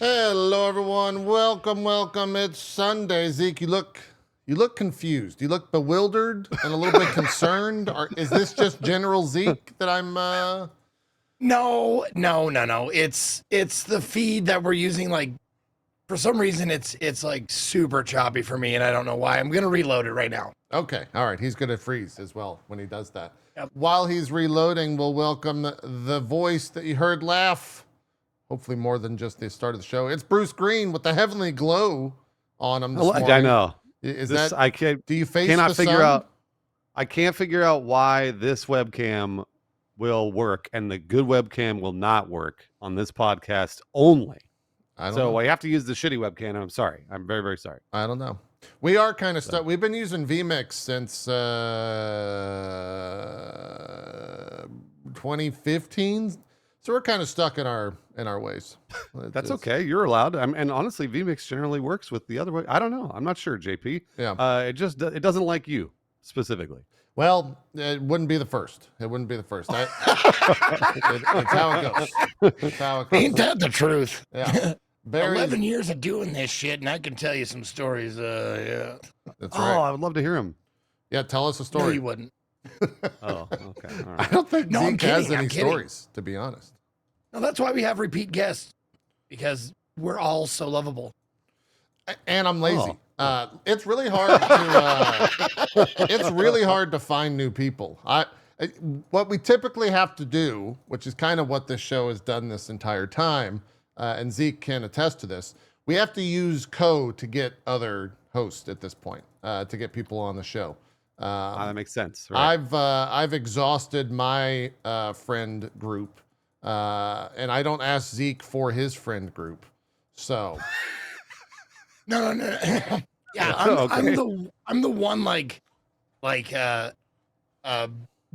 Hello, everyone. Welcome. It's Sunday. Zeke, you look confused. You look bewildered and a little bit concerned. Is this just General Zeke that I'm? No. It's the feed that we're using. Like, for some reason, it's like super choppy for me, and I don't know why. I'm gonna reload it right now. Okay. All right. He's gonna freeze as well when he does that. Yep. While he's reloading, we'll welcome the voice that you heard laugh. Hopefully more than just the start of the show. It's Bruce Greene with the heavenly glow on him this morning. I know. Is this, that? I can't. Do you face cannot the figure sun? out. I can't figure out why this webcam will work and the good webcam will not work on this podcast only. I don't know. I have to use the shitty webcam. And I'm sorry. I'm very, very sorry. I don't know. We are kind of stuck. We've been using vMix since 2015, so we're kind of stuck in our ways. That's okay. You're allowed. And honestly, vMix generally works with the other way. I don't know. I'm not sure, JP. Yeah. It doesn't like you specifically. Well, it wouldn't be the first. It's how it goes. It's how it goes. Ain't that the truth? Yeah. 11 years of doing this shit, and I can tell you some stories. Yeah. That's right. I would love to hear him. Yeah, tell us a story. No, you wouldn't. Oh, okay. All I right. don't think No, I'm Zeke has kidding, any I'm kidding. stories, to be honest. No, that's why we have repeat guests, because we're all so lovable. And I'm lazy. Oh. It's really hard to find new people. What we typically have to do, which is kind of what this show has done this entire time, and Zeke can attest to this, we have to use code to get other hosts at this point, to get people on the show. That makes sense. Right? I've exhausted my friend group, and I don't ask Zeke for his friend group. So No. Yeah, I'm the one like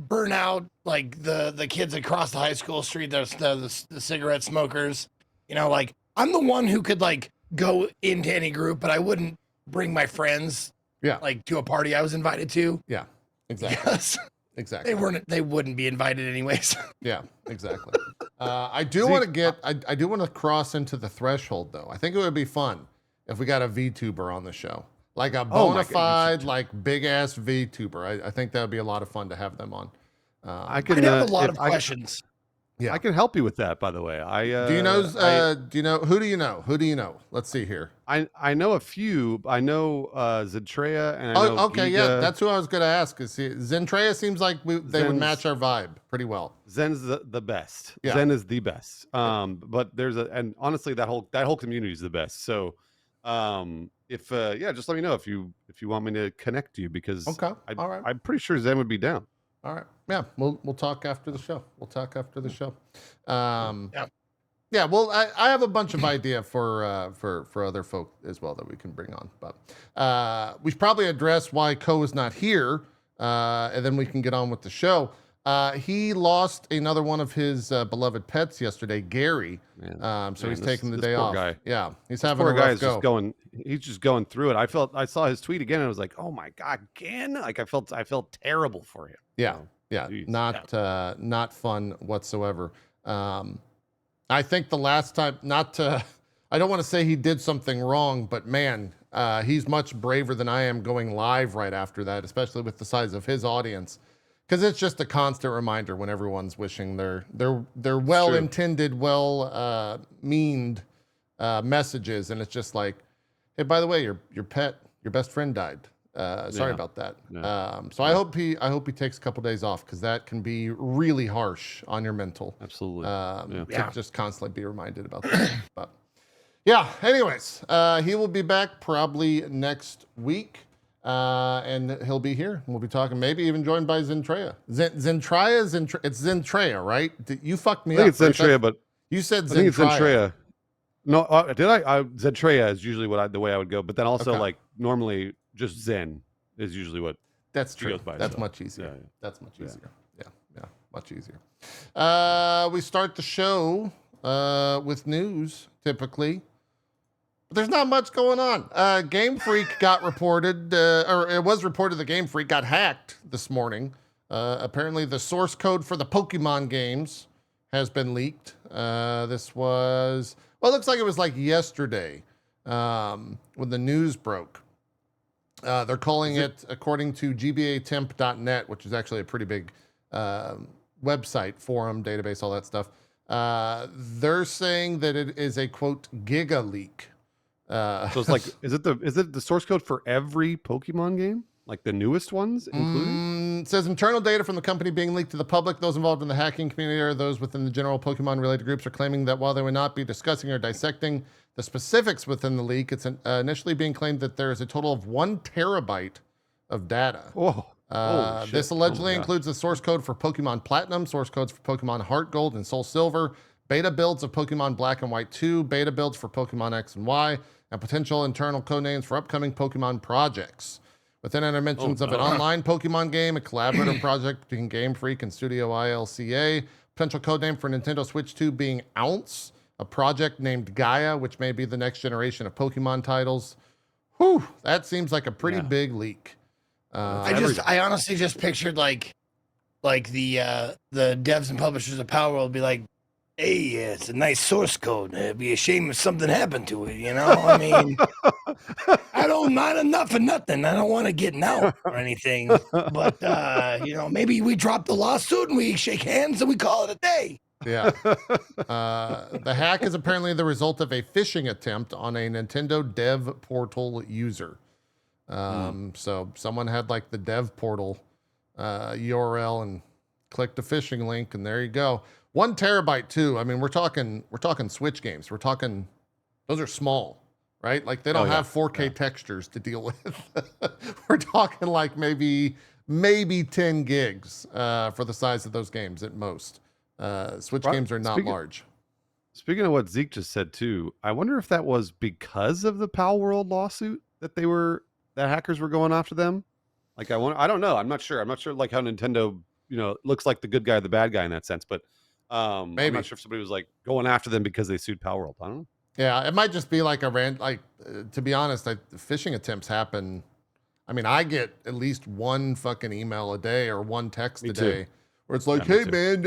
burnout, like the kids across the high school street, the cigarette smokers. You know, like I'm the one who could like go into any group, but I wouldn't bring my friends. Yeah. Like to a party I was invited to. yeah, exactly. Because Exactly. they wouldn't be invited anyways. Yeah, exactly. I do want to cross into the threshold though. I think it would be fun if we got a VTuber on the show, like a bona fide, like big ass VTuber. I think that would be a lot of fun to have them on. I I'd can have a lot of questions. Yeah. I can help you with that, by the way. Do you know? Who do you know? Who do you know? Let's see here. I know a few. I know Zentrea and I know okay, Giga. yeah, that's who I was going to ask. Zentrea seems like they would match our vibe pretty well. Zen's the best. Yeah. Zen is the best. But and honestly, that whole community is the best. So, just let me know if you want me to connect you because Okay, all right. I'm pretty sure Zen would be down. All right. Yeah, we'll talk after the show. Yeah. Well, I have a bunch of idea for other folk as well that we can bring on, but we should probably address why Ko is not here, and then we can get on with the show. He lost another one of his beloved pets yesterday, Gary. So he's taking the day off. Guy. Yeah, he's This having poor a guy rough is go. he's just going through it. I saw his tweet again and I was like, oh my God, again? Like I felt terrible for him. Yeah. So, Yeah, geez. not fun whatsoever. I think the last time, I don't want to say he did something wrong, but man, he's much braver than I am going live right after that, especially with the size of his audience, because it's just a constant reminder when everyone's wishing their well-intended, well-meaned messages, and it's just like, hey, by the way, your best friend died. Sorry about that. Yeah. So I hope he takes a couple days off because that can be really harsh on your mental. Absolutely. To just constantly be reminded about that. But yeah, anyways, he will be back probably next week, and he'll be here. We'll be talking, maybe even joined by Zentrea. It's Zentrea, right? You fucked me I think up. it's Zentrea, but you said Zentrea. I think it's Zentrea. No, did I? Zentrea is usually the way I would go, but then also Okay. like normally just Zen is usually what. That's She true. goes by That's herself. much easier. Yeah, yeah. That's much easier. Yeah. Yeah, much easier. We start the show with news typically, but there's not much going on. Game Freak got reported, or it was reported that Game Freak got hacked this morning. Apparently, the source code for the Pokemon games has been leaked. This was Well, it looks like it was like yesterday when the news broke. They're calling it, according to gbatemp.net, which is actually a pretty big website, forum, database, all that stuff. They're saying that it is a, quote, giga leak. So it's like, is it the source code for every Pokemon game? Like the newest ones included? It says internal data from the company being leaked to the public. Those involved in the hacking community or those within the general Pokemon-related groups are claiming that while they would not be discussing or dissecting the specifics within the leak, it's initially being claimed that there is a total of 1 terabyte of data. Whoa. Holy shit. This allegedly includes the source code for Pokemon Platinum, source codes for Pokemon Heart Gold and Soul Silver, beta builds of Pokemon Black and White 2, beta builds for Pokemon X and Y, and potential internal codenames for upcoming Pokemon projects. Within it are mentions of an online Pokemon game, a collaborative project between Game Freak and Studio ILCA, potential codename for Nintendo Switch 2 being Ounce, a project named Gaia, which may be the next generation of Pokemon titles. Whew, that seems like a pretty big leak. I honestly just pictured like the devs and publishers of Power World be like, hey, it's a nice source code. It'd be a shame if something happened to it, you know? I mean, not enough for nothing. I don't want to get out or anything. But, maybe we drop the lawsuit and we shake hands and we call it a day. Yeah. The hack is apparently the result of a phishing attempt on a Nintendo dev portal user. So someone had like the dev portal URL and clicked a phishing link, and there you go. 1 terabyte too. I mean, we're talking Switch games. We're talking, those are small, right? Like they don't have 4K textures to deal with. We're talking like maybe 10 gigs for the size of those games at most. Switch games are not large. Speaking of what Zeke just said too, I wonder if that was because of the Pal World lawsuit that hackers were going after them. Like I don't know. I'm not sure like how Nintendo, looks like the good guy or the bad guy in that sense, but I'm not sure if somebody was like going after them because they sued Pal World. I don't know. Yeah, it might just be like to be honest, phishing attempts happen. I mean, I get at least one fucking email a day or one text a day where it's like, hey man,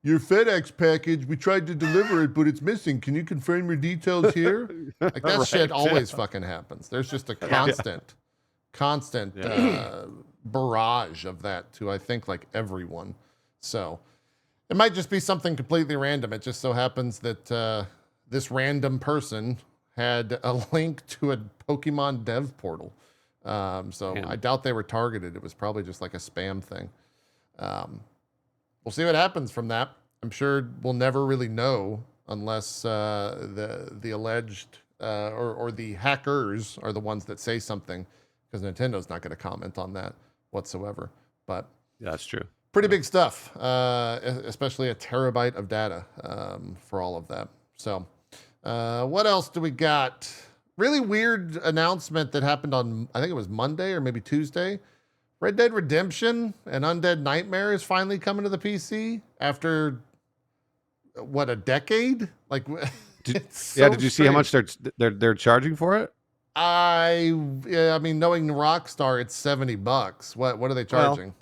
your FedEx package, we tried to deliver it, but it's missing. Can you confirm your details here? Like that shit always fucking happens. There's just a constant barrage of that to, I think, like everyone. So it might just be something completely random. It just so happens that this random person had a link to a Pokemon dev portal. I doubt they were targeted. It was probably just like a spam thing. We'll see what happens from that. I'm sure we'll never really know unless the alleged or the hackers are the ones that say something, because Nintendo's not going to comment on that whatsoever. But yeah, that's true. Pretty big stuff, especially a terabyte of data for all of that. So what else do we got? Really weird announcement that happened on, I think it was Monday or maybe Tuesday. Red Dead Redemption and Undead Nightmare is finally coming to the PC after, what, a decade? Like, did you see how much they're charging for it? I mean, knowing Rockstar, it's $70. What are they charging?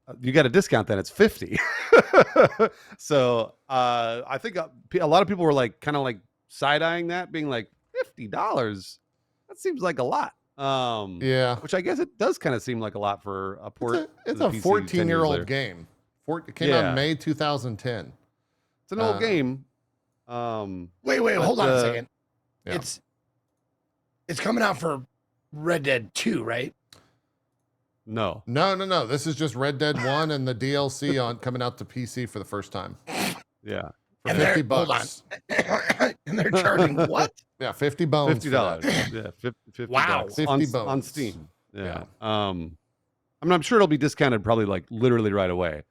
Well, you got a discount then, it's 50. So I think a lot of people were like kind of like side-eyeing that, being like, $50? That seems like a lot. Which I guess it does kind of seim like a lot for a port. It's a 14-year-old game. It came out in May 2010. It's an old game. Wait, hold on a second. Yeah. It's coming out for Red Dead 2, right? No. This is just Red Dead 1 and the DLC coming out to PC for the first time. Yeah. For $50. Hold on. And they're charging what? Yeah, 50 bones. $50. Yeah, $50. Wow. 50 bones. On Steam. Yeah. I'm sure it'll be discounted probably like literally right away.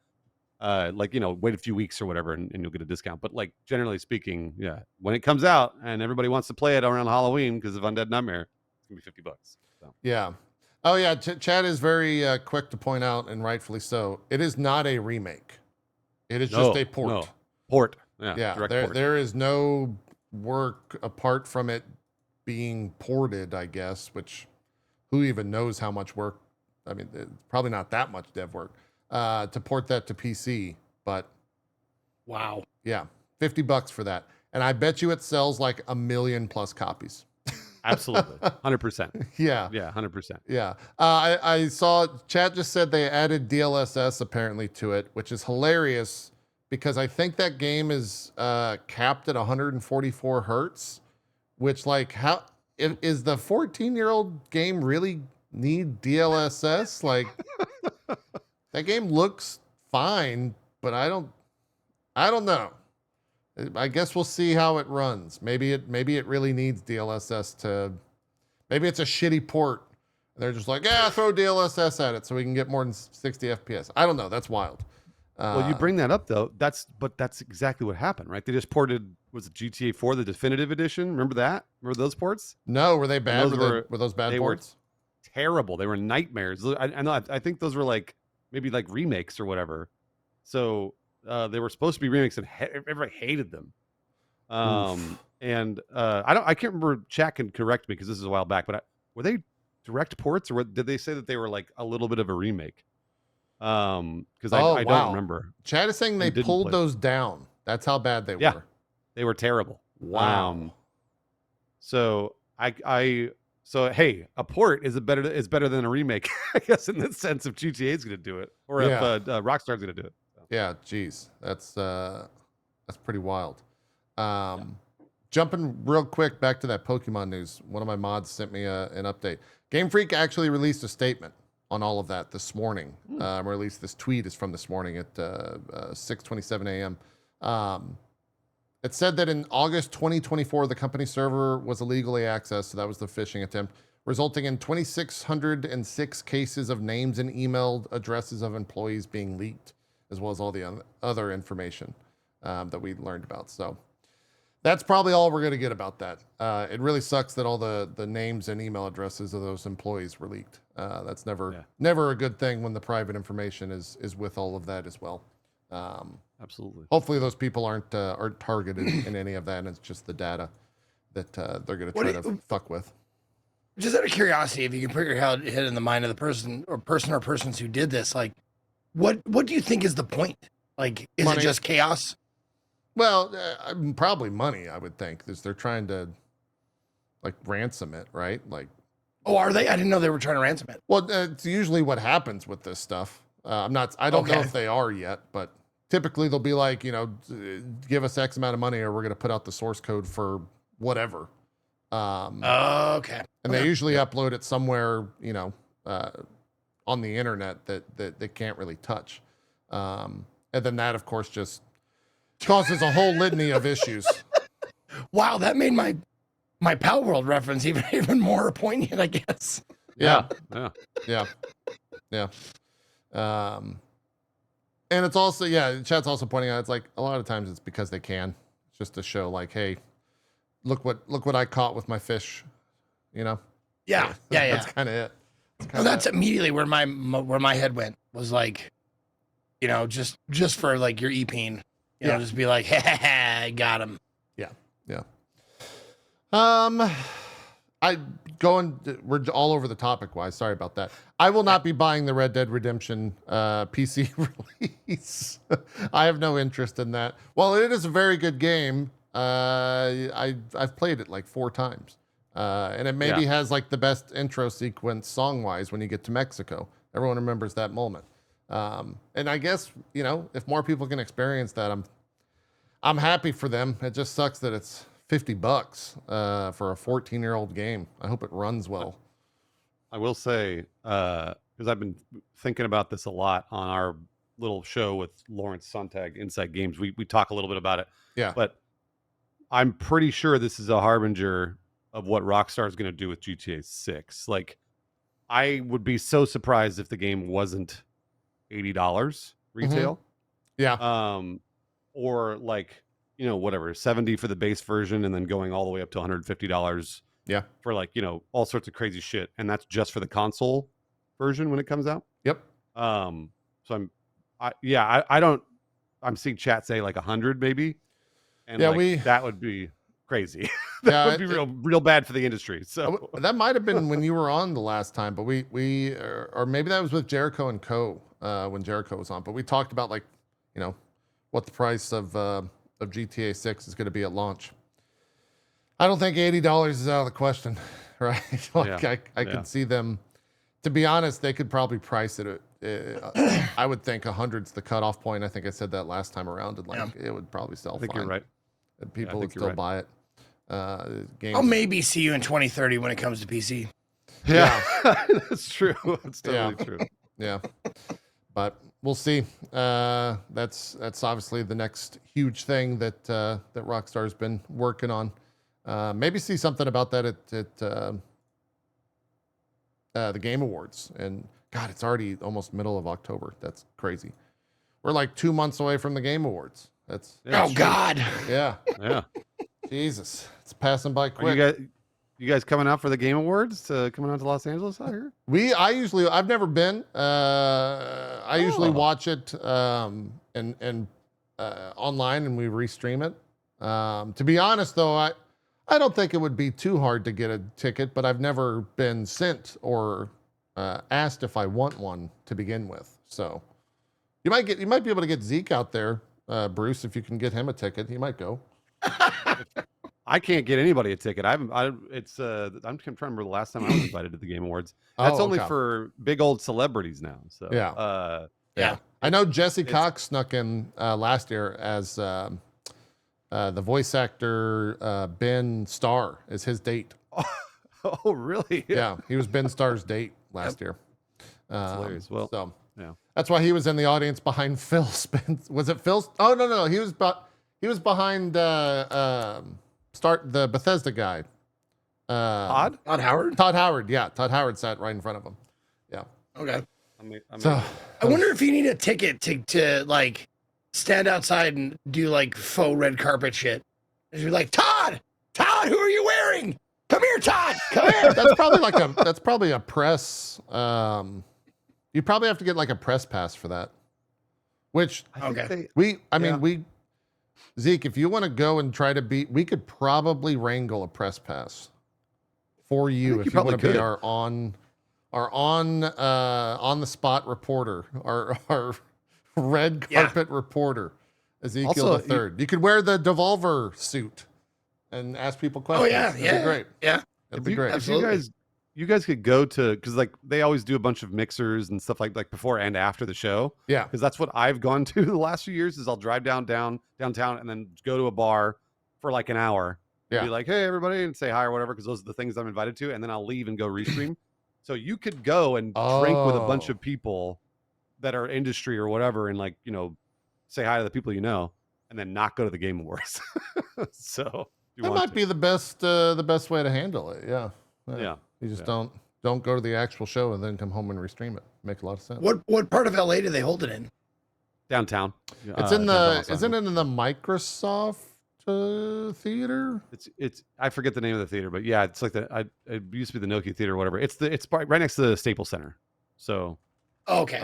Wait a few weeks or whatever and you'll get a discount. But like generally speaking, when it comes out and everybody wants to play it around Halloween because of Undead Nightmare, it's gonna be $50. So. Yeah. Oh yeah. Chad is very quick to point out, and rightfully so, it is not a remake. It is just a port. No. Port. Yeah. Port. There is no work apart from it being ported, I guess, which who even knows how much work. I mean, probably not that much dev work to port that to PC, but wow. Yeah, $50 for that. and I bet you it sells like 1 million plus copies. Absolutely. 100%. Yeah. Yeah, 100%. Yeah. I saw chat just said they added DLSS apparently to it, which is hilarious because I think that game is capped at 144 hertz, which like how is the 14-year-old game really need DLSS? Like that game looks fine, but I don't know. I guess we'll see how it runs. Maybe it really needs DLSS to. Maybe it's a shitty port. They're just like, yeah, throw DLSS at it so we can get more than 60 FPS. I don't know. That's wild. Well, you bring that up though. That's exactly what happened, right? They just ported, was it GTA 4, the definitive edition? Remember that? Remember those ports? No, were they bad? Those were those bad they ports? Were terrible. They were nightmares. I know. I think those were like maybe like remakes or whatever. So they were supposed to be remakes, and everybody hated them. And I can't remember. Chat can correct me because this is a while back. But were they direct ports, or did they say that they were like a little bit of a remake? Because I don't remember. Chat is saying they pulled those down. That's how bad they were. They were terrible. Wow. So so hey, a port is better than a remake, I guess, in the sense if GTA is going to do it, or if Rockstar's going to do it. So. Yeah, geez, that's pretty wild. Jumping real quick back to that Pokemon news. One of my mods sent me an update. Game Freak actually released a statement on all of that this morning. Or at least this tweet is from this morning at 6:27 a.m. It said that in August 2024, the company server was illegally accessed, so that was the phishing attempt, resulting in 2,606 cases of names and emailed addresses of employees being leaked, as well as all the other information that we learned about. So that's probably all we're going to get about that. It really sucks that all the names and email addresses of those employees were leaked. That's never a good thing when the private information is with all of that as well. Absolutely. Hopefully those people aren't targeted in any of that, and it's just the data that they're going to try to fuck with. Just out of curiosity, if you can put your head in the mind of the person or persons who did this, like, what do you think is the point? Like, is it just chaos? Well, probably money, I would think, because they're trying to like ransom it, right? Like, oh, are they? I didn't know they were trying to ransom it. Well, it's usually what happens with this stuff. I don't know if they are yet, but typically they'll be like, give us X amount of money or we're going to put out the source code for whatever. Okay. And they usually upload it somewhere, on the internet that they can't really touch. And then that, of course, just causes a whole litany of issues. Wow, that made my Pal World reference even more poignant, I guess. Yeah. And it's also, chat's also pointing out, it's like a lot of times it's because they can, just to show like, hey, look what I caught with my fish, Yeah. That's kind of it. That's immediately where my head went, was like, just for like your e-peen, just be like, I got him. Yeah. We're all over the topic wise. Sorry about that. I will not be buying the Red Dead Redemption PC release. I have no interest in that. While it is a very good game, I've played it like 4 times. And it maybe has like the best intro sequence song wise when you get to Mexico. Everyone remembers that moment. And I guess, if more people can experience that, I'm happy for them. It just sucks that it's $50 for a 14-year-old game. I hope it runs well. I will say, because I've been thinking about this a lot on our little show with Lawrence Sontag, Inside Games. We talk a little bit about it. Yeah. But I'm pretty sure this is a harbinger of what Rockstar is going to do with GTA 6. Like, I would be so surprised if the game wasn't $80 retail. Mm-hmm. Yeah. Or like, whatever, 70 for the base version and then going all the way up to $150. Yeah. For like, all sorts of crazy shit. And that's just for the console version when it comes out. Yep. So I'm seeing chat say like 100 maybe. And that would be crazy. That would be real bad for the industry. So that might have been when you were on the last time, but we or maybe that was with Jericho and Co. When Jericho was on, but we talked about like, what the price of of GTA 6 is going to be at launch. I don't think $80 is out of the question, right? Like I could see them. To be honest, they could probably price it. I would think 100's the cutoff point. I think I said that last time around, and like it would probably sell. I think fine. you're right. And people would still buy it. Games. I'll maybe see you in 2030 when it comes to PC. Yeah, that's true. That's totally true. Yeah, but we'll see. That's obviously the next huge thing that that Rockstar's been working on. Maybe see something about that at the Game Awards. And God, it's already almost middle of October. That's crazy. We're like 2 months away from the Game Awards. That's God. Yeah. Yeah. Jesus, it's passing by Are quick. you guys coming out for the Game Awards? Coming out to Los Angeles out here? I've never been. I usually watch it and online, and we restream it. To be honest, though, I don't think it would be too hard to get a ticket, but I've never been sent or asked if I want one to begin with. So you might be able to get Zeke out there, Bruce, if you can get him a ticket. He might go. I can't get anybody a ticket. I'm trying to remember the last time I was invited to the Game Awards. That's only for big old celebrities now. So yeah. I know Jesse Cox snuck in last year as the voice actor Ben Starr is his date. Oh, really? Yeah, he was Ben Starr's date last year. That's hilarious. Well, so yeah, that's why he was in the audience behind Phil Spence. Was it Phil? Oh no, he was behind the Bethesda guy. Todd Howard. Todd Howard. Yeah, Todd Howard sat right in front of him. Yeah. Okay. I wonder if you need a ticket to like stand outside and do like faux red carpet shit. And you're like, Todd, who are you wearing? Come here, Todd. Come here. That's probably a press. You probably have to get like a press pass for that. Which Zeke, if you want to go and try to beat, we could probably wrangle a press pass for you if you want to be our on the spot reporter, our red carpet reporter, Ezekiel the Third. You could wear the Devolver suit and ask people questions. Oh yeah, It'd be great. Yeah, it'd be great. Absolutely. You guys could go to, because like they always do a bunch of mixers and stuff like before and after the show. Yeah, because that's what I've gone to the last few years. Is I'll drive downtown and then go to a bar for like an hour. Yeah, be like, hey everybody, and say hi or whatever, because those are the things I'm invited to, and then I'll leave and go restream. So you could go and drink with a bunch of people that are industry or whatever, and like say hi to the people and then not go to the Game Awards. So that might be the best way to handle it. Yeah. Yeah. You just don't go to the actual show and then come home and restream it. Makes a lot of sense. What part of LA do they hold it in? Downtown. It's in the isn't it in the Microsoft theater? It's I forget the name of the theater, but yeah, it's like it used to be the Nokia Theater or whatever. It's right next to the Staples Center. So okay.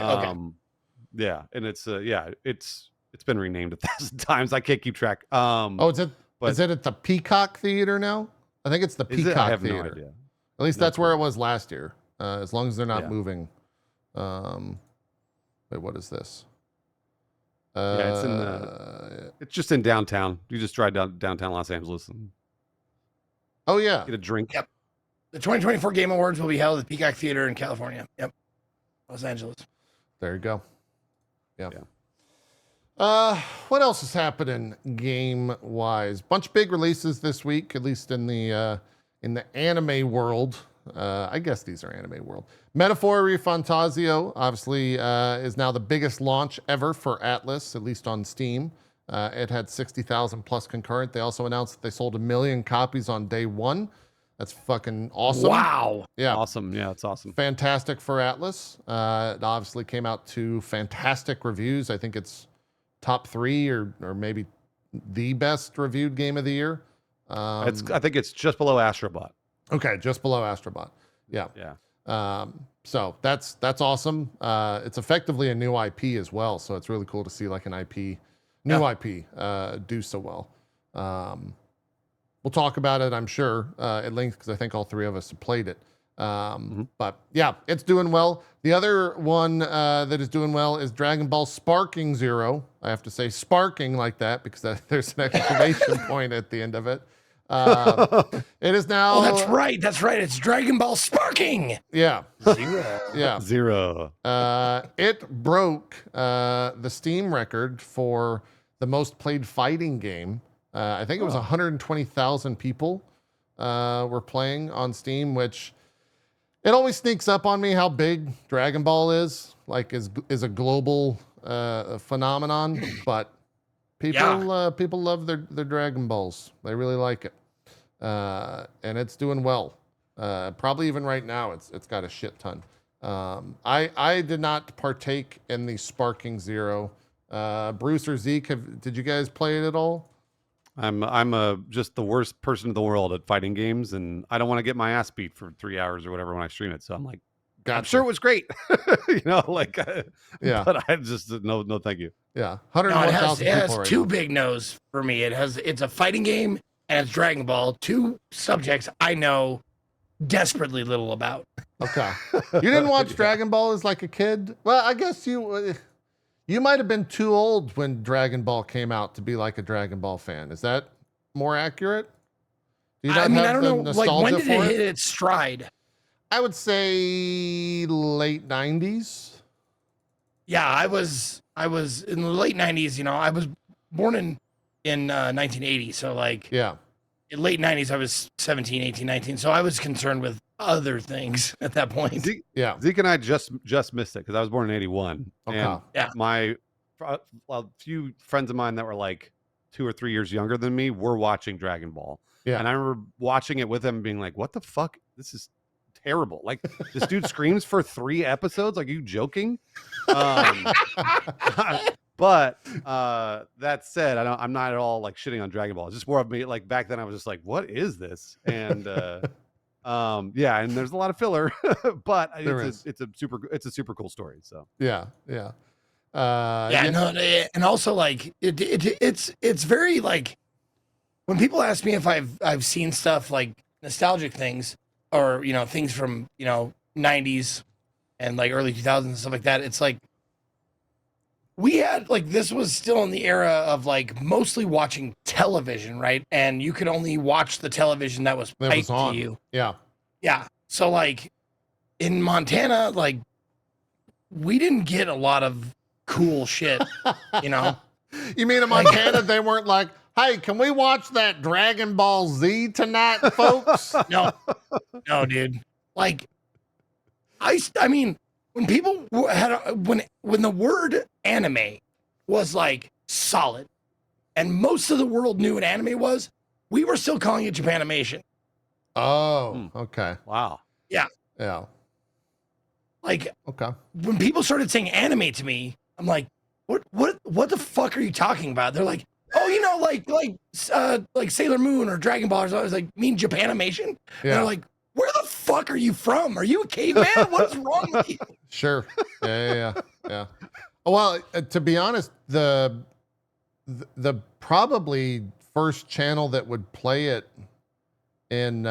Yeah, and it's it's been renamed 1,000 times. I can't keep track. Is it at the Peacock Theater now? I think it's the Peacock I have Theater. No idea. At least that's where it was last year. As long as they're not moving. Wait, what is this? It's just in downtown. You just drive downtown Los Angeles. And get a drink. Yep. The 2024 Game Awards will be held at the Peacock Theater in California. Yep. Los Angeles. There you go. Yeah. What else is happening game-wise? Bunch of big releases this week, at least in the anime world. I guess these are anime world. Metaphor Fantazio, obviously, is now the biggest launch ever for Atlas, at least on Steam. It had 60,000 plus concurrent. They also announced that they sold 1 million copies on day one. That's fucking awesome. Wow. Yeah. Awesome. Yeah, it's awesome. Fantastic for Atlas. It obviously came out to fantastic reviews. I think it's top 3 or maybe the best reviewed game of the year. I think it's just below Astrobot. Okay, just below Astrobot. Yeah. Yeah. So that's awesome. It's effectively a new IP as well. So it's really cool to see like an IP, IP do so well. We'll talk about it, I'm sure, at length because I think all 3 of us have played it. But yeah, it's doing well. The other one that is doing well is Dragon Ball Sparking Zero. I have to say sparking like that because there's an exclamation point at the end of it. It is now. Oh, that's right. That's right. It's Dragon Ball Sparking. Yeah. Zero. Yeah. 0. It broke the Steam record for the most played fighting game. I think it was 120,000 people were playing on Steam, which it always sneaks up on me how big Dragon Ball is. Like is a global phenomenon, but people love their Dragon Balls. They really like it, and it's doing well. Probably even right now, it's got a shit ton. I did not partake in the Sparking Zero. Bruce or Zeke, did you guys play it at all? I'm just the worst person in the world at fighting games, and I don't want to get my ass beat for 3 hours or whatever when I stream it. So I'm like, Gotcha. I'm sure it was great, Yeah. But I just no, thank you. Yeah, No, 101,000 it has people right two now. big no's for me. It's a fighting game and it's Dragon Ball. Two subjects I know desperately little about. Okay. You didn't watch Dragon Ball as like a kid? Well, I guess you might have been too old when Dragon Ball came out to be like a Dragon Ball fan. Is that more accurate? Do you not I mean, have I don't the know. Like, when nostalgia did for it hit its stride? I would say late 90s. Yeah, I was in the late 90s. You know, I was born in 1980. So like, Yeah. in late 90s, I was 17, 18, 19. So I was concerned with other things at that point. Zeke, Yeah. Zeke and I just missed it because I was born in '81, Okay. and Yeah. a few friends of mine that were like 2 or 3 years younger than me were watching Dragon Ball. Yeah. And I remember watching it with them, and being like, "What the fuck? This is terrible! Like, this dude screams for 3 episodes. Like, are you joking?" But that said, I'm not at all like shitting on Dragon Ball. It's just more of me. Like, back then, I was just like, "What is this?" And yeah, and there's a lot of filler, but it's a super cool story. So Yeah. Yeah. No, and also like it's very like when people ask me if I've seen stuff like nostalgic things or things from 90s and like early 2000s and stuff like that. It's like we had like this was still in the era of like mostly watching television, right? And you could only watch the television that was piped to you. Yeah. Yeah. So like in Montana, like we didn't get a lot of cool shit, you know? You mean in Montana, they weren't like, hey, can we watch that Dragon Ball Z tonight, folks? No, dude. Like, I mean, when people when the word anime was like solid, and most of the world knew what anime was, we were still calling it Japanimation. Oh, okay. wow. Yeah. Like, Okay. when people started saying anime to me, I'm like, what the fuck are you talking about? They're like, oh, like Sailor Moon or Dragon Ball or something. I was like, mean Japanimation? And they're like, where the fuck are you from? Are you a caveman? What's wrong with you? Sure. Yeah. Well, to be honest, the probably first channel that would play it in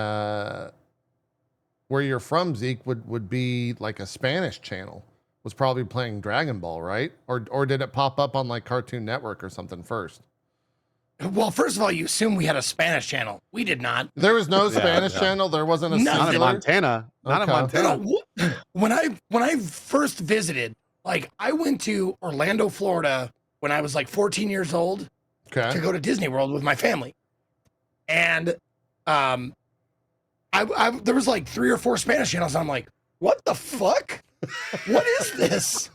where you're from, Zeke, would be like a Spanish channel. Was probably playing Dragon Ball, right? Or did it pop up on like Cartoon Network or something first? Well, first of all, you assume we had a Spanish channel. We did not. There was no Spanish channel. There wasn't a Not in singular? Montana. Not in Okay. Montana. No, when I first visited, like I went to Orlando, Florida when I was like 14 years old to Okay. go to Disney World with my family. And I there was like 3 or 4 Spanish channels and I'm like, what the fuck? What is this?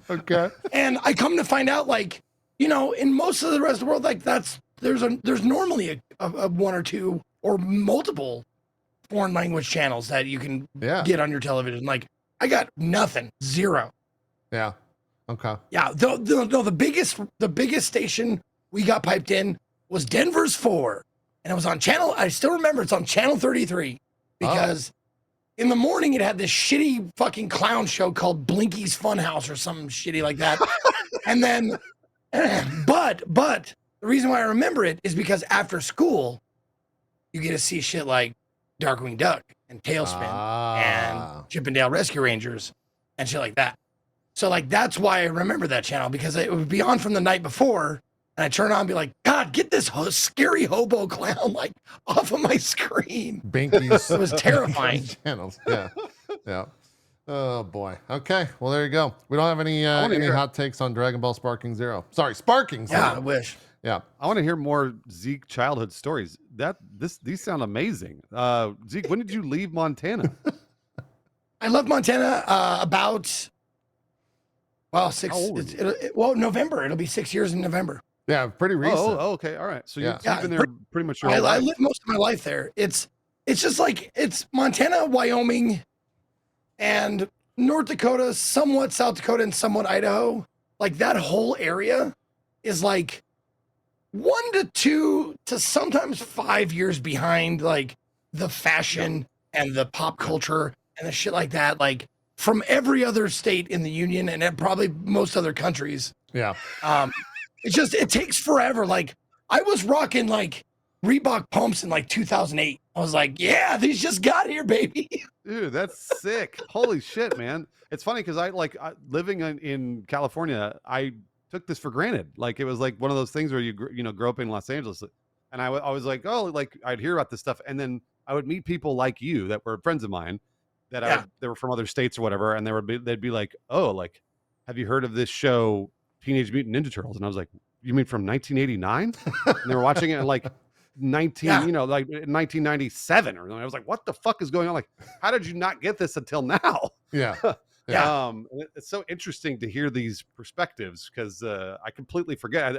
Okay. And I come to find out, like, in most of the rest of the world, like there's normally a 1 or 2 or multiple foreign language channels that you can get on your television. Like I got nothing, 0. Yeah. Okay. Yeah. The biggest station we got piped in was Denver's 4, and it was on channel. I still remember it's on channel 33 because. In the morning, it had this shitty fucking clown show called Blinky's Funhouse or something shitty like that. And then, but the reason why I remember it is because after school, you get to see shit like Darkwing Duck and Tailspin and Chippendale Rescue Rangers and shit like that. So like that's why I remember that channel, because it would be on from the night before, and I turn on and be like, God, get this scary hobo clown like off of my screen. Binky's. It was terrifying. Channels. Yeah. Yeah. Oh boy. Okay. Well, there you go. We don't have any hear- hot takes on Dragon Ball Sparking Zero. Sorry, Sparking Zero. Yeah, I wish. Yeah. I want to hear more Zeke childhood stories. These sound amazing. Zeke, when did you leave Montana? I left Montana about November. It'll be 6 years in November. Yeah. Pretty recent. Oh, okay, all right. So Yeah. you've been there pretty much your whole I life. lived most of my life there. It's just like it's Montana, Wyoming, and North Dakota, somewhat South Dakota, and somewhat Idaho. Like that whole area is like 1 to 2 to sometimes 5 years behind like the fashion and the pop culture and the shit like that. Like from every other state in the union and probably most other countries. Yeah. It takes forever. Like I was rocking like Reebok pumps in like 2008. I was like, yeah, these just got here, baby. Dude, that's sick. Holy shit, man. It's funny because living in California, I took this for granted. Like it was like one of those things where you grow up in Los Angeles, and I was like, oh, like I'd hear about this stuff, and then I would meet people like you that were friends of mine that they were from other states or whatever, and they'd be like, oh, like, have you heard of this show Teenage Mutant Ninja Turtles? And I was like, you mean from 1989? And they were watching it in like 1997 or something. I was like, what the fuck is going on? Like, how did you not get this until now? Yeah. Yeah. It's so interesting to hear these perspectives because I completely forget.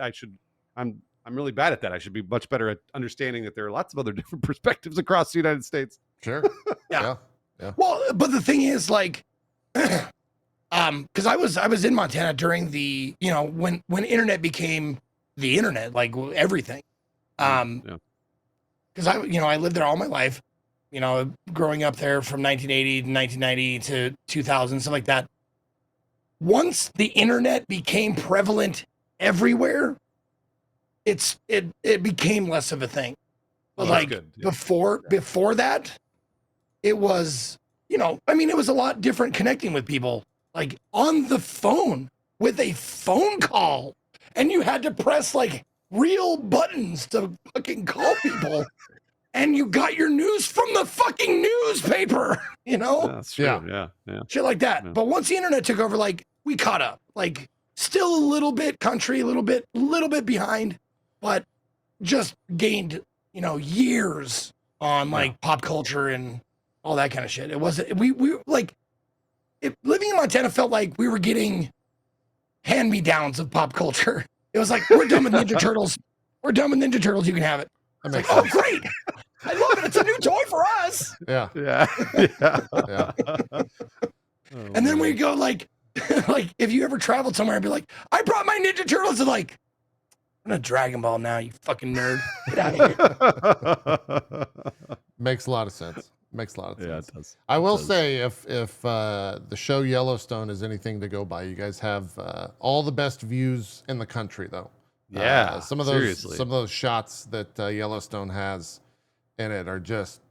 I'm really bad at that. I should be much better at understanding that there are lots of other different perspectives across the United States. Sure. Yeah. Yeah. Well, but the thing is, like, because I was in Montana during the when internet became the internet, like everything. Because I lived there all my life. Growing up there from 1980 to 1990 to 2000, stuff like that. Once the internet became prevalent everywhere, it became less of a thing. But before that, it was, it was a lot different connecting with people, like on the phone with a phone call, and you had to press like real buttons to fucking call people. And you got your news from the fucking newspaper, That's true. Yeah. Shit like that. Yeah. But once the internet took over, like we caught up. Like still a little bit country, a little bit behind, but just gained, years on like pop culture and all that kind of shit. It wasn't we like living in Montana felt like we were getting hand-me-downs of pop culture. It was like, we're done with Ninja Turtles. We're done with Ninja Turtles. You can have it. It's like, oh, great. I love it. It's a new toy for us. Yeah. And then we go like if you ever traveled somewhere and be like, I brought my Ninja Turtles, and like, I'm a Dragon Ball now, you fucking nerd. Get out of here. Makes a lot of sense. Yeah, it does. I will say if the show Yellowstone is anything to go by, you guys have all the best views in the country, though. Yeah, some of those shots that Yellowstone has in it are just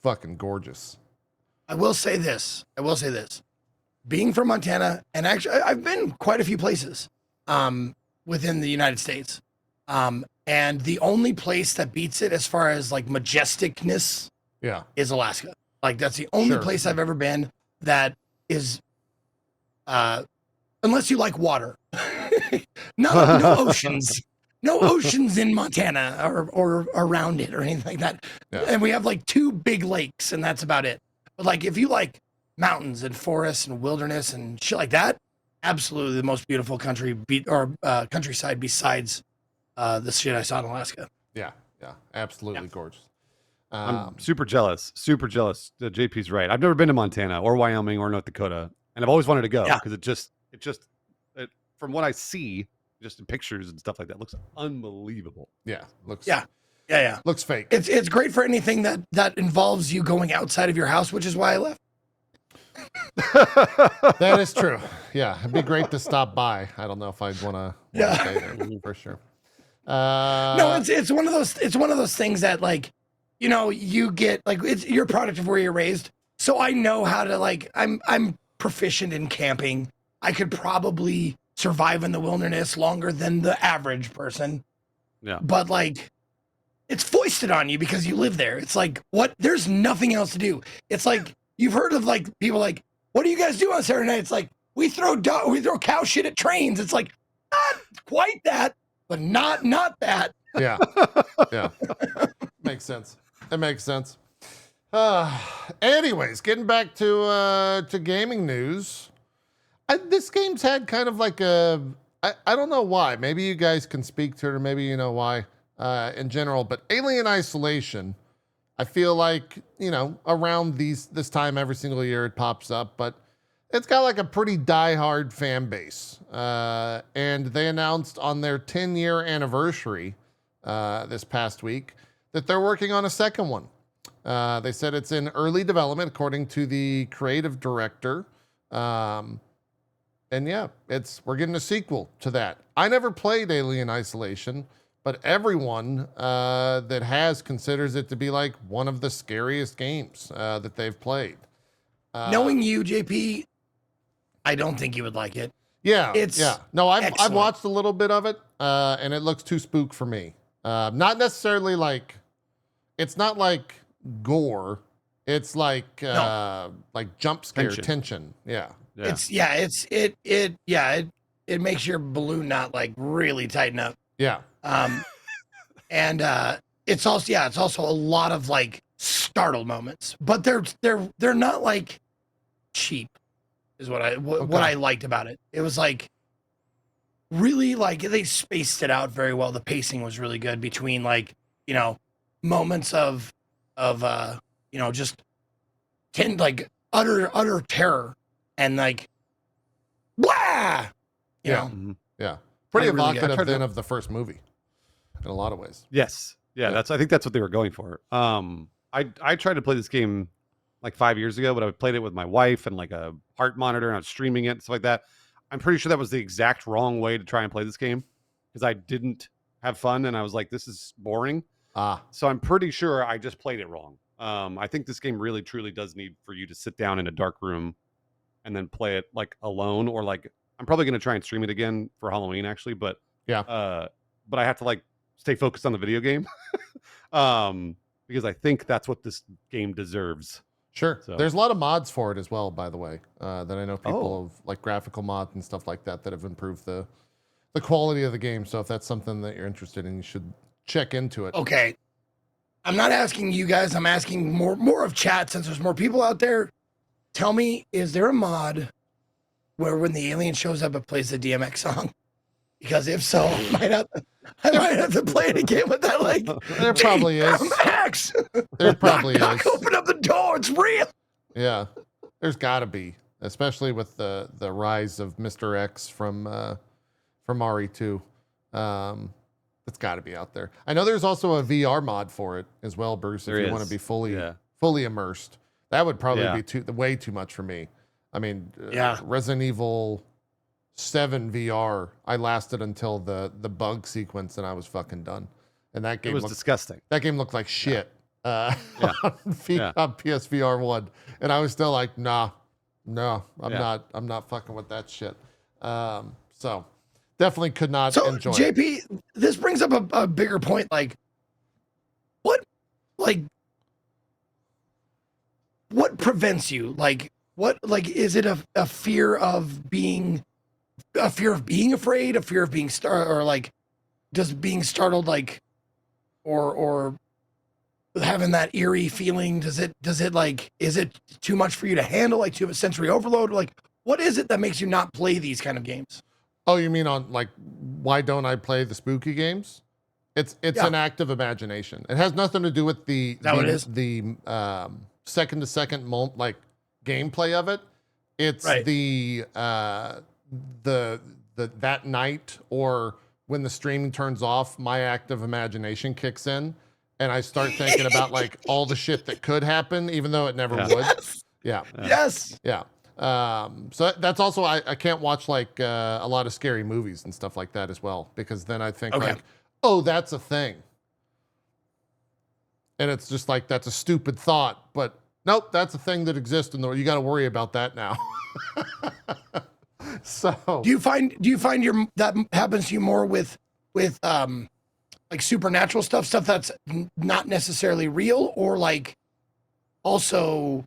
fucking gorgeous. I will say this. Being from Montana, and actually I've been quite a few places within the United States. And the only place that beats it as far as like majesticness is Alaska. Like that's the only place I've ever been that is unless you like water. no oceans. No oceans in Montana or around it or anything like that. Yeah. And we have like 2 big lakes and that's about it. But like if you like mountains and forests and wilderness and shit like that, absolutely the most beautiful countryside besides the shit I saw in Alaska. Yeah, absolutely gorgeous. I'm super jealous. JP's right. I've never been to Montana or Wyoming or North Dakota, and I've always wanted to go because it just from what I see, just in pictures and stuff like that, looks unbelievable. Yeah, looks looks fake. It's great for anything that involves you going outside of your house, which is why I left. That is true. Yeah, it'd be great to stop by. I don't know if I'd want to stay there for sure. No, it's one of those things that like, you know, you get like it's your product of where you're raised. So I know how to like I'm proficient in camping. I could probably survive in the wilderness longer than the average person. Yeah. But like it's foisted on you because you live there. It's like what there's nothing else to do. It's like you've heard of like people like, what do you guys do on Saturday night? It's like we throw cow shit at trains. It's like not quite that, but not that. Yeah. Yeah. Makes sense. It makes sense. Anyways, getting back to gaming news. This game's had kind of like I don't know why. Maybe you guys can speak to it, or maybe you know why in general. But Alien Isolation, I feel like, you know, around this time every single year it pops up, but it's got like a pretty diehard fan base. And they announced on their 10-year anniversary this past week that they're working on a second one. They said it's in early development, according to the creative director. And yeah, we're getting a sequel to that. I never played Alien Isolation, but everyone that has considers it to be like one of the scariest games that they've played. Knowing you, JP, I don't think you would like it. Yeah, It's No, I've excellent. watched a little bit of it, and it looks too spook for me. Not necessarily like, it's not like gore. It's like jump scare tension. Yeah. It makes your balloon knot like really tighten up. Yeah. And it's also a lot of like startle moments, but they're not like cheap, is what I liked about it. It was like really like they spaced it out very well. The pacing was really good between like, you know, moments of you know, just utter terror and like blah, you know. Mm-hmm. Yeah. Pretty Really evocative then of the first movie in a lot of ways. Yes. Yeah. I think that's what they were going for. I tried to play this game like 5 years ago, but I played it with my wife and like a heart monitor, and I was streaming it and stuff like that. I'm pretty sure that was the exact wrong way to try and play this game, because I didn't have fun and I was like, this is boring. So I'm pretty sure I just played it wrong. I think this game really truly does need for you to sit down in a dark room and then play it like alone, or like I'm probably going to try and stream it again for Halloween actually, but I have to like stay focused on the video game. Because I think that's what this game deserves. Sure. So. There's a lot of mods for it as well, by the way, that I know people have, like graphical mods and stuff like that have improved the quality of the game. So if that's something that you're interested in, you should check into it. Okay. I'm not asking you guys. I'm asking more of chat, since there's more people out there. Tell me, is there a mod where when the alien shows up, it plays the DMX song? Because if so, I might have to play it again with that. Like, there probably is. Max! There probably is. Open up the door. It's real. Yeah, there's got to be, especially with the rise of Mr. X from RE2. It's got to be out there. I know there's also a VR mod for it as well, Bruce. If you want to be fully immersed, that would probably be way too much for me. I mean, Resident Evil 7 VR, I lasted until the bug sequence and I was fucking done. And that game was disgusting. That game looked like shit on PSVR 1. And I was still like, no, I'm not fucking with that shit. So definitely could not enjoy it. JP, this brings up a bigger point. Like, what prevents you? Is it a fear of being afraid, a fear of being or like just being startled, like, or having that eerie feeling? Does it like, is it too much for you to handle? Like, do you have a sensory overload? Like, what is it that makes you not play these kind of games? Oh, you mean on like, why don't I play the spooky games? It's an active imagination. It has nothing to do with the second to second like gameplay of it. It's that night, or when the streaming turns off, my active imagination kicks in and I start thinking about like all the shit that could happen, even though it never would. Yes. So that's also, I can't watch like a lot of scary movies and stuff like that as well, because then I think like, oh, that's a thing. And it's just like, that's a stupid thought, but nope, that's a thing that exists in the world. You got to worry about that now. So Do you find that happens to you more with like supernatural stuff that's not necessarily real, or like also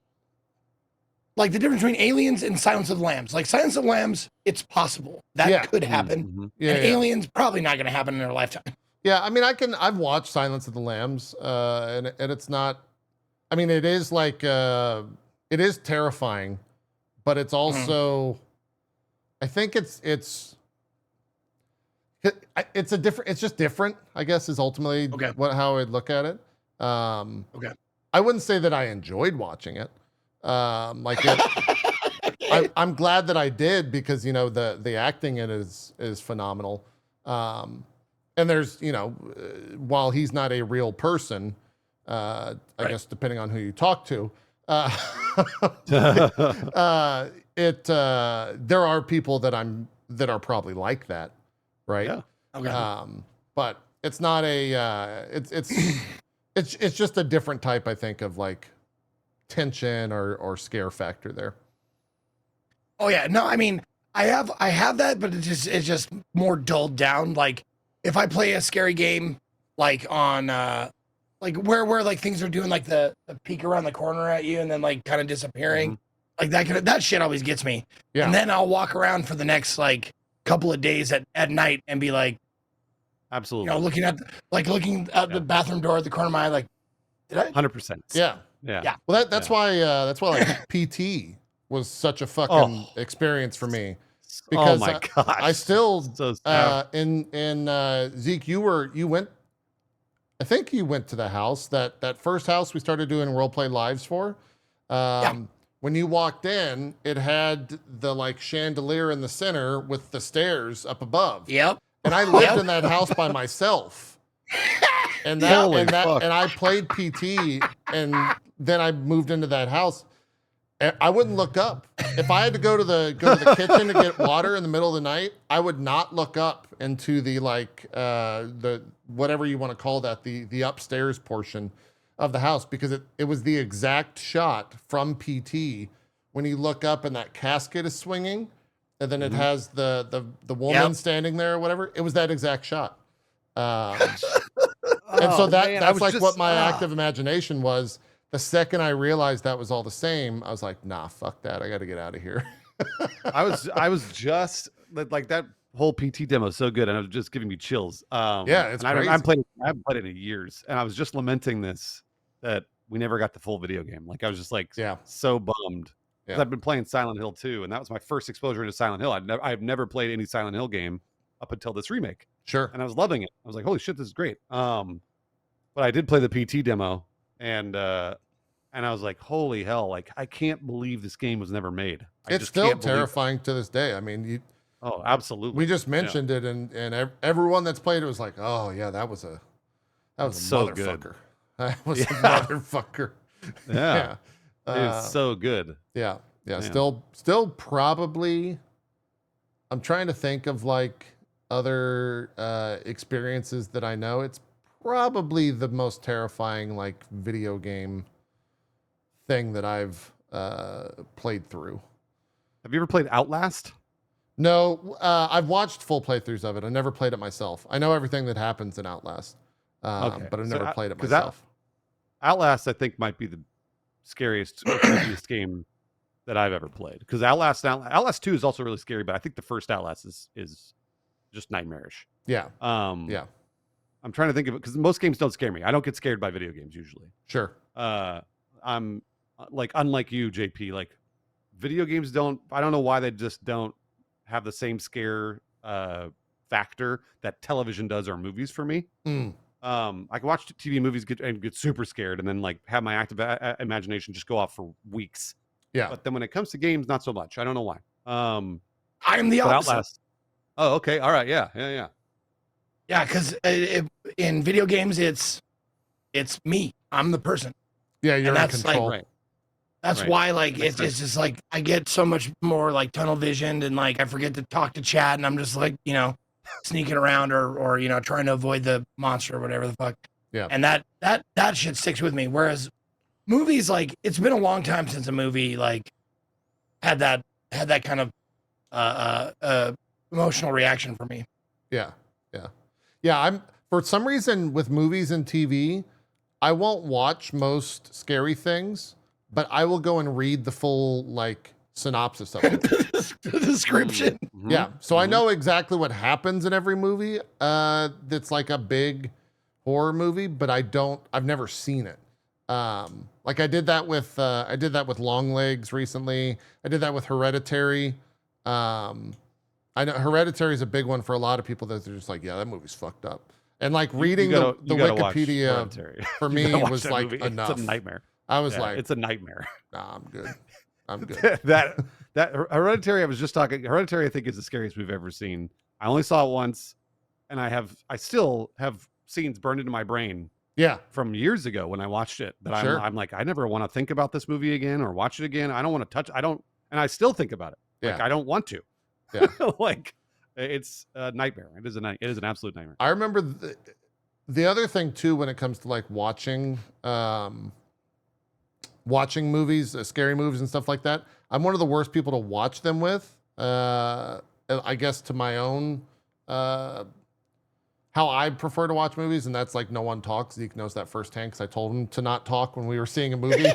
like the difference between aliens and Silence of the Lambs? Like Silence of the Lambs, it's possible that could happen, Mhm. and aliens probably not going to happen in their lifetime. yeah, I mean, I've watched Silence of the Lambs, and it's not. I mean, it is like it is terrifying, but it's also. I think it's a different. It's just different, I guess, is ultimately how I'd look at it. Okay. I wouldn't say that I enjoyed watching it. Like it, I'm glad that I did, because the acting in it is phenomenal. And there's while he's not a real person, I guess depending on who you talk to, there are people that are probably like that, right? Yeah. Okay. But it's not a it's just a different type, I think, of like tension or scare factor there. Oh yeah, no, I mean, I have that, but it's just more dulled down. Like if I play a scary game, like on like where like things are doing like the peek around the corner at you and then like kind of disappearing, like that shit always gets me. Yeah. And then I'll walk around for the next like couple of days at night and be like, Absolutely. looking at the bathroom door at the corner of my eye, like, did I? 100%. Yeah. Yeah. Well, that's why like PT was such a fucking experience for me, because my gosh, I still so sad. in Zeke, I think you went to the house, that first house we started doing role play lives for. When you walked in, it had the like chandelier in the center with the stairs up above. Yep. And I lived in that house by myself. And I played PT, and then I moved into that house. I wouldn't look up. If I had to go to the kitchen to get water in the middle of the night, I would not look up into the like the whatever you want to call that, the upstairs portion of the house, because it was the exact shot from PT when you look up and that casket is swinging, and then it has the woman standing there or whatever. It was that exact shot. And so that's like what my active imagination was. The second I realized that was all the same, I was like, nah, fuck that. I got to get out of here. I was just like, that whole PT demo is so good, and it was just giving me chills. Yeah, it's crazy. I haven't played it in years, and I was just lamenting that we never got the full video game. Like I was just like, so bummed. Yeah. I've been playing Silent Hill 2, and that was my first exposure into Silent Hill. I've never played any Silent Hill game up until this remake. Sure. And I was loving it. I was like, holy shit, this is great. But I did play the PT demo, and I was like, holy hell, like I can't believe this game was never made. It's still terrifying to this day. I mean, oh, absolutely. We just mentioned it, and everyone that's played it was like, oh yeah, that was a so motherfucker. Good. That was a motherfucker. Yeah. It's so good. Yeah. Man. Still probably, I'm trying to think of like other experiences that I know. It's probably the most terrifying like video game thing that I've played through. Have you ever played Outlast? No, I've watched full playthroughs of it. I never played it myself. I know everything that happens in Outlast, but I've never played it myself. Outlast, I think, might be the scariest or creepiest game that I've ever played. Because Outlast 2 is also really scary, but I think the first Outlast is just nightmarish. Yeah. Yeah. I'm trying to think of it, because most games don't scare me. I don't get scared by video games usually. Sure. I'm like, unlike you, JP, like video games I don't know why they just don't have the same scare factor that television does or movies for me. I can watch TV movies get super scared, and then like have my active imagination just go off for weeks. Yeah. But then when it comes to games, not so much. I don't know why. I am the opposite. Outlast, oh, okay. All right. Yeah. Yeah, because in video games, it's me. I'm the person. Yeah, you're in control. Like, that's why, like, it's just like I get so much more like tunnel visioned, and like I forget to talk to chat, and I'm just like, sneaking around or trying to avoid the monster or whatever the fuck. Yeah. And that shit sticks with me. Whereas movies, like, it's been a long time since a movie like had that kind of emotional reaction for me. Yeah. Yeah. Yeah. I'm for some reason with movies and TV, I won't watch most scary things, but I will go and read the full like synopsis of it. The description. Mhm. Yeah. So I know exactly what happens in every movie. That's like a big horror movie, but I've never seen it. Like I did that with Long Legs recently. I did that with Hereditary. I know Hereditary is a big one for a lot of people that they're just like, yeah, that movie's fucked up. And like reading You the gotta watch Wikipedia Hereditary. for You me gotta watch was that like movie. enough. It's a nightmare. I was Yeah, like, it's a nightmare. nah, I'm good. I'm good. that Hereditary, I was just talking. Hereditary, I think, is the scariest we've ever seen. I only saw it once, and I still have scenes burned into my brain Yeah. from years ago when I watched it. That Sure. I'm like, I never want to think about this movie again or watch it again. I don't want to touch. And I still think about it. Like Yeah. I don't want to. Yeah. Like it's a nightmare. It is an absolute nightmare. I remember the other thing too when it comes to like watching movies, scary movies and stuff like that. I'm one of the worst people to watch them with. I guess to my own how I prefer to watch movies, and that's like no one talks. Zeke knows that firsthand because I told him to not talk when we were seeing a movie.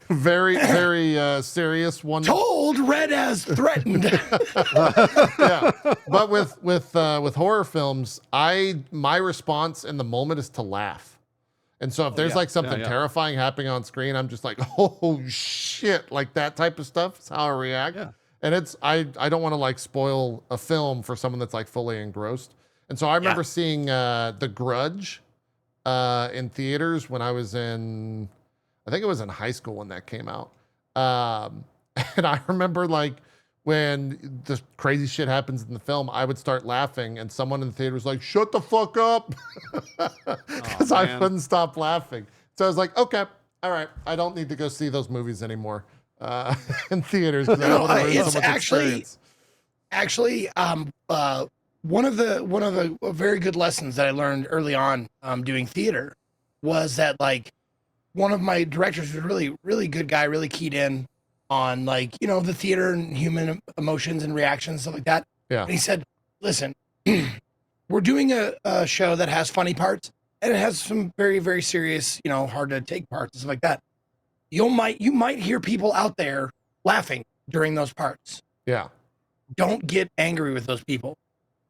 Very, very serious one. Told, read as threatened. Yeah, but with horror films, my response in the moment is to laugh. And so if there's like something terrifying happening on screen, I'm just like, oh shit, like that type of stuff is how I react. Yeah. And I don't want to like spoil a film for someone that's like fully engrossed. And so I remember seeing The Grudge in theaters when I was I think it was in high school when that came out. And I remember like when the crazy shit happens in the film, I would start laughing and someone in the theater was like, shut the fuck up. Because I couldn't stop laughing. So I was like, okay, all right. I don't need to go see those movies anymore in theaters. I don't want to ruin It's someone's experience. actually one of the very good lessons that I learned early on doing theater was that like one of my directors was really, really good guy, really keyed in on like, you know, the theater and human emotions and reactions, stuff like that. Yeah. And he said, listen, we're doing a show that has funny parts and it has some very, very serious, you know, hard to take parts and stuff like that. You might hear people out there laughing during those parts. Yeah. Don't get angry with those people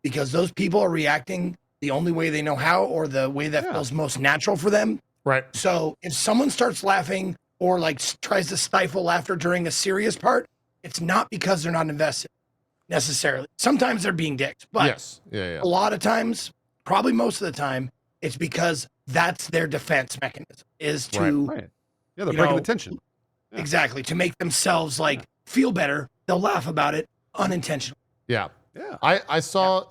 because those people are reacting the only way they know how or the way that feels most natural for them. Right. So if someone starts laughing or like tries to stifle laughter during a serious part, it's not because they're not invested necessarily. Sometimes they're being dicks, but yes. Yeah. a lot of times, probably most of the time, it's because that's their defense mechanism is to, Right. Yeah, they're breaking the tension. Yeah. Exactly, to make themselves like feel better. They'll laugh about it unintentionally. Yeah. Yeah. I saw,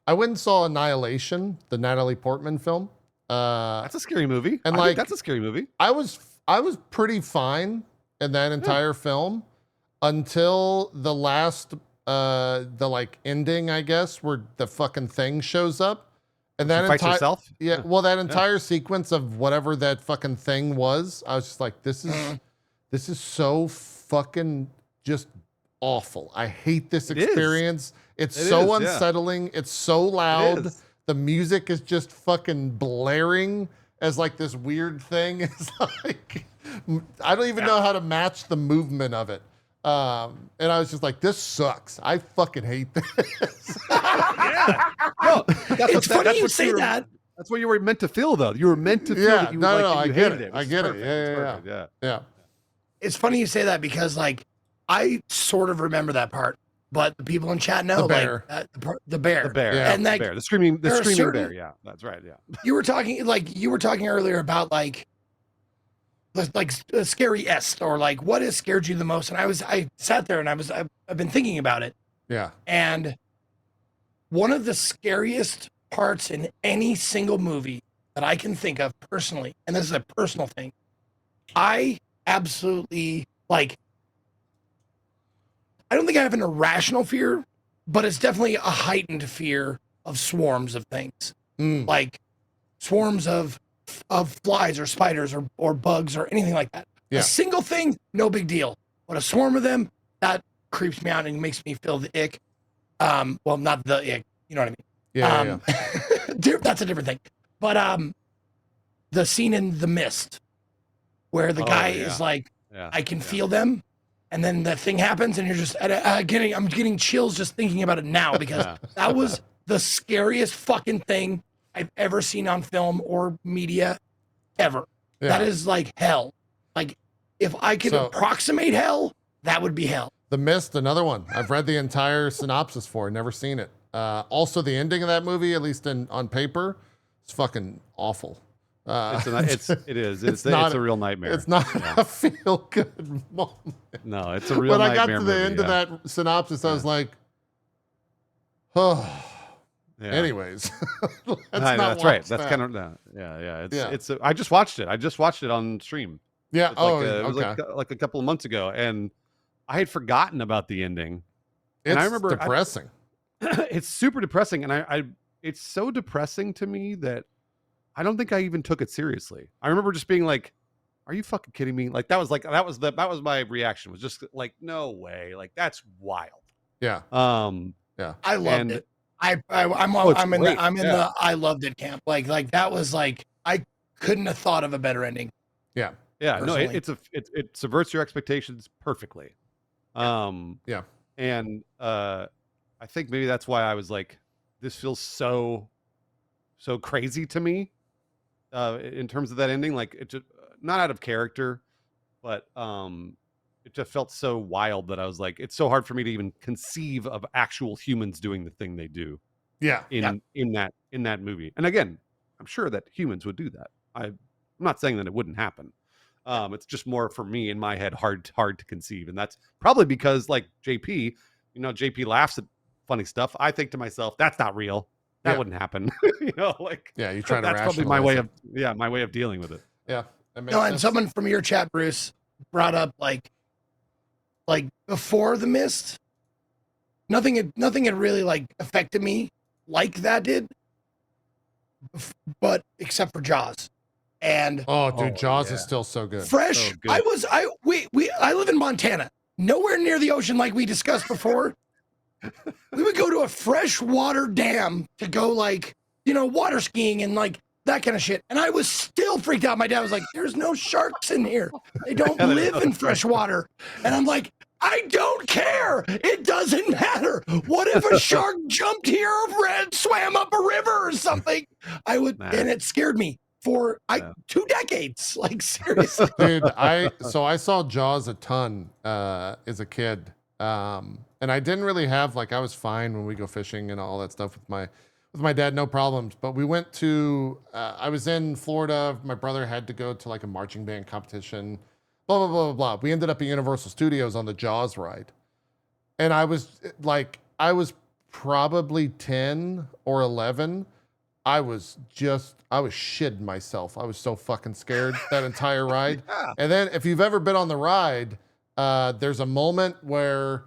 I went and saw Annihilation, the Natalie Portman film. That's a scary movie. And I like, think that's a scary movie. I was pretty fine in that entire film until the last, the like ending, I guess, where the fucking thing shows up. And that Fight yourself? Yeah, well, that entire sequence of whatever that fucking thing was, I was just like, this is so fucking just awful. I hate this experience. It's so unsettling. It's so loud. The music is just fucking blaring as like this weird thing. It's like, I don't even know how to match the movement of it. And I was just like, this sucks. I fucking hate this. No, It's funny you say that. That's what you were meant to feel, though. You were meant to feel that you, I get hated it. it. I get it. Yeah. It's funny you say that because like I sort of remember that part, but the people in chat know The bear. like the bear. The bear. Yeah. And like the screaming there are certain- bear. Yeah, that's right. Yeah. you were talking earlier about like scary est or like what has scared you the most, and I sat there and I've been thinking about it, Yeah. and one of the scariest parts in any single movie that I can think of personally, and this is a personal thing, I absolutely like, I don't think I have an irrational fear, but it's definitely a heightened fear of swarms of things. like swarms of flies or spiders or bugs or anything like that. Yeah. A single thing, no big deal. But a swarm of them, that creeps me out and makes me feel the ick. Well, not the ick, you know what I mean? Yeah. That's a different thing. But the scene in The Mist where the guy is like, I can feel them, and then the thing happens, and you're just I'm getting chills just thinking about it now because that was the scariest fucking thing I've ever seen on film or media ever. Yeah. That is like hell. Like if I could approximate hell, that would be hell. The Mist, another one. I've read the entire synopsis for, never seen it. Also, the ending of that movie, at least on paper, is fucking awful. It's a real nightmare. It's not a feel good moment. No, it's a real nightmare. When I got to the movie, end of that synopsis, I was like, oh. Yeah. Anyways, that's right. That's kind of It's I just watched it. On stream. Yeah. It was like a couple of months ago, and I had forgotten about the ending. And I remember depressing. It's super depressing, and it's so depressing to me that I don't think I even took it seriously. I remember just being like, "Are you fucking kidding me?" Like that was my reaction, was just like, "No way!" Like that's wild. Yeah. Yeah. I loved it. I'm in the I loved it camp. Like that was like I couldn't have thought of a better ending. Yeah. Yeah. Personally. No, it subverts your expectations perfectly. Yeah. And I think maybe that's why I was like, this feels so crazy to me. In terms of that ending, like it just not out of character, but it just felt so wild that I was like, it's so hard for me to even conceive of actual humans doing the thing they do. Yeah. In that movie. And again, I'm sure that humans would do that. I'm not saying that it wouldn't happen. It's just more for me in my head, hard to conceive. And that's probably because like JP, JP laughs at funny stuff. I think to myself, that's not real. That wouldn't happen. You try to that's probably my way of dealing with it. Yeah. And someone from your chat, Bruce, brought up like before The Mist, nothing had really like affected me like that did, but except for Jaws. And Jaws is still so good. Fresh. So good. I live in Montana, nowhere near the ocean like we discussed before. We would go to a freshwater dam to go water skiing and like that kind of shit. And I was still freaked out. My dad was like, "There's no sharks in here. They don't live in fresh water." And I'm like, I don't care. It doesn't matter. What if a shark jumped here or swam up a river or something? And it scared me for 2 decades. Like seriously. Dude, I saw Jaws a ton as a kid. And I didn't really have I was fine when we go fishing and all that stuff with my dad, no problems. But we went to I was in Florida. My brother had to go to a marching band competition. Blah blah blah blah blah. We ended up at Universal Studios on the Jaws ride, and I was probably 10 or 11. I was shitting myself. I was so fucking scared that entire ride. Yeah. And then if you've ever been on the ride, there's a moment where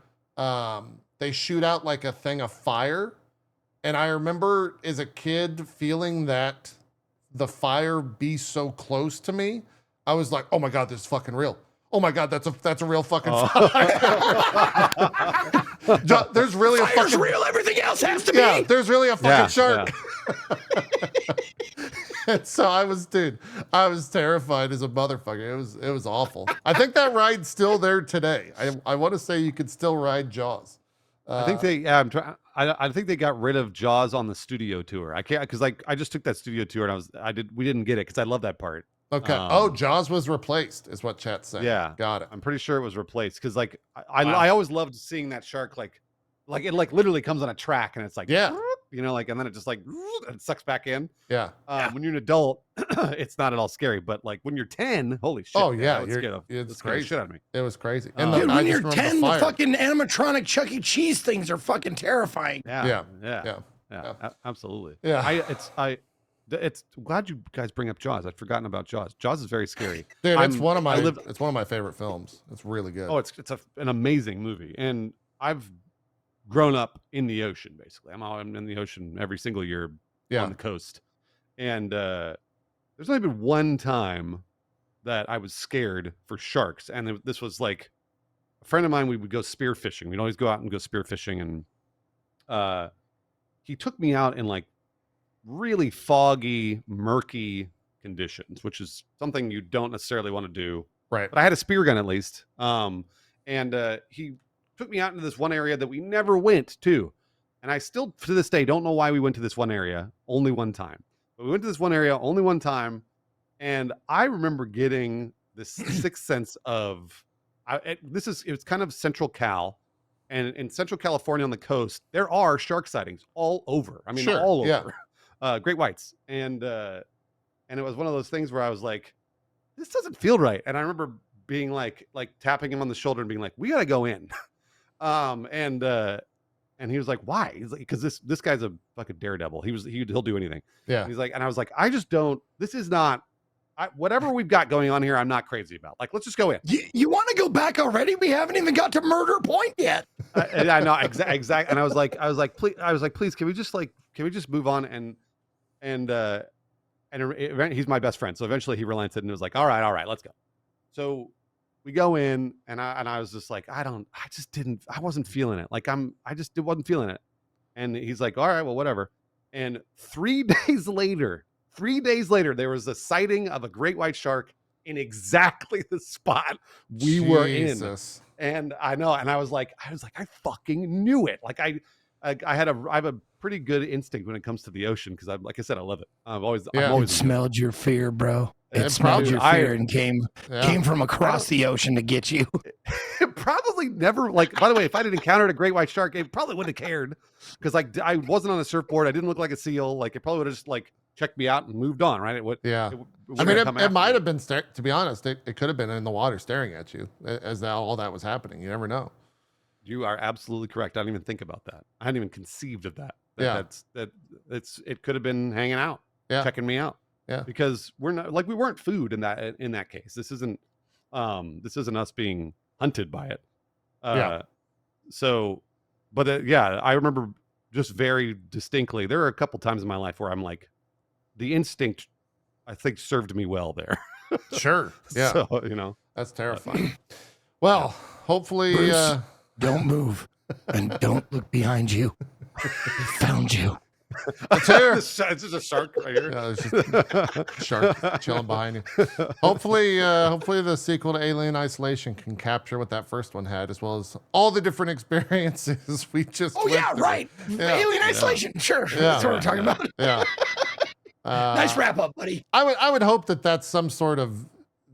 they shoot out a thing of fire. And I remember as a kid feeling that the fire be so close to me. I was like, oh my God, this is fucking real. Oh my God, that's a real fucking fire. There's really Fire's real, everything else has to be. Yeah, there's really a fucking shark. Yeah. And so I was terrified as a motherfucker. It was awful. I think that ride's still there today. I want to say you could still ride Jaws. I think they I think they got rid of Jaws on the studio tour. I can't because I just took that studio tour and we didn't get it because I love that part. Okay. Jaws was replaced, is what chat's saying. Yeah, got it. I'm pretty sure it was replaced because I always loved seeing that shark it literally comes on a track and it's and then it just it sucks back in. Yeah. When you're an adult, it's not at all scary, but when you're 10, holy shit! Oh yeah, it's crazy. Shit out of me. It was crazy. And dude, when you're 10, the fucking animatronic Chuck E. Cheese things are fucking terrifying. Yeah. Absolutely. Yeah. It's glad you guys bring up Jaws. I'd forgotten about Jaws. Jaws is very scary. Dude, it's one of my favorite films. It's really good. Oh, it's an amazing movie, and I've grown up in the ocean. Basically, I'm in the ocean every single year on the coast. And there's only been one time that I was scared for sharks. And this was like a friend of mine, we would go spear fishing. We'd always go out and go spear fishing. And he took me out in like really foggy, murky conditions, which is something you don't necessarily want to do. Right. But I had a spear gun at least. And he took me out into this one area that we never went to. And I still, to this day, don't know why we went to this one area only one time. But we went to this one area only one time. And I remember getting this sixth sense of, it's kind of Central Cal. And in Central California on the coast, there are shark sightings all over. I mean, all over. Yeah. Great whites. And it was one of those things where I was like, this doesn't feel right. And I remember being like tapping him on the shoulder and being like, we got to go in. And he was like, why? He's like, because this guy's a fucking daredevil. He'll do anything. Yeah. And he's like, and I was like, I just don't, this is not, whatever we've got going on here, I'm not crazy about. Like, let's just go in. You want to go back already? We haven't even got to Murder Point yet. I know exactly. And I was like, please, can we just move on? And he's my best friend. So eventually he relented and was like, all right, let's go. So we go in and I was just like, I wasn't feeling it. Like I just wasn't feeling it. And he's like, all right, well, whatever. And 3 days later, there was a sighting of a great white shark in exactly the spot we were in. And I know. And I was like, I fucking knew it. Like I have a pretty good instinct when it comes to the ocean. Cause like I said, I love it. I'm always smelled your fear, bro. It smelled your fear and came from across the ocean to get you. It probably never, like, by the way, if I'd encountered a great white shark, it probably wouldn't have cared. Cause like I wasn't on a surfboard. I didn't look like a seal. Like it probably would have just like checked me out and moved on. Right. It might have been, to be honest, it could have been in the water staring at you as all that was happening. You never know. You are absolutely correct. I didn't even think about that. I hadn't even conceived of that. It could have been hanging out, checking me out. Yeah. Because we weren't food in that case. This isn't us being hunted by it. So, but I remember just very distinctly, there are a couple times in my life where I'm like, the instinct, I think, served me well there. Sure. Yeah. So, that's terrifying. Well, hopefully, Bruce, don't move and don't look behind you. We found you. It's just a shark right here. Yeah, there's just a shark chilling behind you. Hopefully the sequel to Alien Isolation can capture what that first one had, as well as all the different experiences we just. Oh yeah, through. Right. Yeah. Alien Isolation, sure. That's what we're talking about. Yeah. Nice wrap up, buddy. I would hope that that's some sort of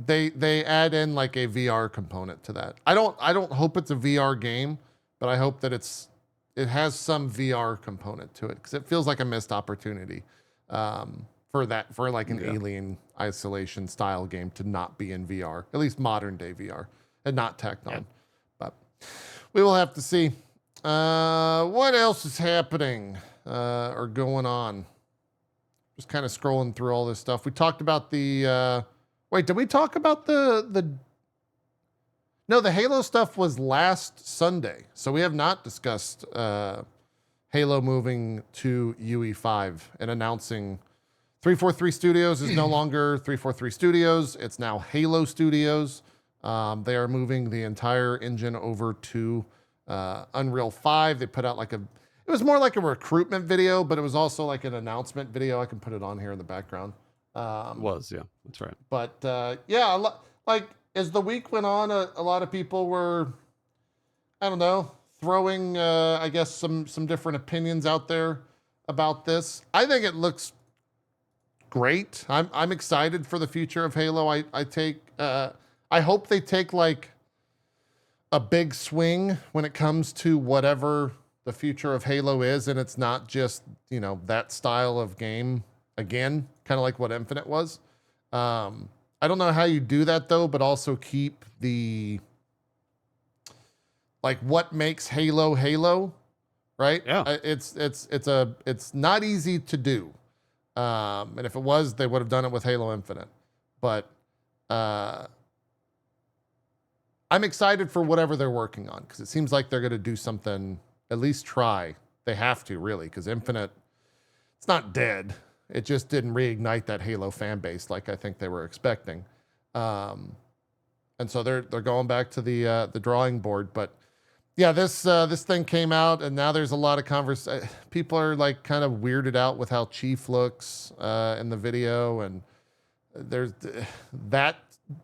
they add in like a VR component to that. I don't hope it's a VR game, but I hope that it has some VR component to it, because it feels like a missed opportunity for like an Alien Isolation style game to not be in VR, at least modern day VR, and not Tecton. Yeah. But we will have to see. What else is happening or going on? Just kind of scrolling through all this stuff. We talked about the. Wait, did we talk about the? No, the Halo stuff was last Sunday, so we have not discussed Halo moving to UE5 and announcing 343 Studios is no longer 343 Studios. It's now Halo Studios. They are moving the entire engine over to Unreal 5. They put out it was more like a recruitment video, but it was also like an announcement video. I can put it on here in the background. That's right. But as the week went on, a lot of people were, I don't know, throwing, I guess, some different opinions out there about this. I think it looks great. I'm excited for the future of Halo. I hope they take like a big swing when it comes to whatever the future of Halo is, and it's not just, that style of game again, kind of like what Infinite was. I don't know how you do that though, but also keep the what makes Halo Halo, right? Yeah. It's not easy to do. And if it was, they would have done it with Halo Infinite. But I'm excited for whatever they're working on, because it seems like they're going to do something, at least try. They have to, really, because Infinite it's not dead. It just didn't reignite that Halo fan base like I think they were expecting. And so they're going back to the drawing board. But yeah, this thing came out, and now there's a lot of conversation. People are like kind of weirded out with how Chief looks in the video, and there's that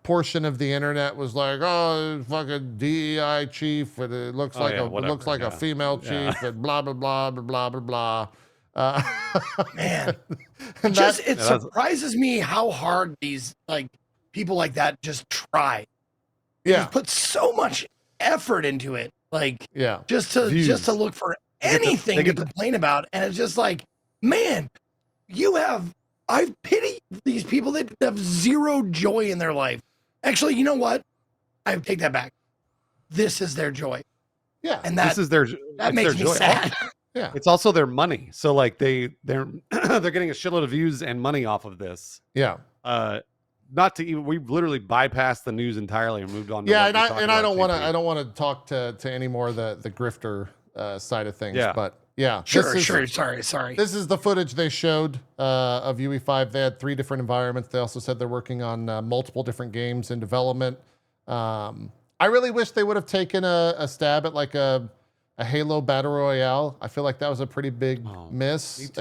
portion of the internet was like, oh, fucking DEI chief, and it looks like a female chief, and blah blah blah blah blah blah. Man, and it surprises me how hard these like people like that just try. They just put so much effort into it, like just to look for anything to complain about, and it's just like, man, I pity these people that have zero joy in their life. Actually, you know what? I take that back. This is their joy. Yeah, and that makes me sad. Yeah, it's also their money. So like they're they're getting a shitload of views and money off of this. Yeah. Not to even, we've literally bypassed the news entirely and moved on. Yeah, and I don't want to talk to any more of the grifter side of things. Yeah. But yeah, sure. Sorry. This is the footage they showed of UE5. They had 3 different environments. They also said they're working on multiple different games in development. I really wish they would have taken a stab at like a Halo Battle Royale. I feel like that was a pretty big miss.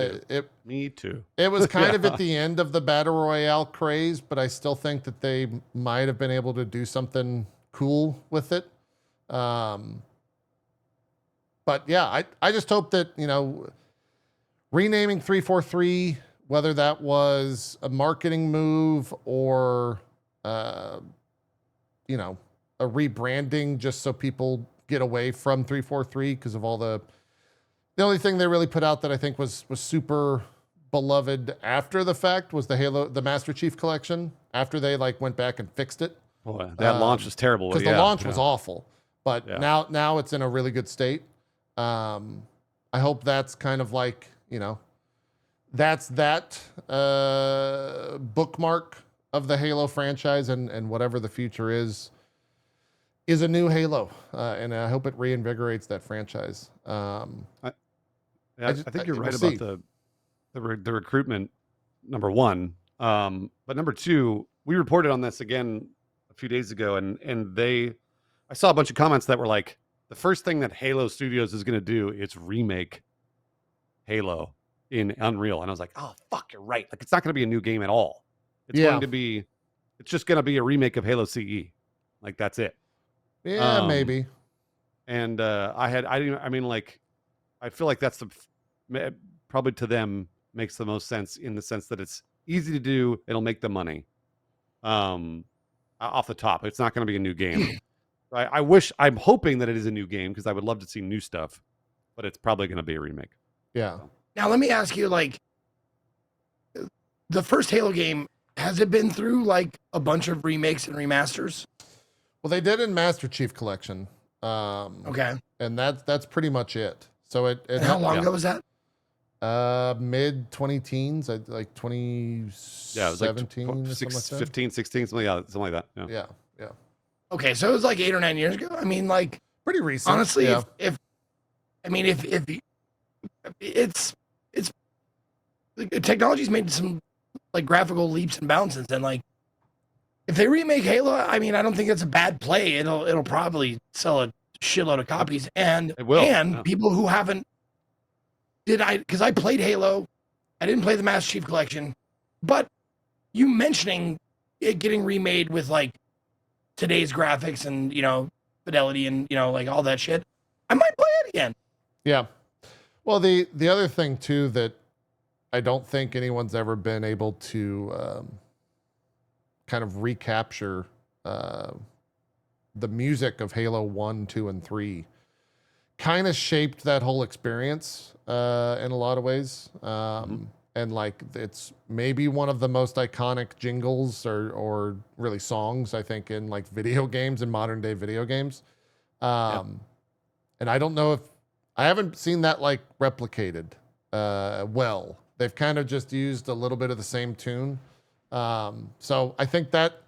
Me too. It was kind of at the end of the Battle Royale craze, but I still think that they might have been able to do something cool with it. But yeah, I just hope that, renaming 343, whether that was a marketing move or, a rebranding just so people get away from 343 because of all the only thing they really put out that I think was super beloved after the fact was the Master Chief Collection after they like went back and fixed it. Boy, that launch was terrible. Because the launch was awful, but now it's in a really good state. I hope that's kind of like, that's that bookmark of the Halo franchise and whatever the future is a new Halo, and I hope it reinvigorates that franchise. I think you're right about the recruitment, number one. But number two, we reported on this again a few days ago, and I saw a bunch of comments that were like, the first thing that Halo Studios is going to do is remake Halo in Unreal. And I was like, oh, fuck, you're right. Like, it's not going to be a new game at all. It's just going to be a remake of Halo CE. Like, that's it. Yeah, maybe. And I feel like that's probably to them makes the most sense in the sense that it's easy to do. It'll make the money off the top. It's not going to be a new game. I'm hoping that it is a new game because I would love to see new stuff, but it's probably going to be a remake. Yeah. So. Now, let me ask you, like, the first Halo game, has it been through like a bunch of remakes and remasters? Well, they did in Master Chief Collection. Okay. And that's pretty much it. So it how long ago was that? Mid 20-teens, like 2017. Yeah, it was like 15, 16, something like that. Yeah. Okay, so it was like 8 or 9 years ago. I mean, like, pretty recent. Honestly, if it's technology's made some like graphical leaps and bounces, and like if they remake Halo, I mean, I don't think that's a bad play. It'll probably sell a shitload of copies, and it will. And people who haven't because I played Halo, I didn't play the Master Chief Collection, but you mentioning it getting remade with like today's graphics and fidelity and like all that shit, I might play it again. Yeah. Well, the other thing too that I don't think anyone's ever been able to kind of recapture the music of Halo 1, 2, and 3 kind of shaped that whole experience in a lot of ways. And like, it's maybe one of the most iconic jingles or really songs, I think, in like video games and modern day video games. And I don't know if I haven't seen that like replicated well. They've kind of just used a little bit of the same tune. So I think that,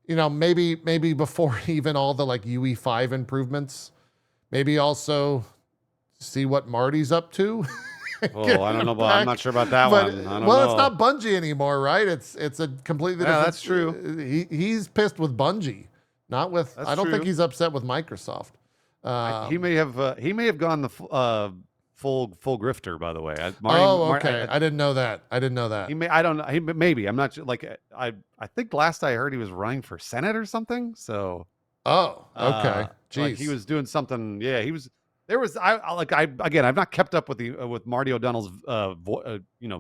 maybe before even all the like UE5 improvements, maybe also see what Marty's up to Oh, I don't know about. I'm not sure about that But one. I don't well, know. it's not Bungie anymore, right? It's a completely Yeah, different. that's true. He's pissed with Bungie, not with. That's I don't think true. he's upset with Microsoft. He may have gone the full grifter. By the way, Okay. I didn't know that. He may. I don't know. He maybe. I'm not sure. Like I think last I heard he was running for Senate or something. So. Oh, okay. Jeez. Like he was doing something. Yeah, he was. There was. I've not kept up with with Marty O'Donnell's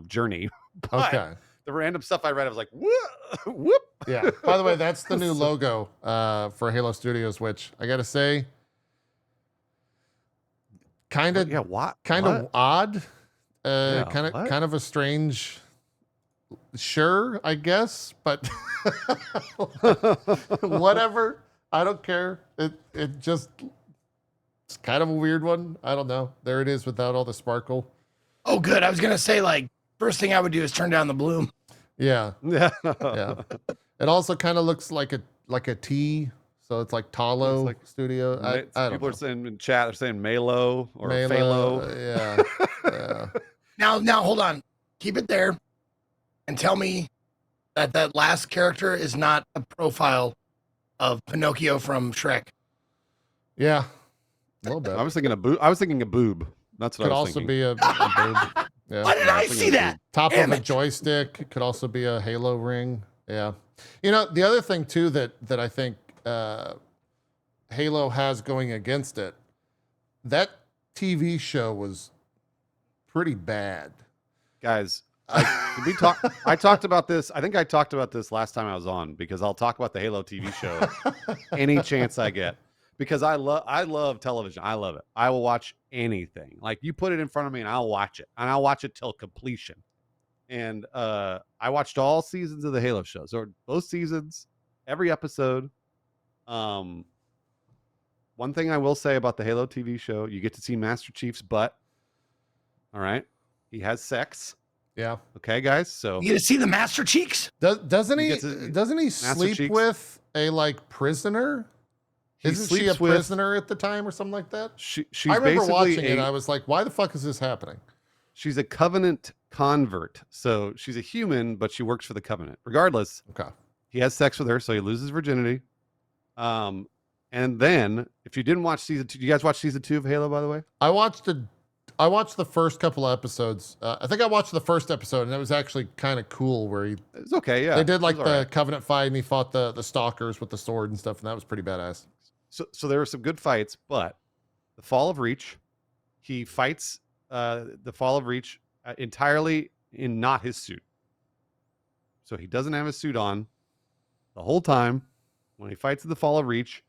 journey. But Okay. the random stuff I read, I was like, whoop. Yeah. By the way, that's the new logo for Halo Studios, which I got to say, kind of odd. Kind of a strange. Sure, I guess, but whatever. I don't care. It's kind of a weird one. I don't know. There it is without all the sparkle. Oh, good. I was gonna say, like, first thing I would do is turn down the bloom. Yeah. Yeah. Yeah. It also kind of looks like a T, so it's like Talo like Studio. I don't people know. are saying in chat, they're saying Malo or Malo, Phalo. yeah. Now hold on. Keep it there and tell me that last character is not a profile of Pinocchio from Shrek. Yeah. A little bit. I was thinking a boob. I was thinking a boob. That's what Could I was also thinking. be a boob. Yeah. Why did I see that? Top Damn of a it. joystick. Could also be a Halo ring. Yeah. You know, the other thing too that I think Halo has going against it, that TV show was pretty bad. Guys, I talked about this. I think I talked about this last time I was on because I'll talk about the Halo TV show any chance I get because I love television. I love it. I will watch anything. Like you put it in front of me and I'll watch it. And I'll watch it till completion. And I watched all seasons of the Halo show. So both seasons, every episode. One thing I will say about the Halo TV show, you get to see Master Chief's butt. All right. He has sex. Yeah. Okay, guys. So You get to see the Master Cheeks? Doesn't he Master sleep Cheeks. with a like prisoner? Isn't she a prisoner at the time or something like that? She's I remember basically watching it. I was like, why the fuck is this happening? she's a Covenant convert. So she's a human, but she works for the Covenant. Regardless, Okay. he has sex with her, so he loses virginity. And then, if you didn't watch season 2, you guys watch season 2 of Halo, by the way? I watched the first couple of episodes. I think I watched the first episode, and it was actually kind of cool where It was okay, yeah. they did like It was the all right. Covenant fight, and he fought the stalkers with the sword and stuff, and that was pretty badass. So there were some good fights, but the Fall of Reach, he fights the Fall of Reach entirely in not his suit. So he doesn't have his suit on the whole time when he fights the Fall of Reach.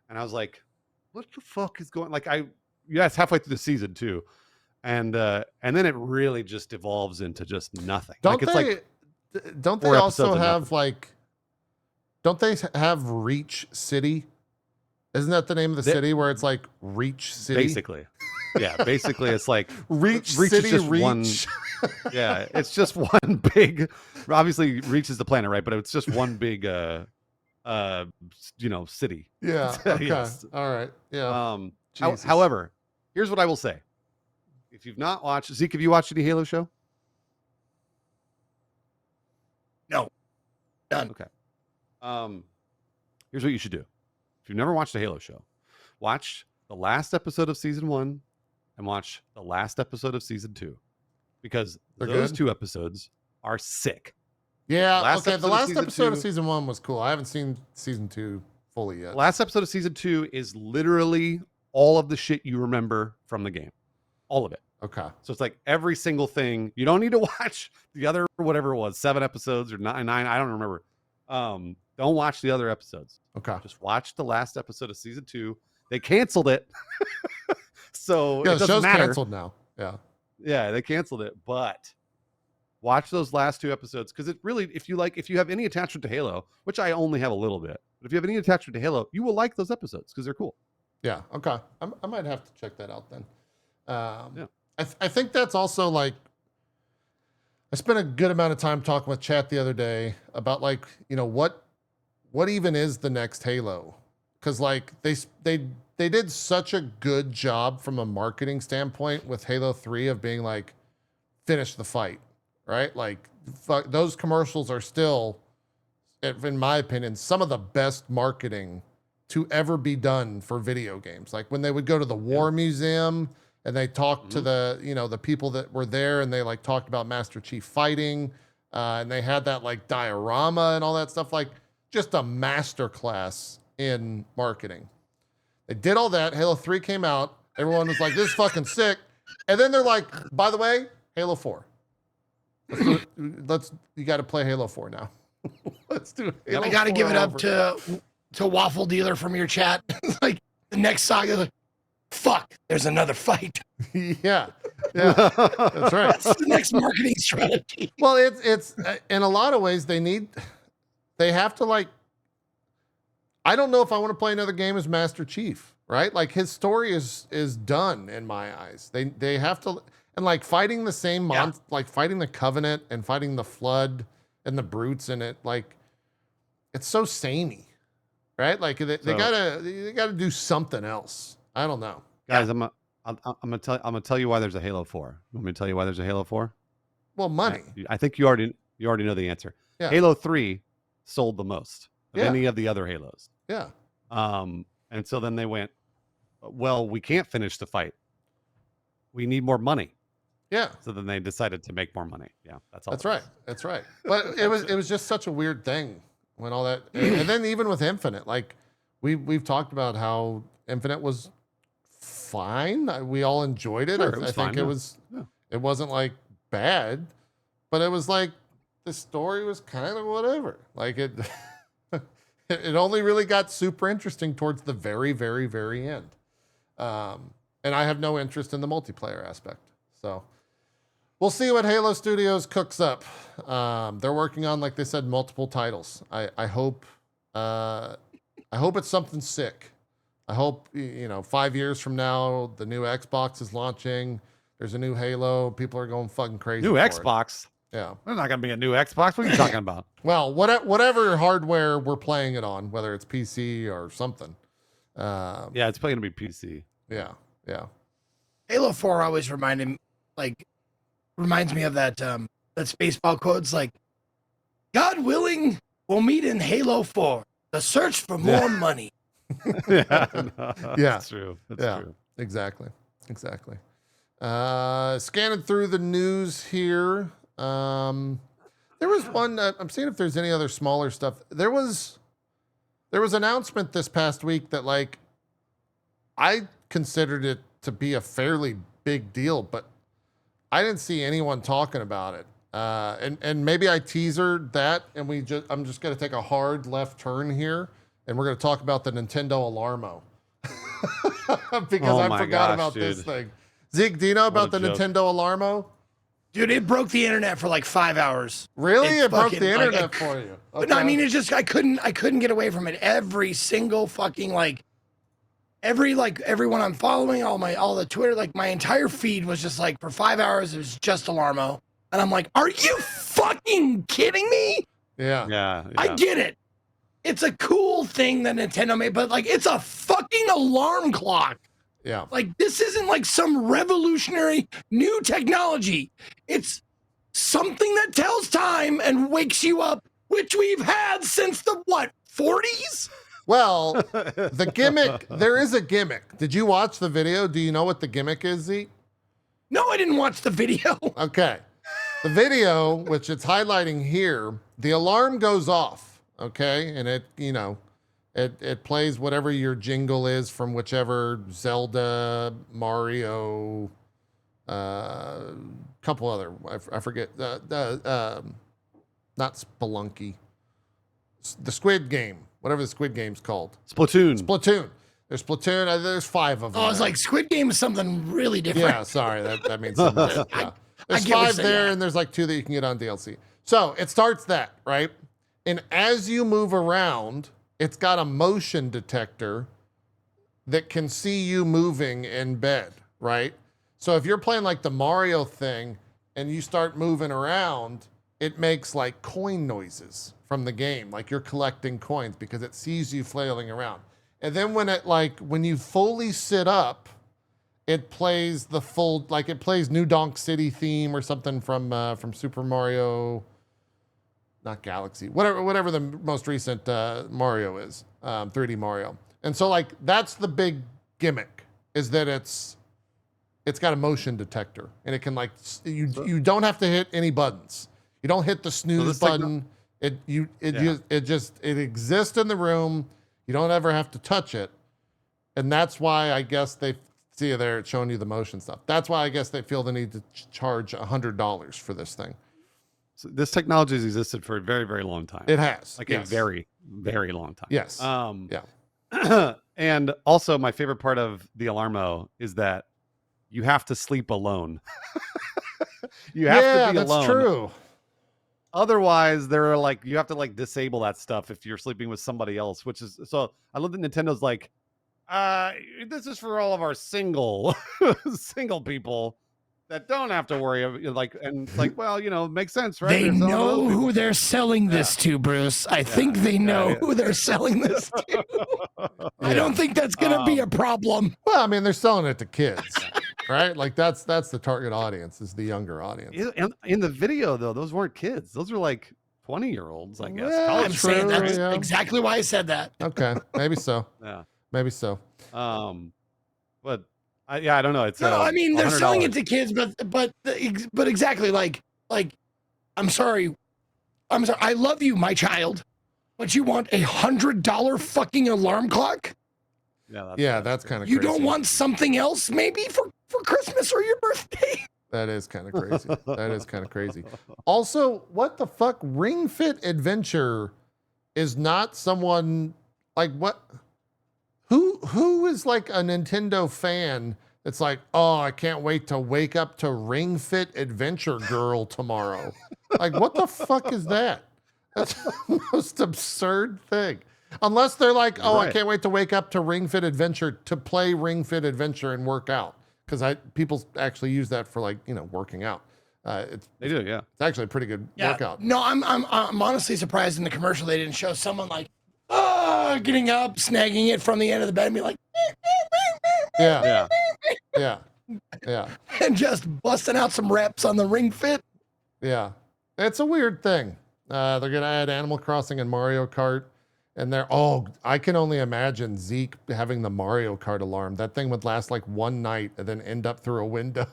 And I was like, what the fuck is going it's halfway through the season too. And then it really just evolves into just nothing. Don't it's they? Don't they 4 also episodes of have nothing. like? Don't they have Reach City? Isn't that the name of the They- city where it's like Reach City? Basically. Yeah, basically it's like Reach Reach is City, just Reach. one- yeah, it's just one big obviously Reach is the planet, right? But it's just one big city. Yeah. Okay. Yes. All right. Yeah. Jesus. However, here's what I will say. If you've not watched Zeke, have you watched any Halo show? No. None. Okay. Here's what you should do. If you've never watched a Halo show, watch the last episode of season 1 and watch the last episode of season 2 because They're those good? 2 episodes are sick. Yeah. last Okay. The episode of last season episode of 2 season 1 was cool. I haven't seen season 2 fully yet. Last episode of season 2 is literally all of the shit you remember from the game. All of it. Okay. So it's like every single thing. You don't need to watch the other, whatever it was, 7 episodes or nine. I don't remember. Don't watch the other episodes. Okay. Just watch the last episode of season 2. They canceled it. So Yeah, it the doesn't show's matter. canceled now. Yeah. Yeah, they canceled it. But watch those last 2 episodes because it really, if you have any attachment to Halo, which I only have a little bit, but if you have any attachment to Halo, you will like those episodes because they're cool. Yeah. Okay. I might have to check that out then. Yeah. I think that's also like, I spent a good amount of time talking with chat the other day about like, what even is the next Halo? Because like they did such a good job from a marketing standpoint with Halo 3 of being like, finish the fight, right? Like those commercials are still, in my opinion, some of the best marketing to ever be done for video games. Like when they would go to the War Museum and they talked to the, you know, the people that were there, and they like talked about Master Chief fighting, and they had that like diorama and all that stuff, like just a masterclass in marketing. They did all that. Halo 3 came out. Everyone was like, this is fucking sick. And then they're like, by the way, Halo 4. You got to play Halo 4 now. Let's do Halo I got to 4 give it up over. to Waffle Dealer from your chat. Like the next saga, like, fuck, there's another fight. Yeah, that's right. That's the next marketing strategy. Well, it's in a lot of ways they have to like. I don't know if I want to play another game as Master Chief, right? Like his story is done in my eyes. They have to, and like fighting the same like fighting the Covenant and fighting the Flood and the brutes in it, like it's so samey, right? Like they gotta do something else. I don't know, guys. I'm gonna tell you why there's a Halo 4. You want me to tell you why there's a Halo 4? Well, money. I think you already know the answer. Yeah. Halo 3 sold the most of Yeah. any of the other Halos. Yeah. And so then they went, well, we can't finish the fight. We need more money. Yeah. So then they decided to make more money. Yeah, that's all. That's right. That's right. But it was just such a weird thing when all that, and then even with Infinite, like we've talked about how Infinite was fine. We all enjoyed it. Sure, I was think fine, it yeah. was. Yeah. It wasn't like bad, but it was like the story was kind of whatever. Like it. It only really got super interesting towards the very, very, very end. And I have no interest in the multiplayer aspect. So we'll see what Halo Studios cooks up. They're working on, like they said, multiple titles. I hope it's something sick. I hope, 5 years from now, the new Xbox is launching. There's a new Halo. People are going fucking crazy. New for it. Xbox. Yeah. There's not going to be a new Xbox. What are you talking about? Well, whatever hardware we're playing it on, whether it's PC or something. Yeah, it's probably going to be PC. Yeah. Halo 4 always reminds me of that Spaceball quote. It's like, God willing, we'll meet in Halo 4. The search for more money. Yeah, That's true. That's true. Exactly. Scanning through the news here. There was one. I'm seeing if there's any other smaller stuff. There was announcement this past week that like I considered it to be a fairly big deal, but I didn't see anyone talking about it. And maybe I teasered that, and I'm just going to take a hard left turn here, and we're going to talk about the Nintendo Alarmo because I forgot about this thing. Zeke, do you know about the Nintendo Alarmo? Dude, it broke the internet for like 5 hours. Really? It broke fucking, the internet for you? Okay. But no, I mean, it's just I couldn't get away from it. Every single fucking everyone I'm following, all the Twitter, like my entire feed was just like for 5 hours it was just Alarmo, and I'm like, are you fucking kidding me? Yeah. I get it. It's a cool thing that Nintendo made, but like it's a fucking alarm clock. Yeah. Like this isn't like some revolutionary new technology. It's something that tells time and wakes you up, which we've had since the 40s? Well, the gimmick, there is a gimmick. Did you watch the video? Do you know what the gimmick is, Zeke? No, I didn't watch the video. Okay. The video, which it's highlighting here, the alarm goes off, okay? And it plays whatever your jingle is from whichever Zelda, Mario, couple other, I forget, not Spelunky, the Squid Game, whatever the Squid Game's called. Splatoon. There's Splatoon. There's 5 of them. Oh, it's like Squid Game is something really different. Yeah, sorry, that means something different. Yeah. There's I get what 5 you're there, saying. and there's like 2 that you can get on DLC. So it starts that, right? And as you move around, it's got a motion detector that can see you moving in bed, right? So if you're playing like the Mario thing and you start moving around, it makes like coin noises from the game, like you're collecting coins because it sees you flailing around. And then when you fully sit up it plays the full, like it plays New Donk City theme or something from Super Mario, not Galaxy, whatever the most recent Mario is, 3D Mario. And so like that's the big gimmick, is that it's got a motion detector, and it can like you don't have to hit any buttons. You don't hit the snooze button. It exists in the room. You don't ever have to touch it. And that's why I guess they see you there, it's showing you the motion stuff. That's why I guess they feel the need to charge $100 for this thing. So this technology has existed for a very, very long time. It has. Like a very, very long time. Yes. Yeah. And also my favorite part of the Alarmo is that you have to sleep alone. You have to be alone. That's true. Otherwise, they're like, you have to like disable that stuff if you're sleeping with somebody else, which is, so I love that Nintendo's like, this is for all of our single people that don't have to worry, like, and like, well, you know, it makes sense, right? They know who they're selling this to, Bruce. I think they know who they're selling this to. I don't think that's gonna be a problem. Well, I mean, they're selling it to kids, right? Like that's the target audience, is the younger audience. In the video, though, those weren't kids; those were like 20-year-olds, I guess. Yeah, I'm saying that's exactly why I said that. Okay, maybe so. Yeah, maybe so. But I don't know. It's no, I mean they're $100. selling it to kids, but exactly like I'm sorry, I love you, my child, but you want $100 fucking alarm clock? Yeah, that's kind of. You don't want something else, maybe for Christmas or your birthday? That is kind of crazy. That is kind of crazy. Also, what the fuck? Ring Fit Adventure is not someone like what? Who is like a Nintendo fan that's like, oh, I can't wait to wake up to Ring Fit Adventure Girl tomorrow. Like, what the fuck is that? That's the most absurd thing. Unless they're like, oh, I can't wait to wake up to Ring Fit Adventure to play Ring Fit Adventure and work out. Because people actually use that for like, you know, working out. They do, yeah. It's actually a pretty good workout. No, I'm honestly surprised in the commercial they didn't show someone like, getting up, snagging it from the end of the bed and be like, yeah, and just busting out some reps on the Ring Fit. Yeah, it's a weird thing. They're gonna add Animal Crossing and Mario Kart, and I can only imagine Zeke having the Mario Kart alarm. That thing would last like one night and then end up through a window.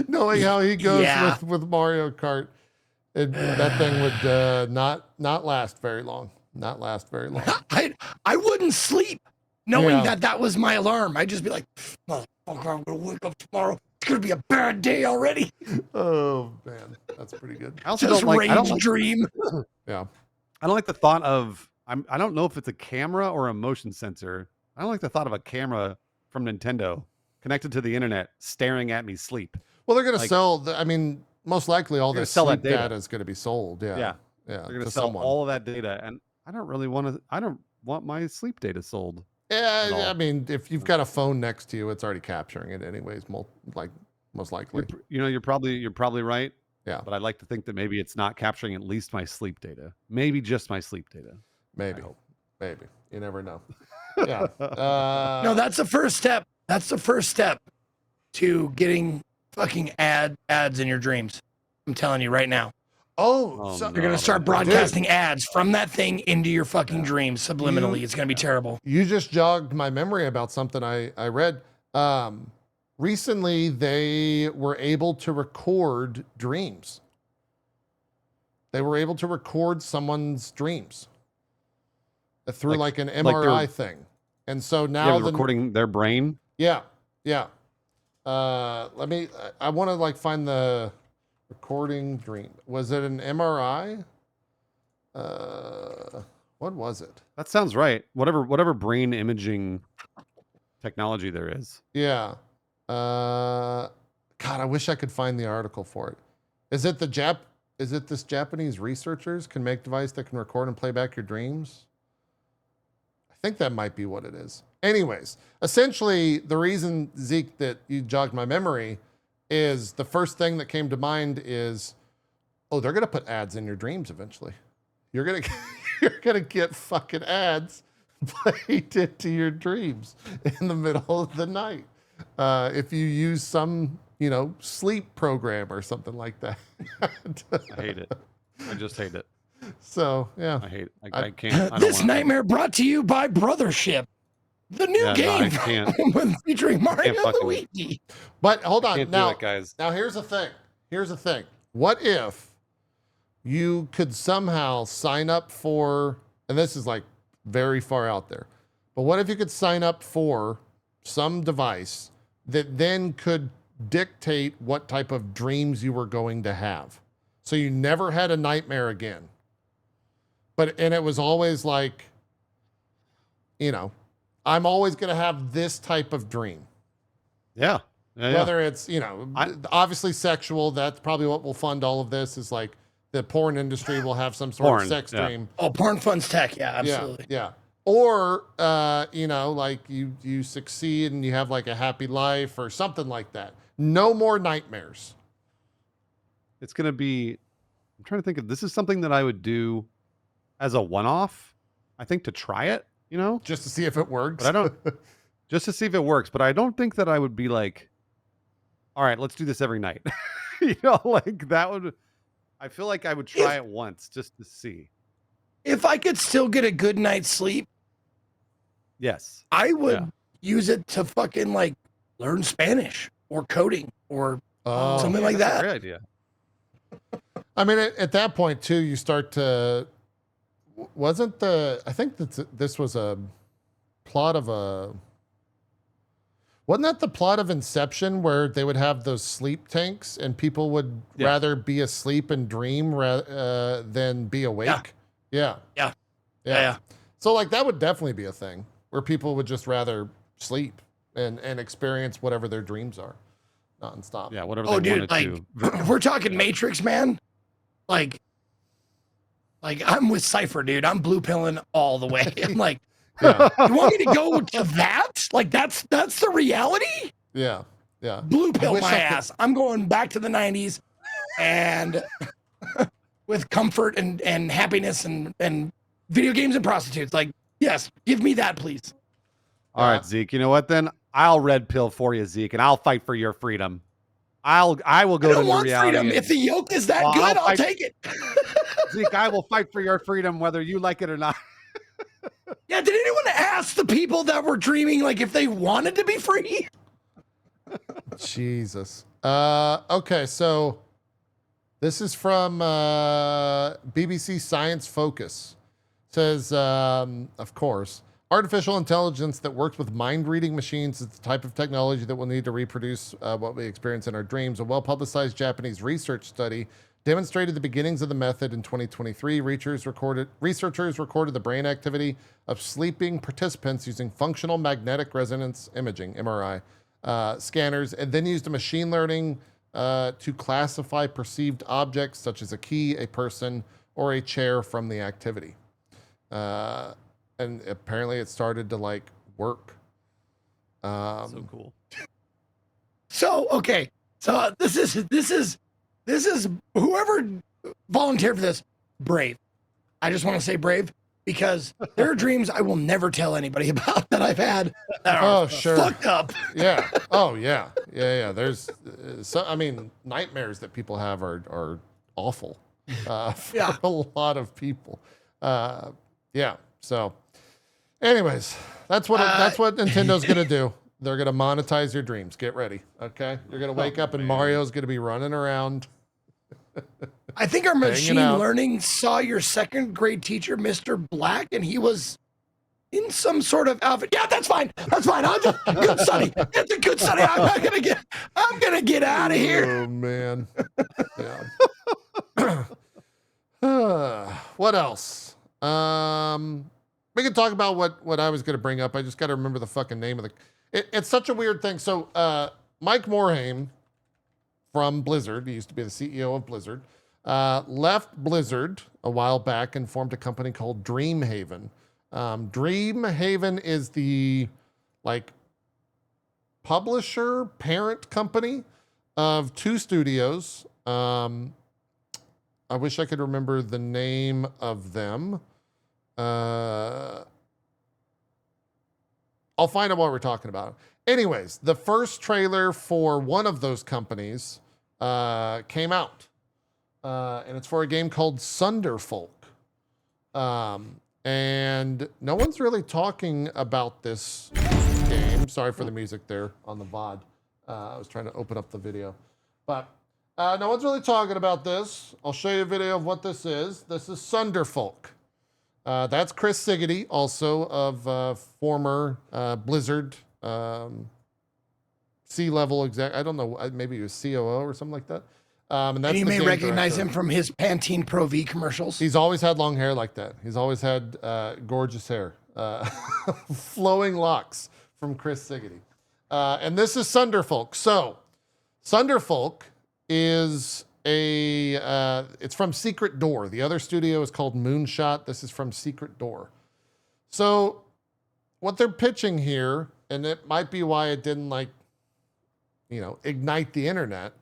Knowing how he goes with Mario Kart. That thing would not last very long. Not last very long. I wouldn't sleep knowing that was my alarm. I'd just be like, motherfucker, I'm gonna wake up tomorrow. It's gonna be a bad day already. Oh man, that's pretty good. I also don't like dream. Yeah, I don't like the thought of I don't know if it's a camera or a motion sensor. I don't like the thought of a camera from Nintendo connected to the internet staring at me sleep. Well, they're gonna sell. Most likely all their sleep data is going to be sold. Yeah. They're going to sell all of that data, and I don't want my sleep data sold. Yeah, I mean, if you've got a phone next to you, it's already capturing it anyways. Most likely. You're probably right. Yeah, but I'd like to think that maybe it's not capturing at least my sleep data. Maybe just my sleep data. Maybe. You never know. Yeah. No, that's the first step. That's the first step to getting fucking ads in your dreams. I'm telling you right now. So you're gonna start broadcasting ads from that thing into your fucking dreams subliminally. It's gonna be terrible. You just jogged my memory about something I read. Recently, they were able to record dreams. They were able to record someone's dreams through like an MRI thing. And so now recording their brain. Yeah. I want to like find the recording dream. Was it an MRI? What was it? That sounds right. Whatever brain imaging technology there is. Yeah. God, I wish I could find the article for it. Is it this Japanese researchers can make device that can record and play back your dreams? I think that might be what it is. Anyways, essentially, the reason, Zeke, that you jogged my memory is the first thing that came to mind is, they're going to put ads in your dreams eventually. You're going to get fucking ads played into your dreams in the middle of the night. If you use some, sleep program or something like that. I hate it. I just hate it. So, yeah. I hate it. I can't. I don't This wanna- nightmare brought to you by Brothership, the new Yeah, no, I game can't. featuring Mario fucking- Luigi. But hold on. Can't Now, do it, guys. now here's the thing. Here's the thing. What if you could somehow sign up for, and this is like very far out there, but what if you could sign up for some device that then could dictate what type of dreams you were going to have? So you never had a nightmare again. And it was always like, I'm always going to have this type of dream. Yeah. Yeah. Whether it's, obviously sexual, that's probably what will fund all of this, is like the porn industry will have some sort of sex dream. Oh, porn funds tech. Yeah, absolutely. Yeah. Or, like you succeed and you have like a happy life or something like that. No more nightmares. It's going to be, I'm trying to think of, this is something that I would do as a one-off, I think, to try it, Just to see if it works. But I don't, just to see if it works. But I don't think that I would be like, all right, let's do this every night. Like that would, I feel like I would try it once just to see. If I could still get a good night's sleep, Yes. I would use it to fucking like learn Spanish or coding or something like That's a that. great idea. I mean, at that point too, you start to, I think that this was a plot of wasn't that the plot of Inception, where they would have those sleep tanks and people would rather be asleep and dream than be awake? Yeah. So like that would definitely be a thing where people would just rather sleep and experience whatever their dreams are nonstop. Yeah, whatever Oh, they dude, like wanted to. if we're talking Matrix, man, like I'm with Cypher, dude. I'm blue pilling all the way. I'm like, Yeah. you want me to go to that? Like that's the reality? Yeah. Blue pill wish my I could- ass. I'm going back to the 90s and with comfort and happiness and video games and prostitutes. Like, yes, give me that, please. All right, Zeke. You know what? Then I'll red pill for you, Zeke, and I'll fight for your freedom. I will I go don't to want reality. freedom. If the yoke is that Well, good, I'll I'll fight- take it. Zeke, I will fight for your freedom, whether you like it or not. Yeah, did anyone ask the people that were dreaming like if they wanted to be free? Jesus. Okay, so this is from BBC Science Focus. It says, of course, artificial intelligence that works with mind-reading machines is the type of technology that we'll need to reproduce what we experience in our dreams. A well-publicized Japanese research study demonstrated the beginnings of the method in 2023. Researchers recorded the brain activity of sleeping participants using functional magnetic resonance imaging, MRI, scanners, and then used a machine learning to classify perceived objects such as a key, a person, or a chair from the activity. And apparently it started to like work. So cool. So okay, so this is whoever volunteered for this, brave. I just want to say brave because there are dreams I will never tell anybody about that I've had that are fucked up. Yeah. Oh yeah. Yeah. There's nightmares that people have are awful for a lot of people. Yeah. So anyways, that's what Nintendo's going to do. They're going to monetize your dreams. Get ready. Okay. You're going to wake up and Mario's going to be running around. I think our machine out. learning saw your second grade teacher, Mr. Black, and he was in some sort of outfit. Yeah, that's fine. That's fine. I'll just good study. It's a good study. I'm gonna get out of here. Oh man. Yeah. What else? We can talk about what I was going to bring up. I just got to remember the fucking name of it's such a weird thing. So Mike Morhaime from Blizzard, he used to be the CEO of Blizzard, left Blizzard a while back and formed a company called Dreamhaven. Dreamhaven is the like publisher parent company of two studios. I wish I could remember the name of them. I'll find out what we're talking about. Anyways, the first trailer for one of those companies came out, and it's for a game called Sunderfolk. And no one's really talking about this game. Sorry for the music there on the VOD. I was trying to open up the video, but no one's really talking about this. I'll show you a video of what this is. This is Sunderfolk. That's Chris Siggety, also of former Blizzard C-level exec. I don't know, maybe he was COO or something like that. And you may recognize director. him from his Pantene Pro V commercials. He's always had long hair like that. He's always had gorgeous hair, flowing locks from Chris Siggety. And this is Sunderfolk. So Sunderfolk is it's from Secret Door. The other studio is called Moonshot. This is from Secret Door. So what they're pitching here, and it might be why it didn't ignite the internet.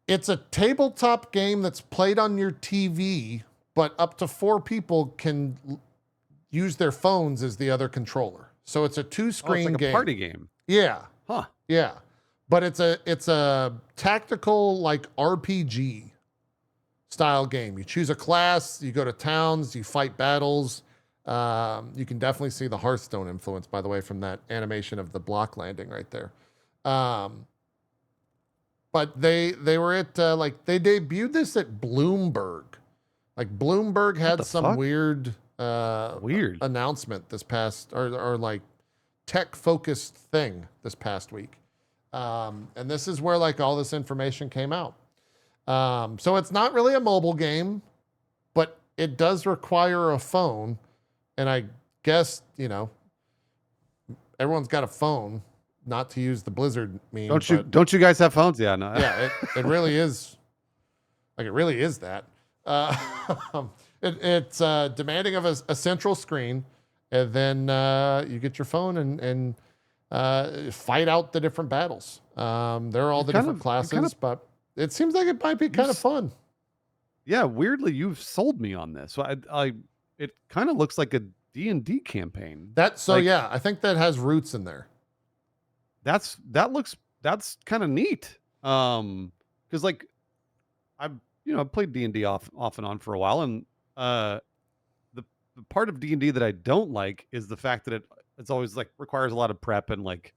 It's a tabletop game that's played on your TV, but up to 4 people can use their phones as the other controller. So it's a 2-screen it's like game. a party game. Yeah. Huh. Yeah. But it's a tactical like RPG style game. You choose a class, you go to towns, you fight battles. You can definitely see the Hearthstone influence, by the way, from that animation of the block landing right there. But they were at they debuted this at Bloomberg. Like Bloomberg had some weird announcement this past or like tech focused thing this past week. And this is where like all this information came out. So it's not really a mobile game, but it does require a phone. And I guess, everyone's got a phone, not to use the Blizzard meme. Don't you guys have phones? Yeah, no. Yeah, it really is. Like it really is that. It's demanding of a central screen, and then you get your phone and fight out the different battles. There are all the different classes, but it seems like it might be kind of fun. Yeah, weirdly, you've sold me on this. So it kind of looks like a D&D campaign. I think that has roots in there. That's kind of neat. Because like I've played D&D off and on for a while, and the part of D&D that I don't like is the fact that it's always like requires a lot of prep and like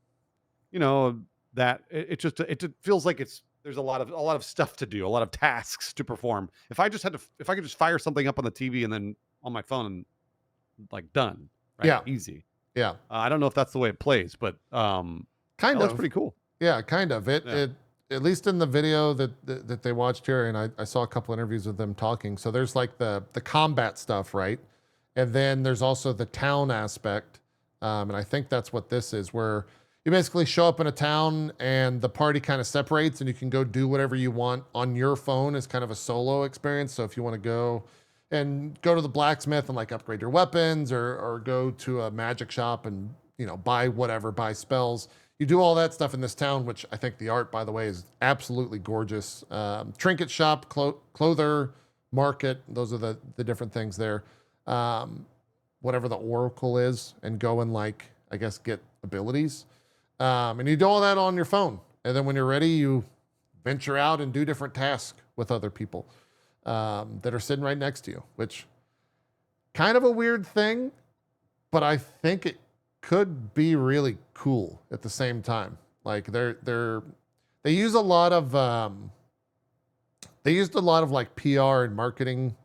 that it just feels like there's a lot of stuff to do, a lot of tasks to perform. If I could just fire something up on the TV and then on my phone and like done, right? Yeah, easy. Yeah, I don't know if that's the way it plays, but kind of. Looks pretty cool. Yeah, kind of. It at least in the video that they watched here, and I saw a couple interviews with them talking. So there's like the combat stuff, right? And then there's also the town aspect, and I think that's what this is, where you basically show up in a town and the party kind of separates, and you can go do whatever you want on your phone as kind of a solo experience. So if you want to go to the blacksmith and like upgrade your weapons, or go to a magic shop and buy spells. You do all that stuff in this town, which I think the art, by the way, is absolutely gorgeous. Trinket shop, clother, market, those are the different things there. Whatever the oracle is, and go and like, I guess, get abilities. And you do all that on your phone. And then when you're ready, you venture out and do different tasks with other people that are sitting right next to you, which kind of a weird thing, but I think it could be really cool at the same time. Like they used a lot of like PR and marketing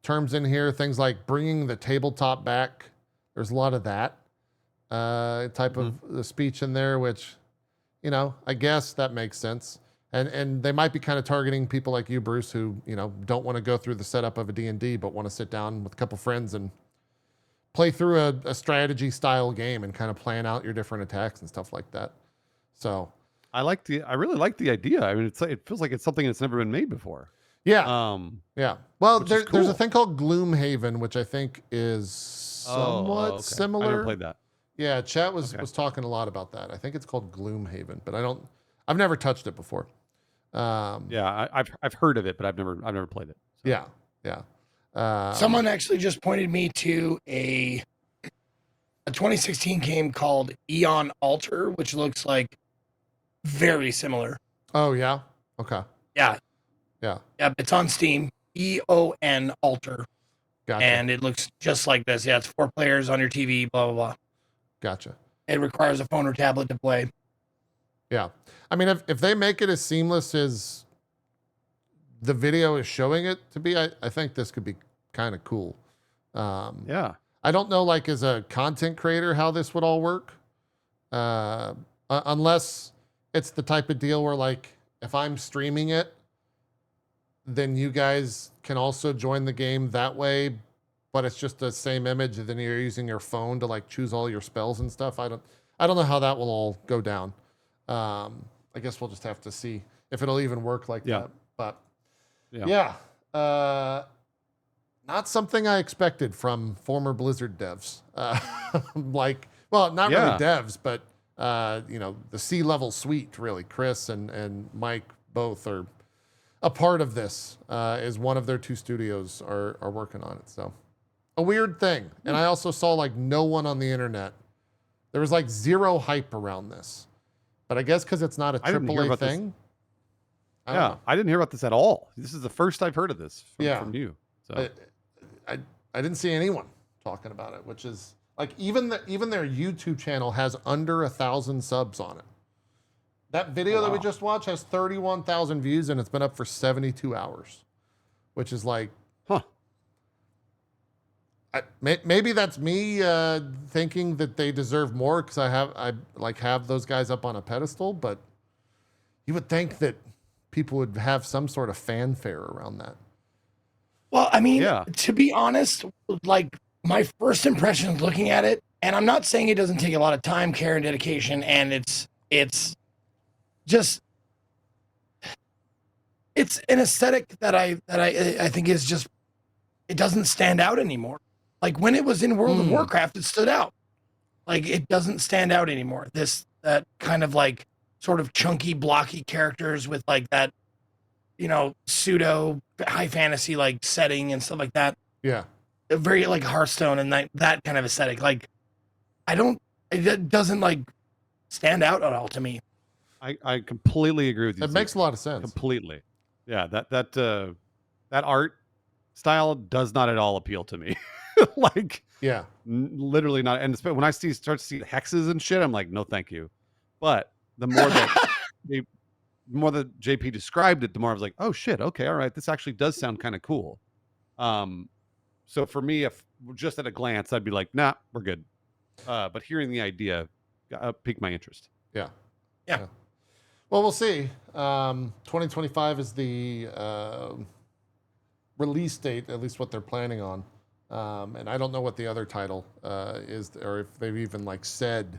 terms in here. Things like bringing the tabletop back. There's a lot of that type of the speech in there, which, I guess that makes sense. And they might be kind of targeting people like you, Bruce, who, don't want to go through the setup of a D&D, but want to sit down with a couple friends and play through a strategy style game and kind of plan out your different attacks and stuff like that. So I really like the idea. I mean, it feels like it's something that's never been made before. Yeah. Yeah. Well, cool. There's a thing called Gloomhaven, which I think is somewhat similar. I never played that. Yeah. Chat was talking a lot about that. I think it's called Gloomhaven, but I've never touched it before. I've heard of it, but I've never played it. So. Yeah. Yeah. Someone actually just pointed me to a a 2016 game called Eon Alter, which looks like very similar. Oh yeah. Okay. Yeah, Yeah. yeah, it's on Steam. EON Alter, Gotcha. and it looks just like this. Yeah, it's 4 players on your TV. Blah blah blah. Gotcha. It requires a phone or tablet to play. Yeah. I mean, if they make it as seamless as the video is showing it to be, I think this could be kind of cool. Yeah. I don't know, like, as a content creator, how this would all work. Unless it's the type of deal where, like, if I'm streaming it, then you guys can also join the game that way, but it's just the same image, and then you're using your phone to, like, choose all your spells and stuff. I don't know how that will all go down. I guess we'll just have to see if it'll even work like that. But yeah. Not something I expected from former Blizzard devs. Like, well, not really devs, but the C-level suite, really. Chris and Mike both are a part of this, is one of their 2 studios are working on it. So a weird thing. And I also saw, like, no one on the internet. There was, like, zero hype around this. But I guess because it's not a AAA thing. I didn't hear about this at all. This is the first I've heard of this from you. So I didn't see anyone talking about it, which is, like, even their YouTube channel has under 1,000 subs on it. That video that we just watched has 31,000 views, and it's been up for 72 hours, which is like, maybe that's me thinking that they deserve more because I have those guys up on a pedestal, but you would think that people would have some sort of fanfare around that. Well, I mean, to be honest, like, my first impression looking at it, and I'm not saying it doesn't take a lot of time, care, and dedication, and it's just, it's an aesthetic that I think is just, it doesn't stand out anymore. Like, when it was in World of Warcraft, it stood out. Like, it doesn't stand out anymore. That kind of, like, sort of chunky, blocky characters with, like, that, pseudo high fantasy, like, setting and stuff like that. Yeah. Very, like, Hearthstone and that kind of aesthetic. Like, it doesn't, like, stand out at all to me. I completely agree with you. It makes a lot of sense. Completely. Yeah, that art style does not at all appeal to me. Like, literally not. And when I start to see hexes and shit, I'm like, no, thank you. But the more that JP described it, the more I was like, oh shit, okay, all right, this actually does sound kind of cool. So for me, if just at a glance, I'd be like, nah, we're good. But hearing the idea piqued my interest. Yeah. Well, we'll see. 2025 is the release date, at least what they're planning on. And I don't know what the other title is, or if they've even, like, said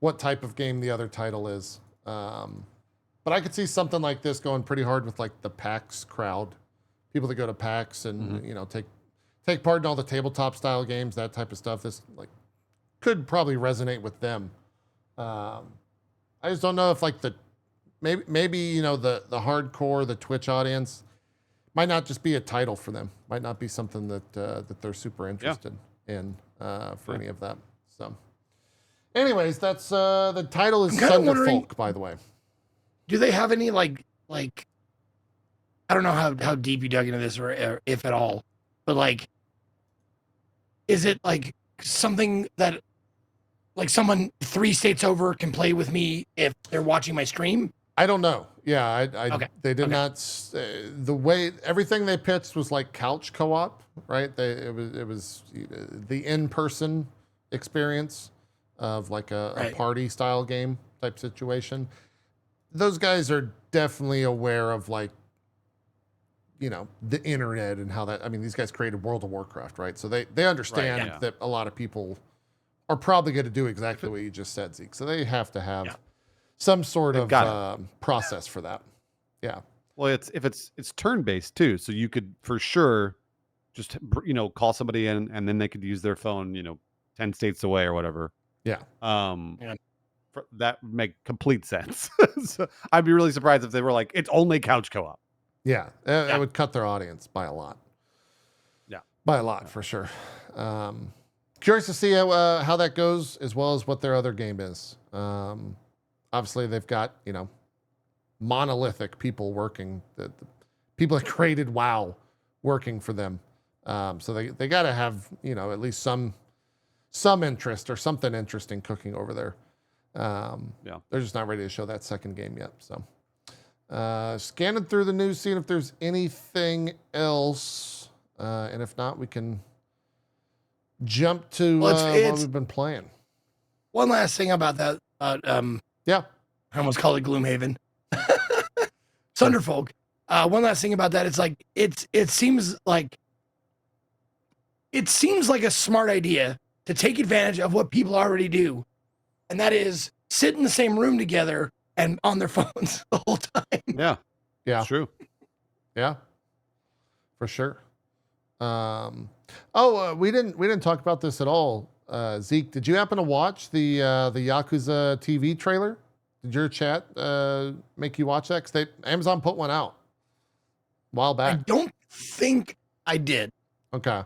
what type of game the other title is. But I could see something like this going pretty hard with, like, the PAX crowd, people that go to PAX and take part in all the tabletop style games, that type of stuff. This, like, could probably resonate with them. I just don't know if, like, maybe the hardcore, the Twitch audience might not just be a title for them. Might not be something that they're super interested in for any of that. So, anyways, that's the title is Sunderfolk, by the way. Do they have any like I don't know how deep you dug into this or if at all, but, like, is it like something that, like, someone 3 states over can play with me if they're watching my stream? I don't know. Yeah, Okay. They did not. The way everything they pitched was like couch co-op, right? It was the in-person experience of, like, a party style game type situation. Those guys are definitely aware of, like, the internet and how that. I mean, these guys created World of Warcraft, right? So they understand that a lot of people are probably going to do exactly what you just said, Zeke. So they have to have some sort of process for that. Yeah. Well, if it's turn-based too, so you could for sure just call somebody in and then they could use their phone 10 states away or whatever. Yeah. That would make complete sense. So I'd be really surprised if they were like, it's only couch co-op. Yeah, it would cut their audience by a lot. Yeah, by a lot for sure. Curious to see how that goes, as well as what their other game is. Obviously, they've got, monolithic people working, the people that created WoW working for them. So they got to have, at least some interest or something interesting cooking over there. They're just not ready to show that second game yet. So scanning through the news, seeing if there's anything else. And if not, we can jump to what we've been playing. One last thing about that. Yeah. I almost called it Gloomhaven. Sunderfolk. One last thing about that. It's like, it seems like a smart idea to take advantage of what people already do. And that is sit in the same room together and on their phones the whole time. Yeah. Yeah. It's true. Yeah. For sure. We didn't talk about this at all. Zeke, did you happen to watch the Yakuza TV trailer? Did your chat make you watch that? Because Amazon put one out a while back. I don't think I did. Okay.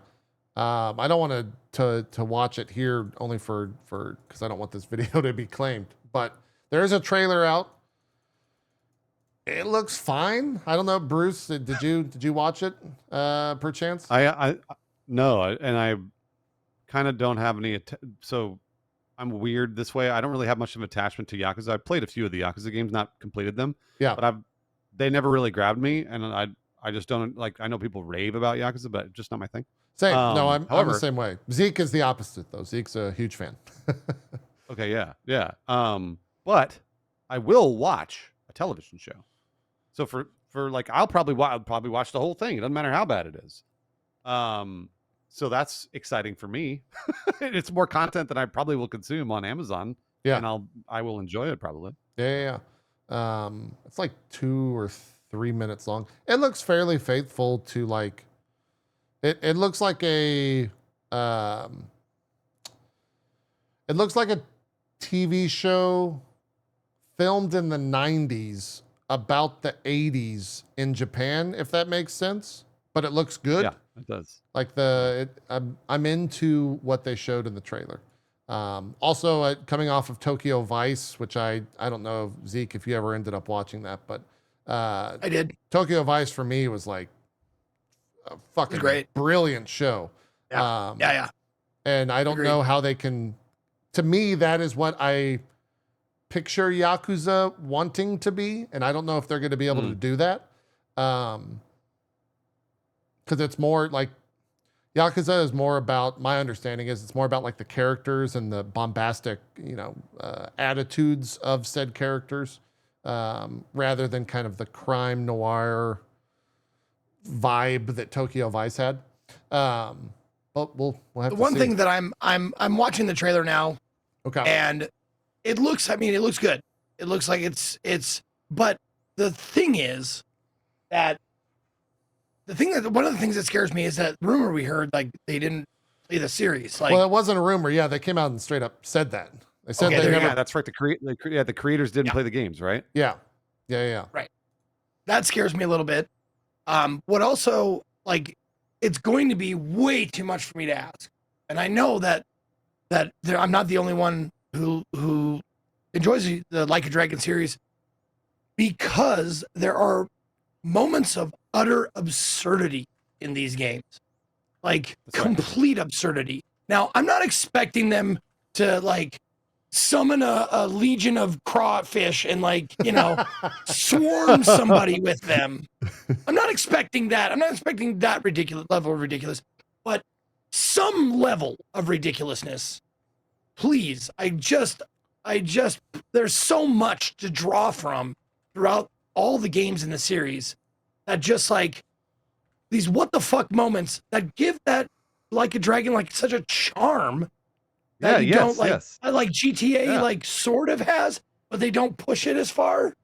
I don't want to watch it here only for because I don't want this video to be claimed. But there is a trailer out. It looks fine. I don't know, Bruce. Did you watch it? Perchance? No, and I kind of don't have any. So I'm weird this way. I don't really have much of an attachment to Yakuza. I played a few of the Yakuza games, not completed them. Yeah, but they never really grabbed me, and I just don't like. I know people rave about Yakuza, but just not my thing. Same. No, I'm the same way. Zeke is the opposite, though. Zeke's a huge fan. Okay, yeah. But I will watch a television show. So for like, I'll probably watch the whole thing. It doesn't matter how bad it is. So that's exciting for me. It's more content than I probably will consume on Amazon. Yeah, and I will enjoy it probably. Yeah. It's like 2 or 3 minutes long. It looks fairly faithful to like. It looks like a. It looks like a TV show filmed in the 90s about the 80s in Japan, if that makes sense. But it looks good. Yeah, it does. Like I'm into what they showed in the trailer. Also, coming off of Tokyo Vice, which I don't know, Zeke, if you ever ended up watching that, but I did. Tokyo Vice for me was like a fucking great, brilliant show. Yeah. Yeah. And I don't know how they can. To me, that is what I picture Yakuza wanting to be, and I don't know if they're going to be able to do that. Because it's more like Yakuza is more about, my understanding is it's more about like the characters and the bombastic, attitudes of said characters, rather than kind of the crime noir vibe that Tokyo Vice had. But we'll have the to one see. thing that I'm watching the trailer now. Okay. And it looks good. It looks like it's, but the thing is that one of the things that scares me is that rumor we heard, like they didn't play the series. Like, well, it wasn't a rumor. Yeah, they came out and straight up said that. They said they never. Yeah, that's right. The creators didn't play the games, right? Yeah. Right. That scares me a little bit. What also, like, it's going to be way too much for me to ask, and I know that I'm not the only one who enjoys the Like a Dragon series, because there are moments of utter absurdity in these games, like complete absurdity. Now, I'm not expecting them to like summon a legion of crawfish and like, swarm somebody with them. I'm not expecting that. I'm not expecting that ridiculous level of ridiculous, but some level of ridiculousness. Please, I just, there's so much to draw from throughout all the games in the series that just like these what the fuck moments that give that Like a Dragon like such a charm that you don't like. I like GTA like sort of has, but they don't push it as far.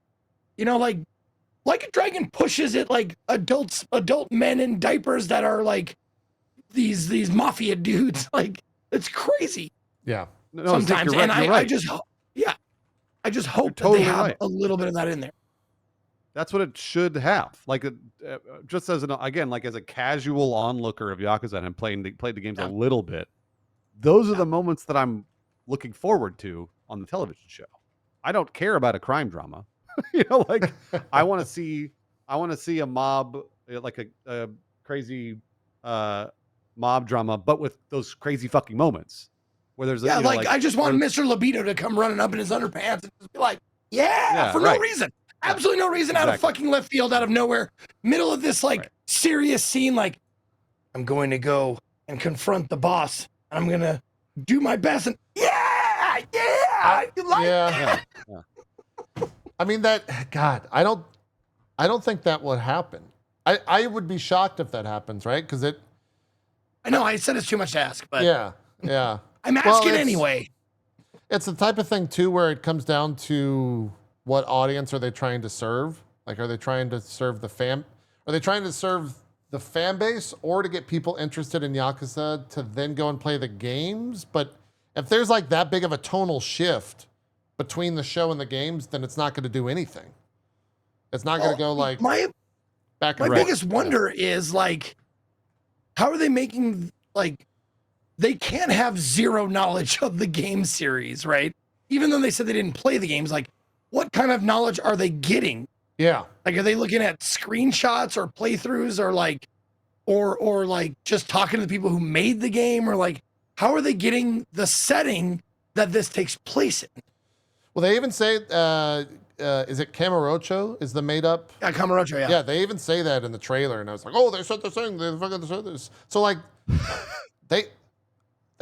Like a Dragon pushes it like adult men in diapers that are like these mafia dudes. Like it's crazy. Yeah. No, sometimes, Zeke, and right. I just hope that they have a little bit of that in there. That's what it should have. Like, just as as a casual onlooker of Yakuza and played the games a little bit, those are the moments that I'm looking forward to on the television show. I don't care about a crime drama. Like I want to see a mob, like a crazy mob drama, but with those crazy fucking moments where there's I just want Mr. Libido to come running up in his underpants and just be like, for no reason. Absolutely no reason, out of fucking left field, out of nowhere, middle of this serious scene, like, I'm going to go and confront the boss, and I'm gonna do my best, and I mean God, I don't think that would happen. I would be shocked if that happens, right? Because I know I said it's too much to ask, but yeah. I'm asking anyway. It's the type of thing too where it comes down to what audience are they trying to serve? Like, are they trying to serve the fan? Are they trying to serve the fan base, or to get people interested in Yakuza to then go and play the games? But if there's like that big of a tonal shift between the show and the games, then it's not going to do anything. It's not going to go like back. My biggest wonder is like, how are they making they can't have zero knowledge of the game series, right? Even though they said they didn't play the games, like, what kind of knowledge are they getting? Yeah. Like, are they looking at screenshots or playthroughs, or like just talking to the people who made the game, or like, how are they getting the setting that this takes place in? Well, they even say, is it Kamurocho is the made up? Yeah, Kamurocho, yeah. Yeah, they even say that in the trailer, and I was like, oh, they said this thing, they fucking said this. So like, they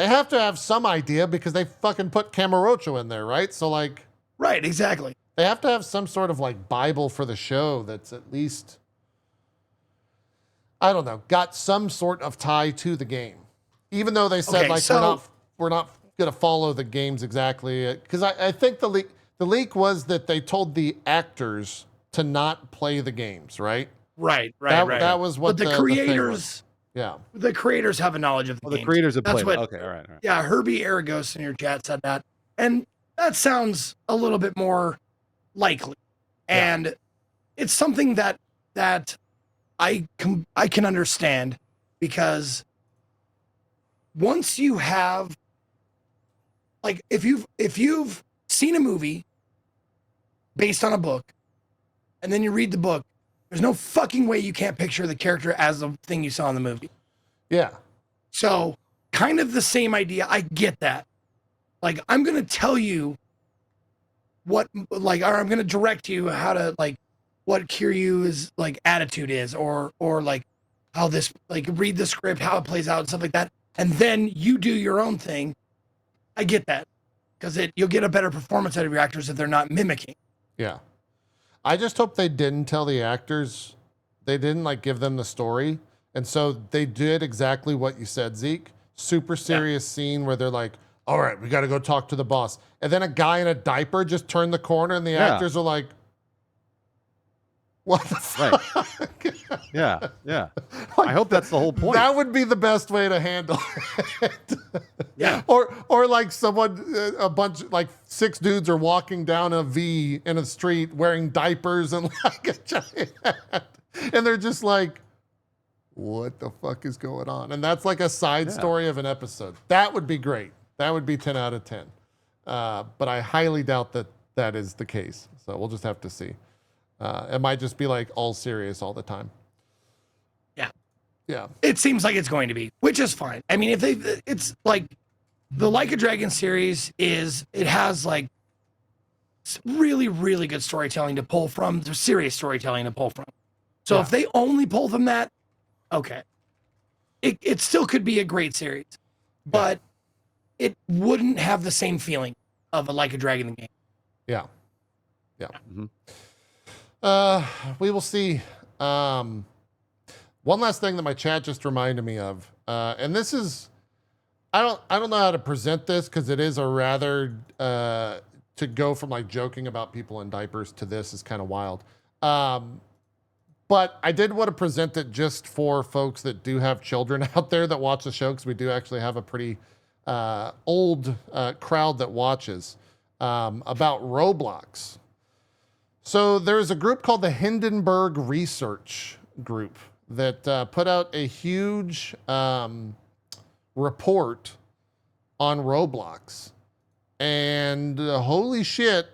have to have some idea because they fucking put Kamurocho in there, right? So like, right, exactly. They have to have some sort of like Bible for the show that's at least, I don't know, got some sort of tie to the game. Even though they said we're not going to follow the games exactly. Because I think the leak was that they told the actors to not play the games, right? Right. That was what the creators. The creators have a knowledge of the games. The creators have played it. Okay, all right. Yeah, Herbie Aragos in your chat said that. And that sounds a little bit more likely. And it's something that I can understand, because once you have, like, if you've seen a movie based on a book and then you read the book, there's no fucking way you can't picture the character as the thing you saw in the movie. Yeah. So kind of the same idea. I get that. Like, I'm going to tell you or I'm going to direct you how to, like, what Kiryu's like attitude is, or like how this, like, read the script, how it plays out and stuff like that. And then you do your own thing. I get that, because you'll get a better performance out of your actors if they're not mimicking. Yeah. I just hope they didn't tell the actors, they didn't like give them the story. And so they did exactly what you said, Zeke. Super serious scene where they're like, all right, we got to go talk to the boss. And then a guy in a diaper just turned the corner and the actors are like, what the fuck? Right. Yeah. Like, I hope that's the whole point. That would be the best way to handle it. Yeah. Or like someone, a bunch, like 6 dudes are walking down a V in a street wearing diapers and like a giant hat. And they're just like, what the fuck is going on? And that's like a side story of an episode. That would be great. That would be 10 out of 10. But I highly doubt that is the case. So we'll just have to see. It might just be like all serious all the time. Yeah. It seems like it's going to be, which is fine. I mean, it's like the Like a Dragon series it has like really, really good storytelling to pull from. There's serious storytelling to pull from. So if they only pull from that, okay. It still could be a great series, but it wouldn't have the same feeling of a Like a Dragon the game. Yeah. Mm-hmm. We will see. One last thing that my chat just reminded me of, and this is, I don't know how to present this, because it is a rather to go from like joking about people in diapers to this is kind of wild. But I did want to present it just for folks that do have children out there that watch the show, because we do actually have a pretty old crowd that watches, about Roblox. So there's a group called the Hindenburg Research Group that put out a huge report on Roblox. And holy shit,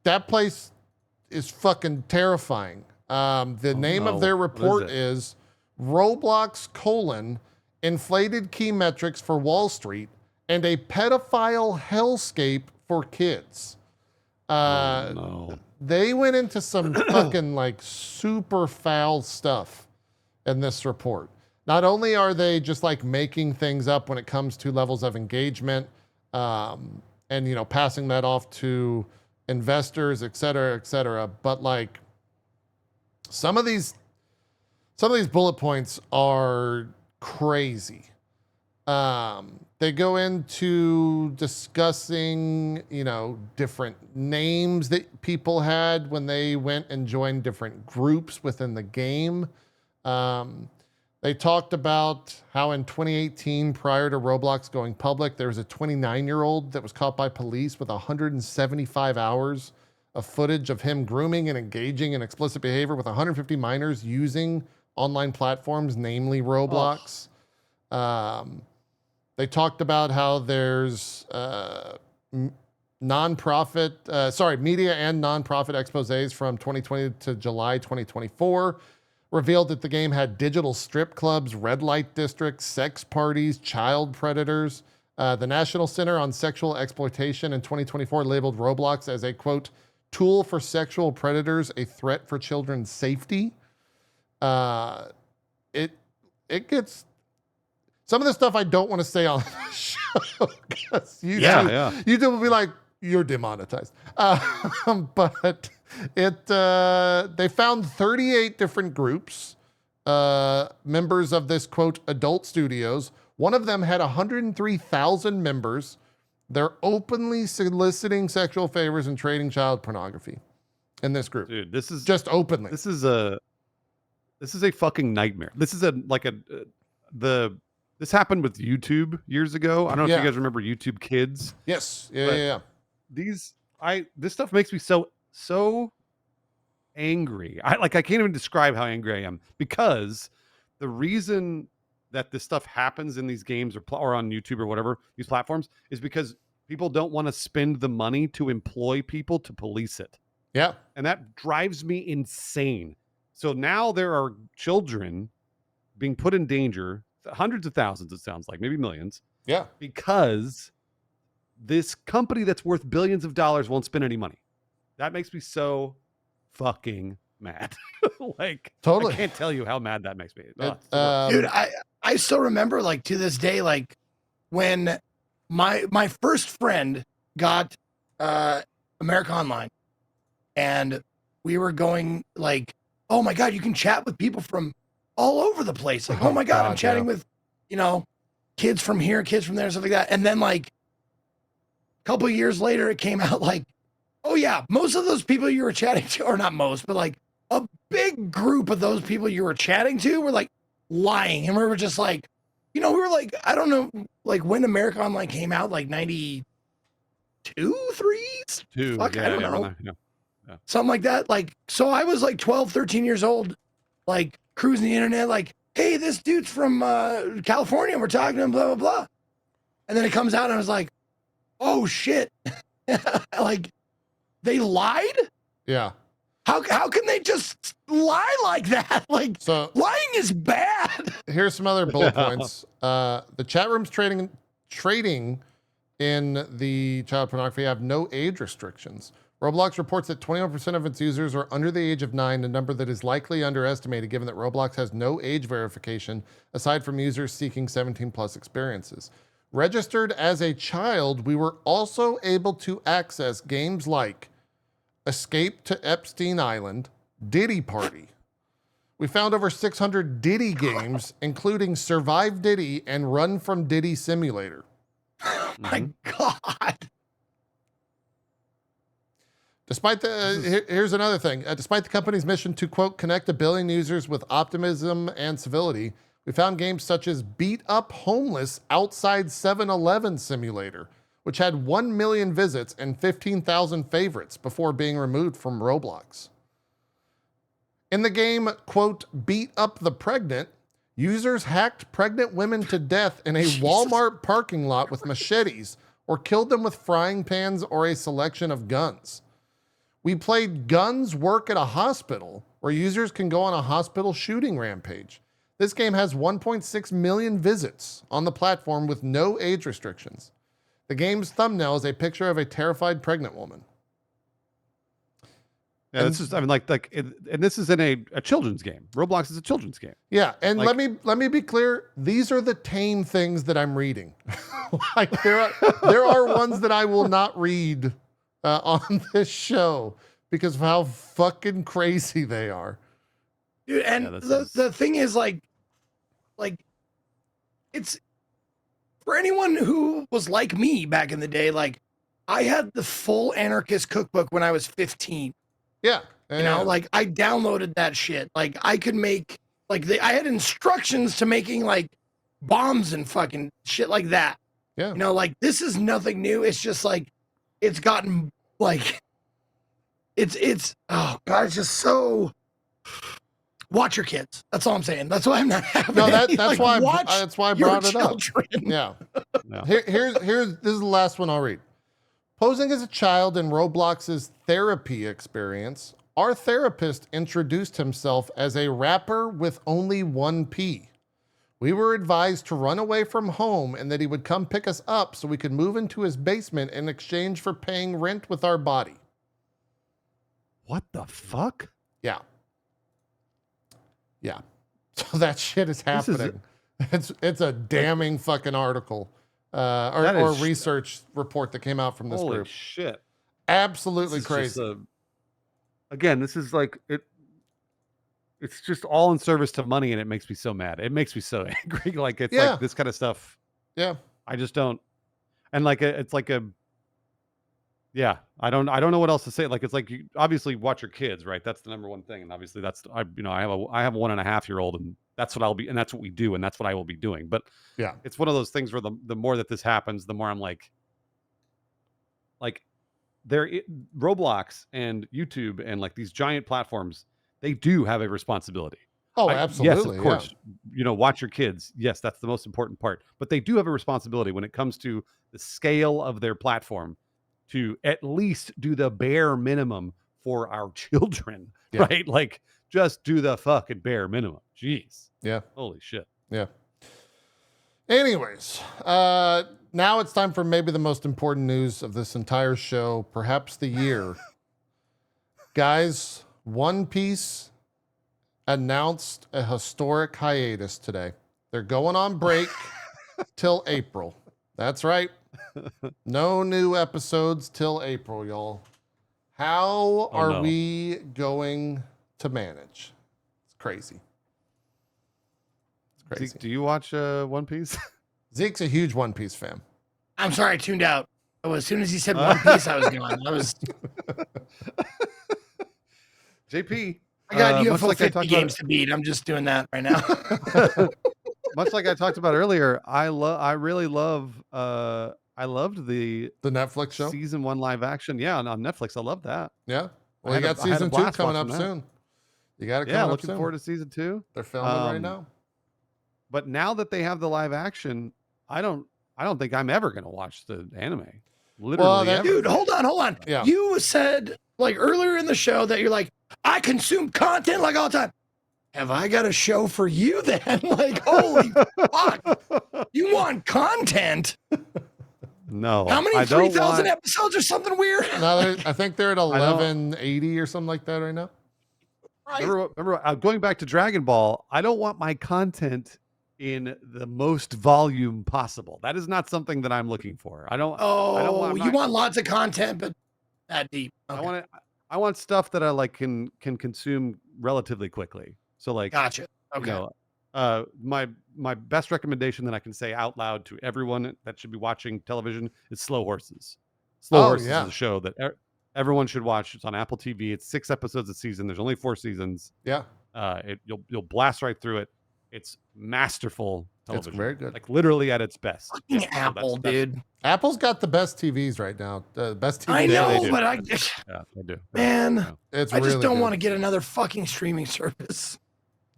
that place is fucking terrifying. The name of their report is Roblox: inflated key metrics for Wall Street and a pedophile hellscape for kids. They went into some fucking like super foul stuff in this report. Not only are they just like making things up when it comes to levels of engagement, and you know, passing that off to investors, et cetera, but like some of these bullet points are crazy. They go into discussing, you know, different names that people had when they went and joined different groups within the game. They talked about how in 2018, prior to Roblox going public, there was a 29-year-old that was caught by police with 175 hours of footage of him grooming and engaging in explicit behavior with 150 minors using online platforms, namely Roblox. They talked about how there's media and nonprofit exposés from 2020 to July 2024 revealed that the game had digital strip clubs, red light districts, sex parties, child predators. The National Center on Sexual Exploitation in 2024 labeled Roblox as a, quote, tool for sexual predators, a threat for children's safety. It gets... Some of the stuff I don't want to say on the show because YouTube will be like, you're demonetized. But they found 38 different groups, members of this, quote, adult studios. One of them had 103,000 members. They're openly soliciting sexual favors and trading child pornography in this group. Dude, this is just openly. This is a fucking nightmare. This is this happened with YouTube years ago. I don't know if you guys remember YouTube Kids. Yes. Yeah. This stuff makes me so angry. I can't even describe how angry I am, because the reason that this stuff happens in these games or on YouTube or whatever, these platforms, is because people don't want to spend the money to employ people to police it. Yeah. And that drives me insane. So now there are children being put in danger, hundreds of thousands, it sounds like, maybe millions. Yeah. Because this company that's worth billions of dollars won't spend any money. That makes me so fucking mad. Totally. I can't tell you how mad that makes me. Dude, I still remember, like, to this day, like, when my first friend got America Online, and we were going, like, oh my God, you can chat with people from all over the place. Like, oh my God, I'm chatting with, you know, kids from here, kids from there, stuff like that. And then, like, a couple of years later, it came out like, oh yeah, most of those people you were chatting to, or not most, but like a big group of those people you were chatting to were like lying. And we were just like, you know, we were like, I don't know, like when America Online came out, like 92, 3? Fuck, I don't know. Yeah. Something like that. Like, so I was like 12, 13 years old, like cruising the internet, like, hey, this dude's from California. We're talking to him, blah, blah, blah. And then it comes out and I was like, oh shit. Like, they lied? Yeah. How can they just lie like that? Like, so, lying is bad. Here's some other bullet points. The chat rooms trading in the child pornography have no age restrictions. Roblox reports that 21% of its users are under the age of 9, a number that is likely underestimated given that Roblox has no age verification aside from users seeking 17+ experiences. Registered as a child, we were also able to access games like Escape to Epstein Island, Diddy Party. We found over 600 Diddy games, including Survive Diddy and Run from Diddy Simulator. Oh my God. Despite here's another thing. Despite the company's mission to, quote, connect 1 billion users with optimism and civility, we found games such as Beat Up Homeless Outside 7-Eleven Simulator, which had 1 million visits and 15,000 favorites before being removed from Roblox. In the game, quote, Beat Up the Pregnant, Users hacked pregnant women to death in a Walmart parking lot with machetes or killed them with frying pans or a selection of guns. We played Guns Work at a Hospital, where users can go on a hospital shooting rampage. This game has 1.6 million visits on the platform with no age restrictions. The game's thumbnail is a picture of a terrified pregnant woman. Yeah, this is, I mean, and this is in a children's game. Roblox is a children's game. Yeah, and Like- let me be clear. These are the tame things that I'm reading. Like there are ones that I will not read on this show because of how fucking crazy they are. Dude, and the thing is like it's for anyone who was like me back in the day, like I had the full anarchist cookbook when I was 15. Yeah. You know, like I downloaded that shit. Like I could make I had instructions to making like bombs and fucking shit like that. Yeah. You know, like this is nothing new. It's just like it's gotten like it's oh god, it's just so watch your kids. That's all I'm saying. That's why I'm not having No, any, that's why I brought it up. Yeah. No. Here's this is the last one I'll read. Posing as a child in Roblox's therapy experience, our therapist introduced himself as a rapper with only one P. We were advised to run away from home and that he would come pick us up so we could move into his basement in exchange for paying rent with our body. What the fuck? Yeah. Yeah. So that shit is happening. It's a damning fucking article or research report that came out from this Holy group. shit. Absolutely This is crazy. just again, this is like it's just all in service to money, and it makes me so mad. It makes me so angry. Like it's like this kind of stuff. Yeah. I just don't. And like it's like a. Yeah, I don't know what else to say. Like it's like you obviously watch your kids, right? That's the number one thing, and obviously that's I have a 1.5-year-old, and that's what I'll be, and that's what we do, and that's what I will be doing. But yeah, it's one of those things where the more that this happens, the more I'm like Roblox and YouTube and like these giant platforms, they do have a responsibility. Oh, absolutely. Yes, of course. Yeah. Watch your kids. Yes, that's the most important part. But they do have a responsibility when it comes to the scale of their platform to at least do the bare minimum for our children, right? Like just do the fucking bare minimum. Jeez. Yeah. Holy shit. Yeah. Anyways, now it's time for maybe the most important news of this entire show, perhaps the year. Guys, One Piece announced a historic hiatus today. They're going on break till April. That's right. No new episodes till April, y'all. How are we going to manage? It's crazy. It's crazy. Zeke, do you watch One Piece? Zeke's a huge One Piece fan. I'm sorry, I tuned out. Oh, as soon as he said One Piece, I was gone. JP. I got UFO 50 games to beat. I'm just doing that right now. Much like I talked about earlier, I loved the Netflix show season 1 live action. Yeah, on Netflix. I love that. Yeah. Well, you got season 2 coming up soon. You got it coming up soon. Yeah, looking forward to season 2. They're filming right now. But now that they have the live action, I don't think I'm ever going to watch the anime. Literally. Dude, hold on. Yeah. You said like earlier in the show that you're like, I consume content like all the time. Have I got a show for you then? Like, holy fuck. You want content? No. How many 3,000 episodes or something weird? No, I think they're at 1180 or something like that right now. Remember going back to Dragon Ball, I don't want my content in the most volume possible. That is not something that I'm looking for. You want lots of content, but that deep. Okay. I want stuff that I like can consume relatively quickly. So like, gotcha. Okay. You know, my best recommendation that I can say out loud to everyone that should be watching television is Slow Horses. Slow Horses is a show that everyone should watch. It's on Apple TV. It's 6 episodes a season. There's only 4 seasons. Yeah. You'll blast right through it. It's masterful television. It's very good. Like literally at its best. Fucking Apple, dude. Apple's got the best TVs right now. The best TVs. I know, do. but they do. Man, it's I just really don't good. want to get another fucking streaming service.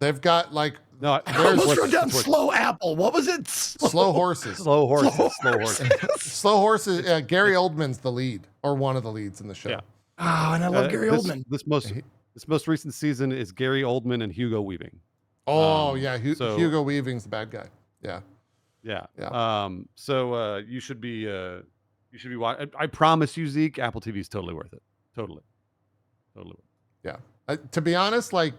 They've got like No, I almost wrote down slow apple. What was it? Slow horses. Slow horses. Slow horses. Gary Oldman's the lead, or one of the leads in the show. Yeah. Oh, and I love Gary Oldman. This most recent season is Gary Oldman and Hugo Weaving. Oh yeah, Hugo Weaving's the bad guy. Yeah. Yeah. So you should be watching. I promise you, Zeke, Apple TV is totally worth it. Totally worth it. Yeah. To be honest, like,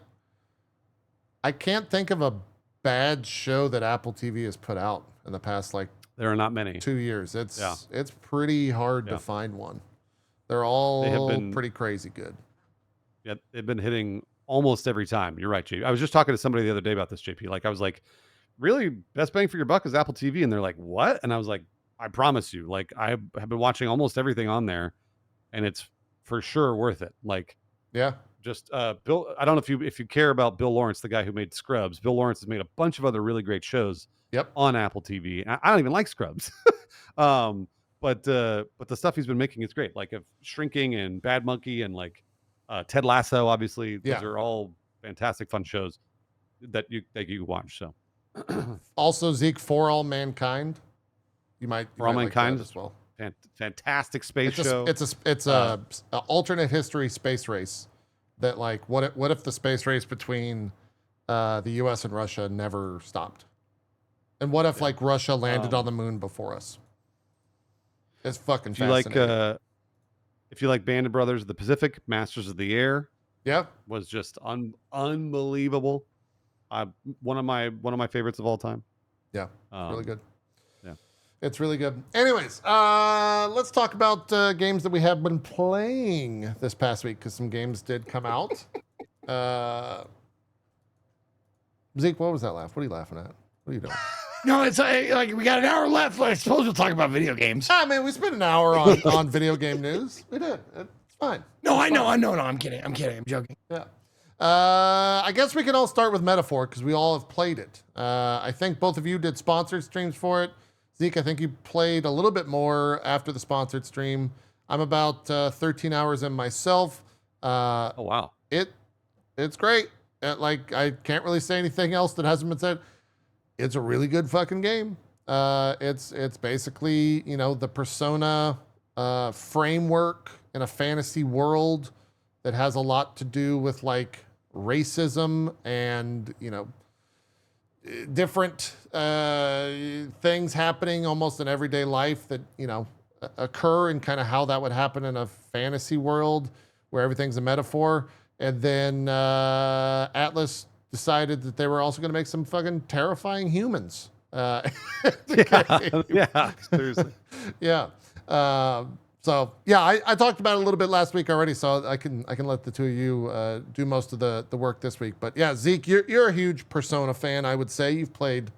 I can't think of a bad show that Apple TV has put out in the past, like, there are not many. 2 years. It's pretty hard to find one. They're all pretty crazy good. Yeah, they've been hitting almost every time. You're right, JP. I was just talking to somebody the other day about this, JP. Like, I was like, really, best bang for your buck is Apple TV? And they're like, what? And I was like, I promise you, like, I have been watching almost everything on there, and it's for sure worth it. Like, yeah. Just Bill, I don't know if you care about Bill Lawrence, the guy who made Scrubs. Bill Lawrence has made a bunch of other really great shows on Apple TV. I don't even like Scrubs. But the stuff he's been making is great. Like Shrinking and Bad Monkey and like Ted Lasso, obviously. Those are all fantastic, fun shows that you watch. So also Zeke, For All Mankind. You might For All Mankind as well. Fantastic space show. It's a alternate history space race. That, like, what if the space race between the U.S. and Russia never stopped? And what if like Russia landed on the moon before us? It's fucking fascinating. If you like Band of Brothers of the Pacific, Masters of the Air, was just unbelievable. One of my favorites of all time. Yeah, really good. Yeah, it's really good. Anyways, let's talk about games that we have been playing this past week, because some games did come out. Zeke, what was that laugh? What are you laughing at? What are you doing? No, it's like we got an hour left. I suppose we'll talk about video games. I mean, we spent an hour on video game news. We did. It's fine. No, I know. No, I'm kidding. I'm joking. Yeah. I guess we can all start with Metaphor, because we all have played it. I think both of you did sponsored streams for it. Zeke, I think you played a little bit more after the sponsored stream. I'm about 13 hours in myself. Oh, wow. It's great. Like, I can't really say anything else that hasn't been said. It's a really good fucking game. It's basically, the Persona framework in a fantasy world that has a lot to do with, like, racism and, different things happening almost in everyday life that, occur, and kind of how that would happen in a fantasy world where everything's a metaphor. And then Atlas decided that they were also going to make some fucking terrifying humans. Yeah, seriously. Yeah. So yeah, I talked about it a little bit last week already, so I can let the two of you do most of the work this week. But yeah, Zeke, you're a huge Persona fan, I would say. You've played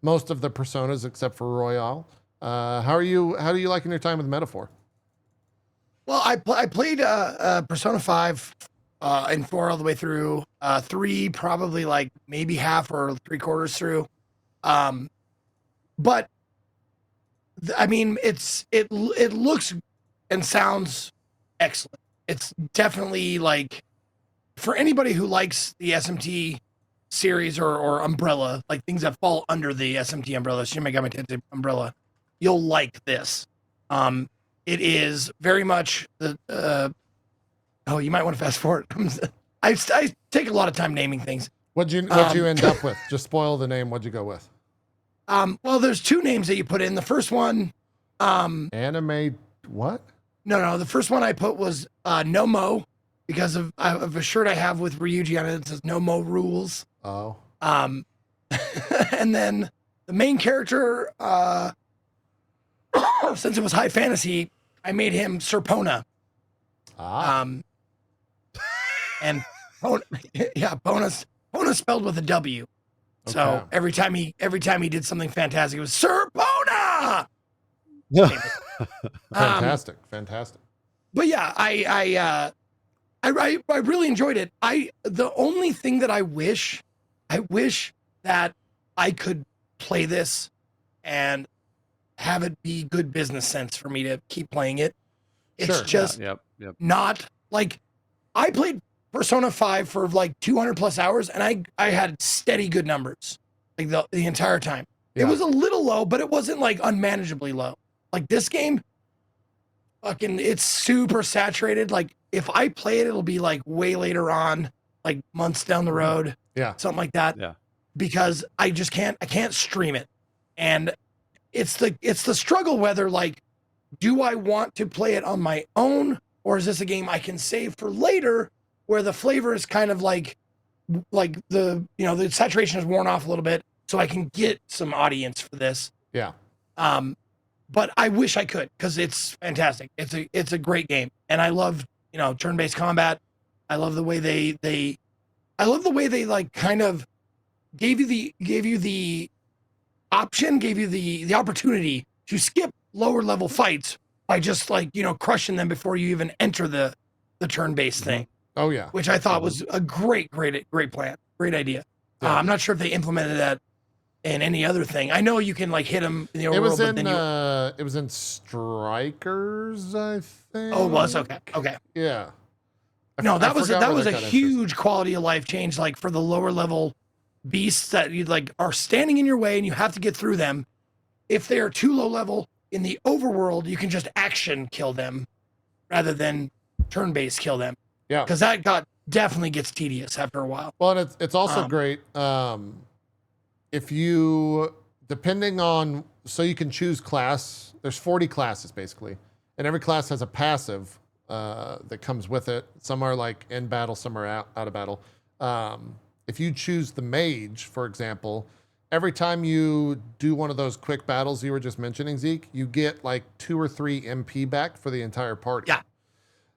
most of the Personas except for Royale. How are you liking your time with Metaphor? Well, I played Persona 5 and 4 all the way through. 3 probably like maybe half or 3/4 through. But I mean, it looks and sounds excellent. It's definitely, like, for anybody who likes the SMT series or umbrella, like things that fall under the SMT umbrella, Shin Megami Tensei umbrella, you'll like this. It is very much the you might want to fast forward. I take a lot of time naming things. What'd you end up with? Just spoil the name. What'd you go with? Well, there's 2 names that you put in. The first one, anime what? No, the first one I put was No Mo, because of a shirt I have with Ryuji on it that says No Mo Rules. Oh. And then the main character, since it was high fantasy, I made him Serpona. And Pona spelled with a W. Okay. So every time he did something fantastic, it was Serpona. Fantastic. But yeah, I really enjoyed it. The only thing that I wish that I could play this and have it be good business sense for me to keep playing it. It's just yep. not like I played Persona 5 for like 200 plus hours, and I had steady good numbers like the entire time. Yeah. It was a little low, but it wasn't like unmanageably low. Like this game, fucking, it's super saturated. Like if I play it, it'll be like way later on, like months down the road, Yeah. something like that. Yeah. Because I can't stream it, and it's the struggle whether like, do I want to play it on my own, or is this a game I can save for later, where the flavor is kind of like the the saturation is worn off a little bit, so I can get some audience for this. Yeah. But I wish I could, because it's fantastic. It's a great game, and I love turn-based combat. I love the way they like kind of gave you the option, gave you the opportunity to skip lower level fights by just like crushing them before you even enter the turn-based thing. Oh yeah. Which I thought was a great plan, great idea. Yeah. I'm not sure if they implemented that in any other thing. I know you can like hit them in the It was overworld, in but then it was in Strikers, I think. oh, it was okay. Yeah. No, that was forgot where a got into. huge quality of life change, like for the lower level beasts that you like are standing in your way and you have to get through them. If they are too low level in the overworld, you can just action kill them rather than turn-based kill them. Yeah. Because that definitely gets tedious after a while. Well, and it's also great if you, depending on, so you can choose class. There's 40 classes basically, and every class has a passive that comes with it. Some are like in battle, some are out of battle. If you choose the mage, for example, every time you do one of those quick battles you were just mentioning, Zeke, you get like 2 or 3 MP back for the entire party. Yeah.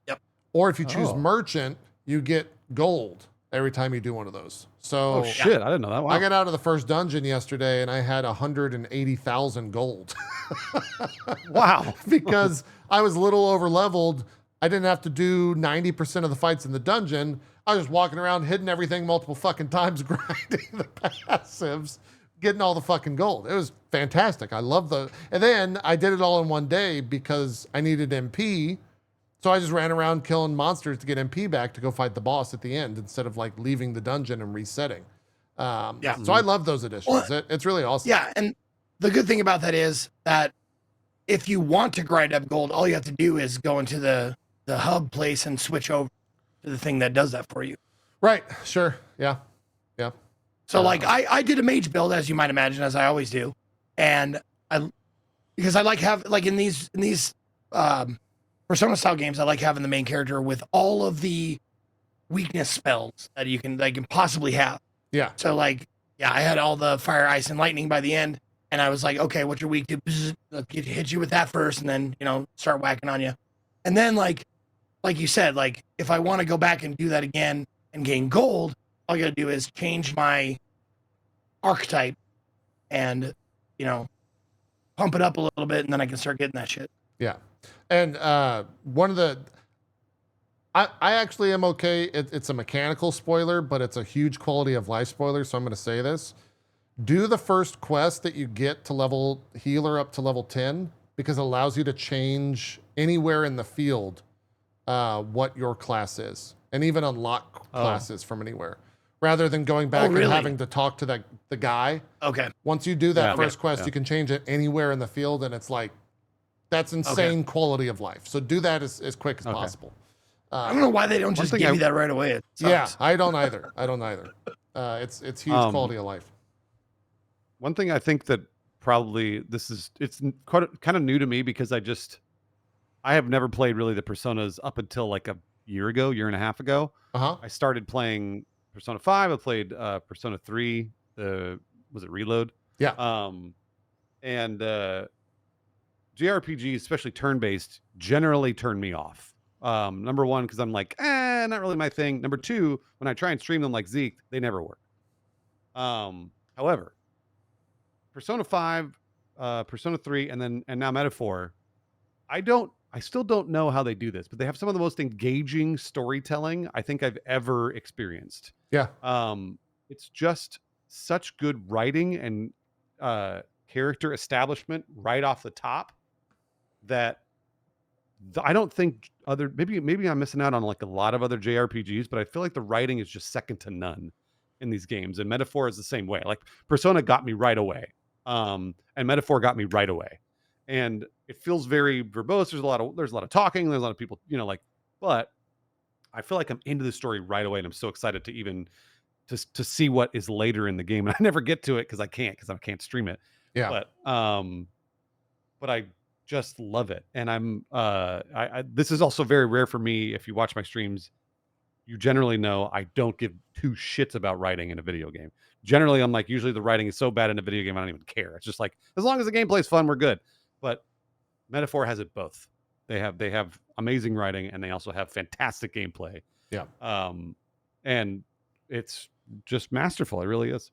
Yep. Or if you choose merchant, you get gold every time you do one of those. So Oh shit, I didn't know that. Wow. I got out of the first dungeon yesterday and I had 180,000 gold. Wow. Because I was a little over leveled. I didn't have to do 90% of the fights in the dungeon. I was just walking around hitting everything multiple fucking times, grinding the passives, getting all the fucking gold. It was fantastic. I love and then I did it all in one day because I needed MP. So I just ran around killing monsters to get MP back to go fight the boss at the end instead of like leaving the dungeon and resetting. So I love those additions. It's really awesome. Yeah, and the good thing about that is that if you want to grind up gold, all you have to do is go into the hub place and switch over to the thing that does that for you. Right. Sure. Yeah. Yeah. So like I did a mage build, as you might imagine, as I always do, and because I like in these Persona style games, I like having the main character with all of the weakness spells that you can possibly have. Yeah. So like, yeah, I had all the fire, ice, and lightning by the end, and I was like, okay, what you're weak to? Hit you with that first, and then start whacking on you, and then like you said, like if I want to go back and do that again and gain gold, all you gotta do is change my archetype and pump it up a little bit, and then I can start getting that shit. Yeah. And one of the, I actually am okay. It's a mechanical spoiler, but it's a huge quality of life spoiler. So I'm going to say this. Do the first quest that you get to level healer up to level 10, because it allows you to change anywhere in the field what your class is, and even unlock classes from anywhere, rather than going back and having to talk to the guy. Okay. Once you do that first quest, you can change it anywhere in the field, and it's like, that's insane quality of life. So do that as quick as possible. I don't know why they don't just give you that right away. It sucks. Yeah, I don't either. It's huge quality of life. One thing I think that probably it's kind of new to me, because I have never played really the Personas up until like a year and a half ago. I started playing Persona 5. I played Persona 3. Was it Reload? Yeah. And JRPGs, especially turn-based, generally turn me off. Number one, because I'm like, not really my thing. Number two, when I try and stream them like Zeke, they never work. However, Persona 5, Persona 3, and now Metaphor, I still don't know how they do this, but they have some of the most engaging storytelling I think I've ever experienced. Yeah. It's just such good writing and character establishment right off the top, that I don't think maybe I'm missing out on like a lot of other JRPGs, but I feel like the writing is just second to none in these games. And Metaphor is the same way. Like Persona got me right away. And Metaphor got me right away. And it feels very verbose. There's a lot of talking, there's a lot of people, but I feel like I'm into the story right away, and I'm so excited to even to see what is later in the game. And I never get to it because I can't stream it. Yeah. But I just love it. And I'm this is also very rare for me. If you watch my streams, you generally know I don't give two shits about writing in a video game. Generally, I'm like, usually the writing is so bad in a video game, I don't even care. It's just like, as long as the gameplay is fun, we're good. But Metaphor has it both. They have amazing writing, and they also have fantastic gameplay. Yeah. And it's just masterful. It really is.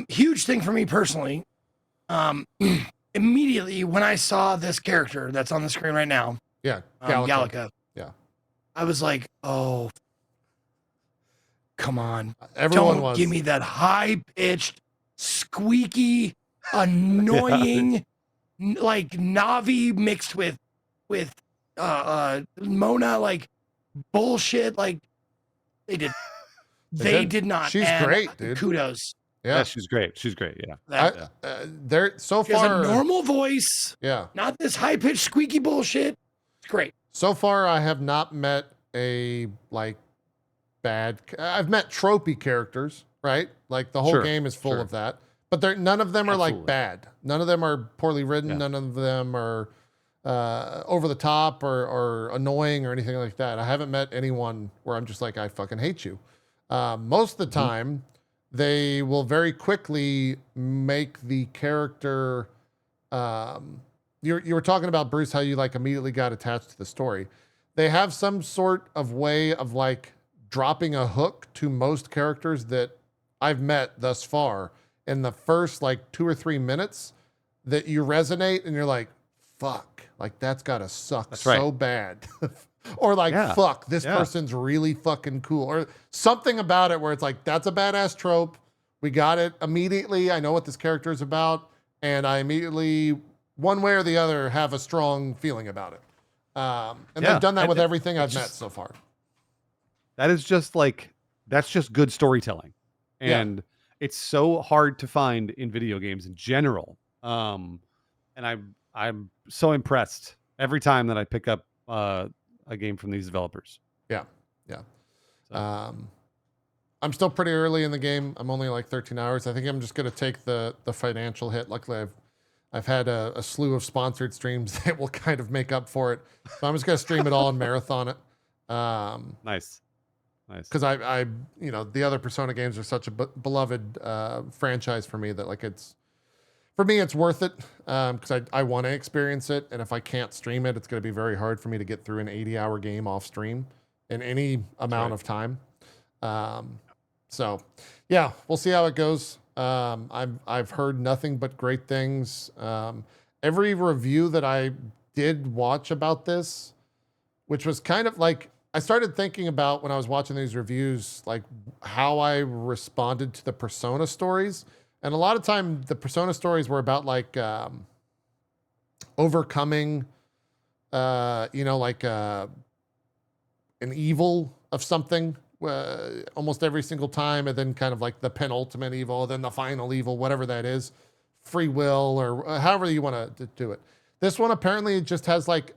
Huge thing for me personally. Immediately when I saw this character that's on the screen right now, Yeah. Gallica, Yeah. I was like, oh, come on. Everyone Don't was. give me that high-pitched, squeaky, annoying, like Navi mixed with Mona, like bullshit. Like they did not. She's and great, dude. Kudos. Yeah, she's great. She's great. Yeah. They're so She has far a normal voice, Yeah. not this high-pitched, squeaky bullshit. It's great. So far, I have not met a I've met tropey characters, right? Like the whole Sure, game is full sure. of that, but none of them are like Absolutely. bad. None of them are poorly written. Yeah. None of them are over the top or annoying or anything like that. I haven't met anyone where I'm just like, I fucking hate you. Most of the time, they will very quickly make the character. You were talking about, Bruce, how you like immediately got attached to the story. They have some sort of way of like dropping a hook to most characters that I've met thus far in the first like 2 or 3 minutes that you resonate and you're like, fuck, like that's gotta suck That's so right. bad. Or like, Yeah. fuck, this Yeah. person's really fucking cool. Or something about it where it's like, that's a badass trope. We got it immediately. I know what this character is about. And I immediately, one way or the other, have a strong feeling about it. And Yeah. they've done that And with everything I've it's met just- so far. That's just good storytelling. And it's so hard to find in video games in general. And I'm so impressed every time that I pick up a game from these developers. Yeah. So, I'm still pretty early in the game. I'm only like 13 hours. I think I'm just going to take the financial hit. Luckily, I've had a slew of sponsored streams that will kind of make up for it. So I'm just going to stream it all and marathon it. nice. Because I the other Persona games are such a beloved franchise for me that like for me it's worth it because I want to experience it, and if I can't stream it, it's going to be very hard for me to get through an 80-hour game off stream in any amount of time. So yeah, we'll see how it goes. I've heard nothing but great things. Every review that I did watch about this, which was kind of like, I started thinking about when I was watching these reviews, like how I responded to the Persona stories. And a lot of time the Persona stories were about like overcoming, an evil of something almost every single time. And then kind of like the penultimate evil, then the final evil, whatever that is, free will or however you want to do it. This one apparently just has like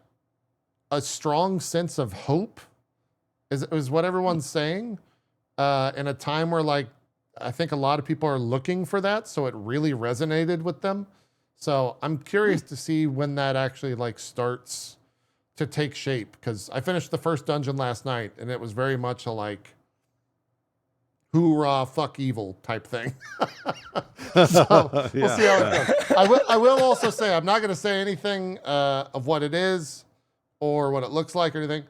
a strong sense of hope is what everyone's saying in a time where like I think a lot of people are looking for that, so it really resonated with them. So I'm curious to see when that actually like starts to take shape, because I finished the first dungeon last night and it was very much a like hoorah fuck evil type thing. So we'll see how it goes. I will also say I'm not going to say anything of what it is or what it looks like or anything.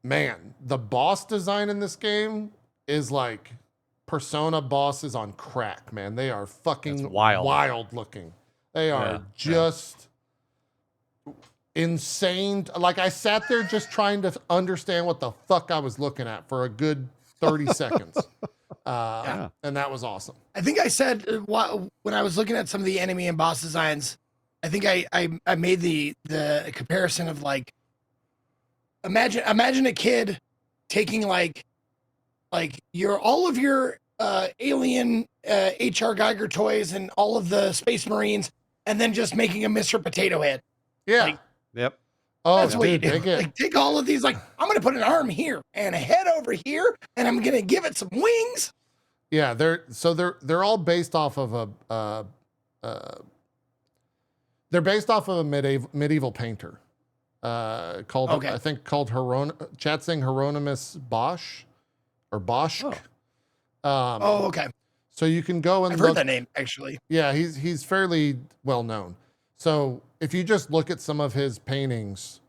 Man, the boss design in this game is like Persona bosses on crack, man. They are fucking wild looking. They are just insane. Like I sat there just trying to understand what the fuck I was looking at for a good 30 seconds. And that was awesome. I think I said when I was looking at some of the enemy and boss designs, I think I made the comparison of like imagine a kid taking like your all of your alien HR Geiger toys and all of the Space Marines, and then just making a Mr. Potato Head. Yeah. Like, Yep. Oh, that's what you dude, do. they get Like, take all of these. Like, I'm gonna put an arm here and a head over here, and I'm gonna give it some wings. yeah. They're all based off of they're based off of a medieval painter called Okay. I think called chat saying Hieronymus Bosch or Bosch. Oh, okay. So you can go and I've look. heard that name actually. Yeah, he's fairly well known. So if you just look at some of his paintings,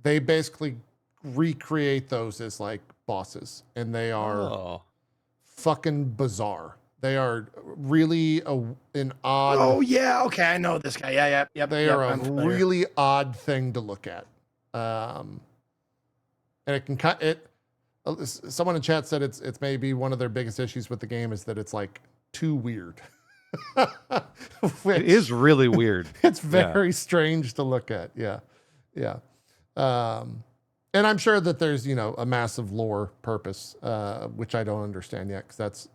they basically recreate those as like bosses, and they are fucking bizarre. They are really an odd. Oh yeah, okay, I know this guy. Yeah, They are a I'm familiar. really odd thing to look at, and it can cut it. Someone in chat said it's maybe one of their biggest issues with the game is that it's like too weird. It is really weird. It's very strange to look at. Yeah. And I'm sure that there's, a massive lore purpose, which I don't understand yet, because that's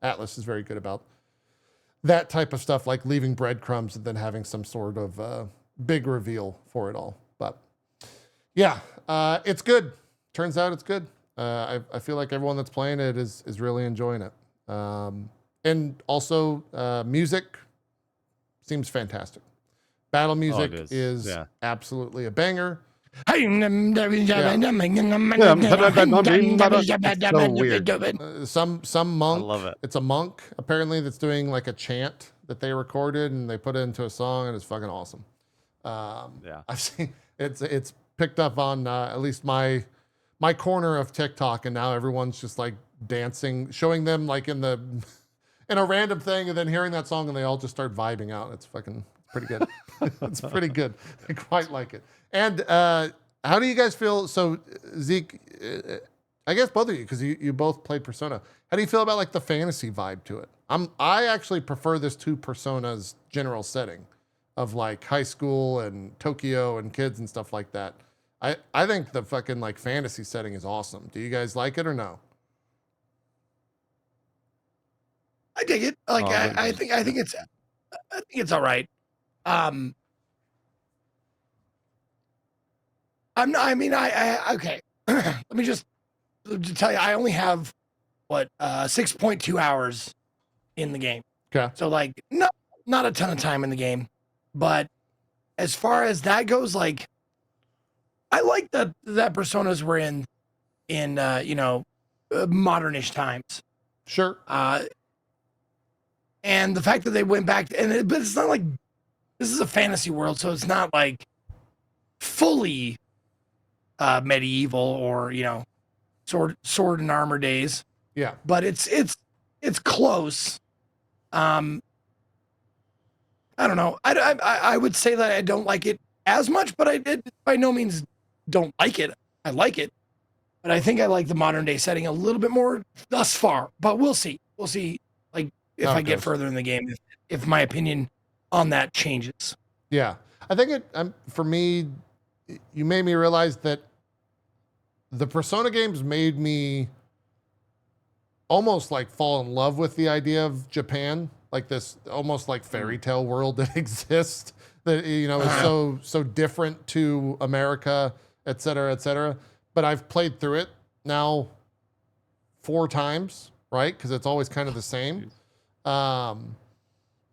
Atlas is very good about that type of stuff, like leaving breadcrumbs and then having some sort of big reveal for it all. But yeah, it's good. Turns out it's good. I feel like everyone that's playing it is really enjoying it. And also, music seems fantastic. Battle music is absolutely a banger. So weird. Some monk. I love it. It's a monk apparently that's doing like a chant that they recorded and they put it into a song, and it's fucking awesome. I've seen it's picked up on at least my corner of TikTok, and now everyone's just like dancing, showing them like in a random thing, and then hearing that song, and they all just start vibing out. It's pretty good. It's pretty good. I quite like it. And how do you guys feel? So Zeke, I guess both of you, because you both played Persona. How do you feel about like the fantasy vibe to it? I actually prefer this to Persona's general setting of like high school and Tokyo and kids and stuff like that. I think the fucking like fantasy setting is awesome. Do you guys like it or no? I dig it. Like I think it's all right. Okay. Let me just tell you, I only have 6.2 hours in the game. Okay. So like not a ton of time in the game, but as far as that goes, like I like that Personas were in modernish times. Sure. And the fact that they went back but it's not like this is a fantasy world, so it's not like fully medieval or sword and armor days. Yeah. But it's close. I don't know. I would say that I don't like it as much, but I did by no means don't like it. I like it, but I think I like the modern day setting a little bit more thus far. But we'll see. We'll see. Like if I get further in the game, if my opinion on that changes. Yeah, I think for me, you made me realize that the Persona games made me almost like fall in love with the idea of Japan, like this almost like fairy tale world that exists that is so different to America, et cetera, et cetera. But I've played through it now 4 times, right? Because it's always kind of the same.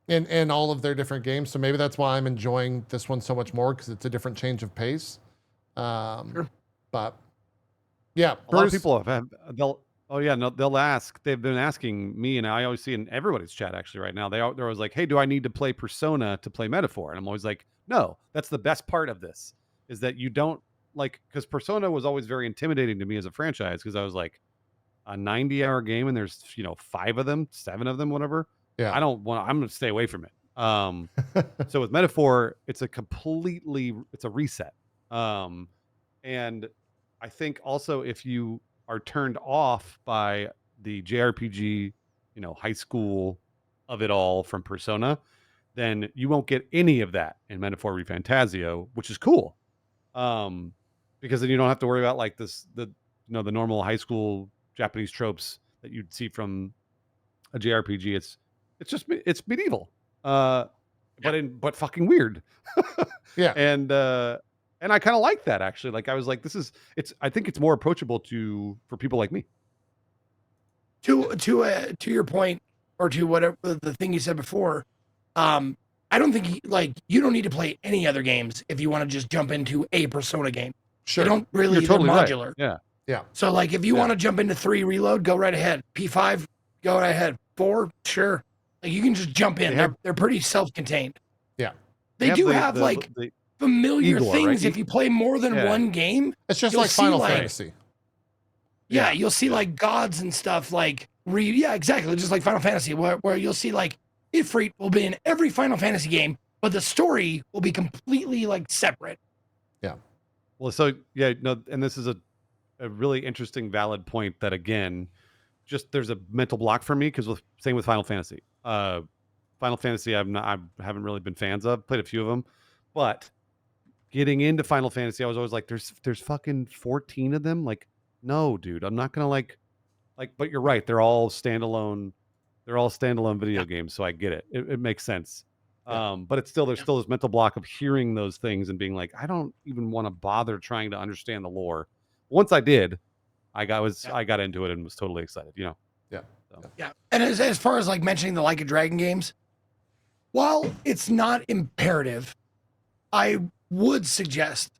In all of their different games. So maybe that's why I'm enjoying this one so much more, because it's a different change of pace. Sure. But yeah, a lot of people they'll ask. They've been asking me, and I always see in everybody's chat actually right now. They're always like, "Hey, do I need to play Persona to play Metaphor?" And I'm always like, "No, that's the best part of this is that you don't like," because Persona was always very intimidating to me as a franchise, because I was like, a 90-hour game and there's 5 of them, 7 of them, whatever. Yeah, I'm gonna stay away from it. So with Metaphor, it's a reset. And I think also if you are turned off by the JRPG, high school of it all from Persona, then you won't get any of that in Metaphor Fantazio, which is cool. Because then you don't have to worry about like the normal high school Japanese tropes that you'd see from a JRPG. It's medieval, but fucking weird. Yeah. And I kind of like that actually. Like I was like, I think it's more approachable for people like me. To your point, or to whatever the thing you said before, I don't think you don't need to play any other games if you want to just jump into a Persona game. Sure. They don't really. You're totally modular. Right. Yeah. Yeah. So like if you want to jump into 3 Reload, go right ahead. P5, go right ahead. 4, sure. Like you can just jump in. They're pretty self-contained. Yeah. They do have the familiar Igor, things right? if you play more than one game. It's just you'll like Final see, Fantasy. Yeah, you'll see like gods and stuff exactly, just like Final Fantasy, where you'll see like Ifrit will be in every Final Fantasy game, but the story will be completely like separate. Yeah. Well, and this is a really interesting, valid point that again, just there's a mental block for me because same with Final Fantasy. Final Fantasy, I haven't really been fans of. Played a few of them, but getting into Final Fantasy, I was always like, there's fucking 14 of them. Like, no, dude, I'm not gonna like. But you're right. They're all standalone. They're all standalone video games, so I get it. It makes sense. Yeah. But there's still this mental block of hearing those things and being like, I don't even want to bother trying to understand the lore. Once I did, I got into it and was totally excited. Yeah. So. Yeah. And as far as like mentioning the Like a Dragon games, while it's not imperative, I would suggest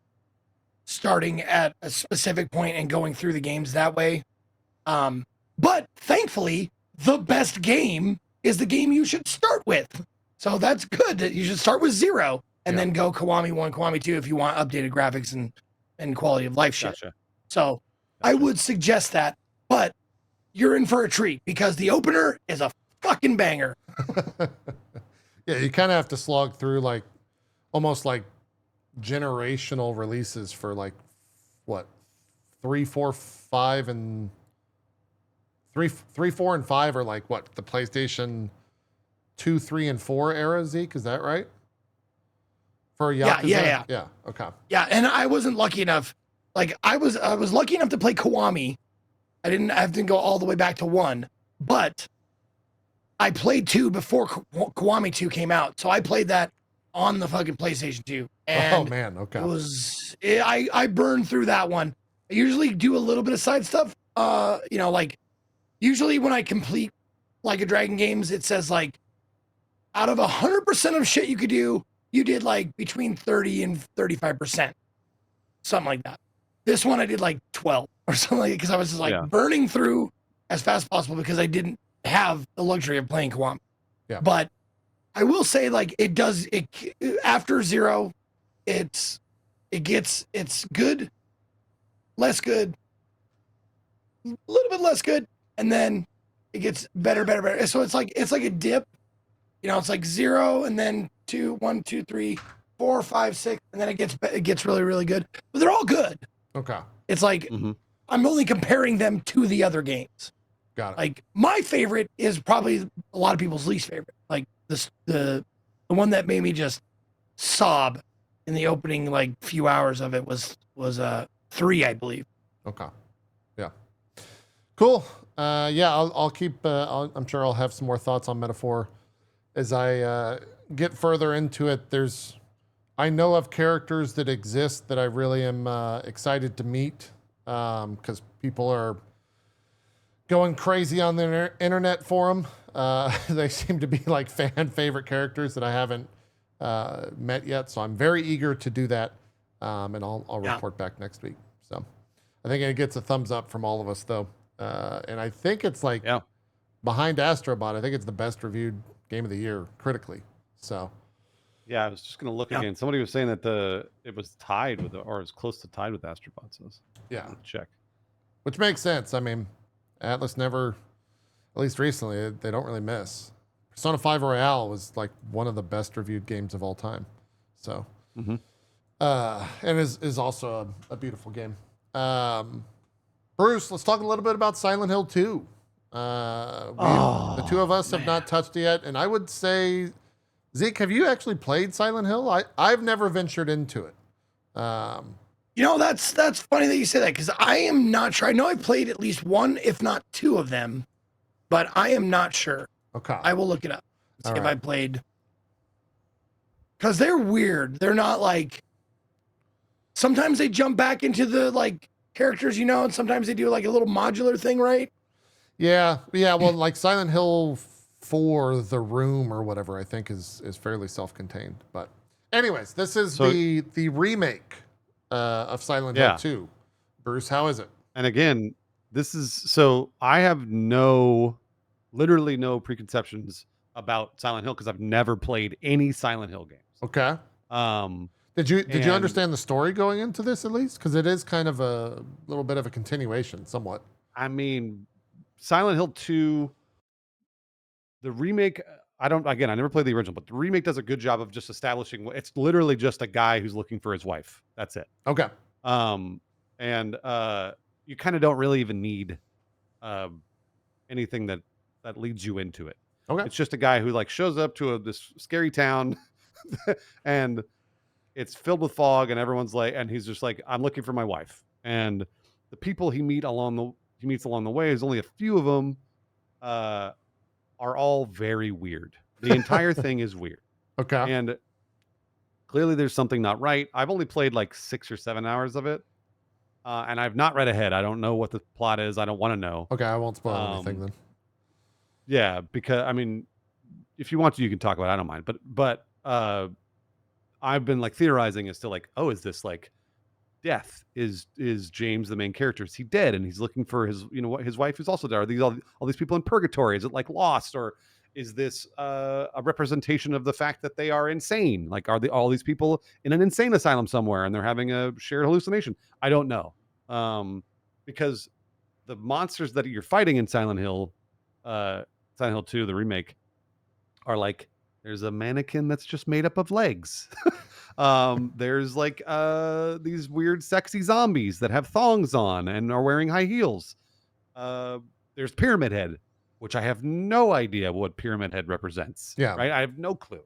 starting at a specific point and going through the games that way. But thankfully, the best game is the game you should start with. So that's good. You should start with 0 and then go Kiwami 1, Kiwami 2 if you want updated graphics and quality of life shit. Gotcha. So I would suggest that, but you're in for a treat because the opener is a fucking banger. Yeah, you kind of have to slog through like almost like generational releases for like what 3, 4, 5 and 3, 4 and 5 are like what the PlayStation 2, 3 and 4 era, Zeke, is that right? For Yakuza? Yeah. Okay. Yeah, and I wasn't lucky enough. Like I was lucky enough to play Kiwami. I have to go all the way back to 1, but I played 2 before Kiwami 2 came out. So I played that on the fucking PlayStation 2. And oh man, okay. I burned through that one. I usually do a little bit of side stuff. Like usually when I complete Like a Dragon games, it says like out of 100% of shit you could do, you did like between 30 and 35%. Something like that. This one I did like 12 or something like that because I was just like burning through as fast as possible because I didn't have the luxury of playing Kiwami. Yeah. But I will say like it after 0, it's good, less good, a little bit less good, and then it gets better. So it's like a dip, it's like 0 and then 2, 1, 2, 3, 4, 5, 6, and then it gets really, really good. But they're all good. Okay. It's like I'm only comparing them to the other games. Got it. Like my favorite is probably a lot of people's least favorite. Like the one that made me just sob in the opening like few hours of it was 3, I believe. Okay. Yeah. Cool. I'll keep. I'm sure I'll have some more thoughts on Metaphor as I get further into it. I know of characters that exist that I really am excited to meet because people are going crazy on the internet for them. They seem to be like fan favorite characters that I haven't met yet. So I'm very eager to do that. And I'll report back next week. So I think it gets a thumbs up from all of us though. And I think it's like behind Astrobot, I think it's the best reviewed game of the year critically. So yeah, I was just going to look again. Somebody was saying that it was tied with, or as close to tied with Astrobot. So check. Which makes sense. I mean, Atlas never, at least recently, they don't really miss. Persona 5 Royale was like one of the best reviewed games of all time. So, and is also a beautiful game. Bruce, let's talk a little bit about Silent Hill 2. The two of us have not touched it yet, and I would say Zeke, have you actually played Silent Hill? I've never ventured into it. You know, that's funny that you say that, because I am not sure. I know I played at least one, if not two of them, but I am not sure. Okay. I will look it up. See All if right. I played. Because they're weird. They're not like. Sometimes they jump back into the like characters, you know, and sometimes they do like a little modular thing, right? Yeah. Well, like Silent Hill 4, The Room or whatever, I think is fairly self-contained. But, anyways, this is the remake of Silent Hill 2. Bruce, how is it? And again, this is so I have literally no preconceptions about Silent Hill because I've never played any Silent Hill games. Okay. Did you understand the story going into this at least? Because it is kind of a little bit of a continuation, somewhat. I mean, Silent Hill 2, the remake. I never played the original, but the remake does a good job of just establishing. It's literally just a guy who's looking for his wife. That's it. Okay. And you kind of don't really even need anything that leads you into it. Okay. It's just a guy who like shows up to this scary town and it's filled with fog and everyone's like, and he's just like, I'm looking for my wife. And the people he meets along the way, is only a few of them, are all very weird. The entire thing is weird. Okay. And clearly there's something not right. I've only played like 6 or 7 hours of it. And I've not read ahead. I don't know what the plot is. I don't want to know. Okay, I won't spoil anything then. Yeah, because I mean, if you want to, you can talk about it. I don't mind. But I've been like theorizing as to like, oh, is this like death? Is James the main character? Is he dead? And he's looking for his, his wife who's also dead. Are these all these people in purgatory? Is it like Lost, or is this a representation of the fact that they are insane? Like, are all these people in an insane asylum somewhere and they're having a shared hallucination? I don't know, because the monsters that you're fighting in Silent Hill 2, the remake, are like, there's a mannequin that's just made up of legs. There's like these weird sexy zombies that have thongs on and are wearing high heels. There's Pyramid Head, which I have no idea what Pyramid Head represents. Yeah. Right. I have no clue.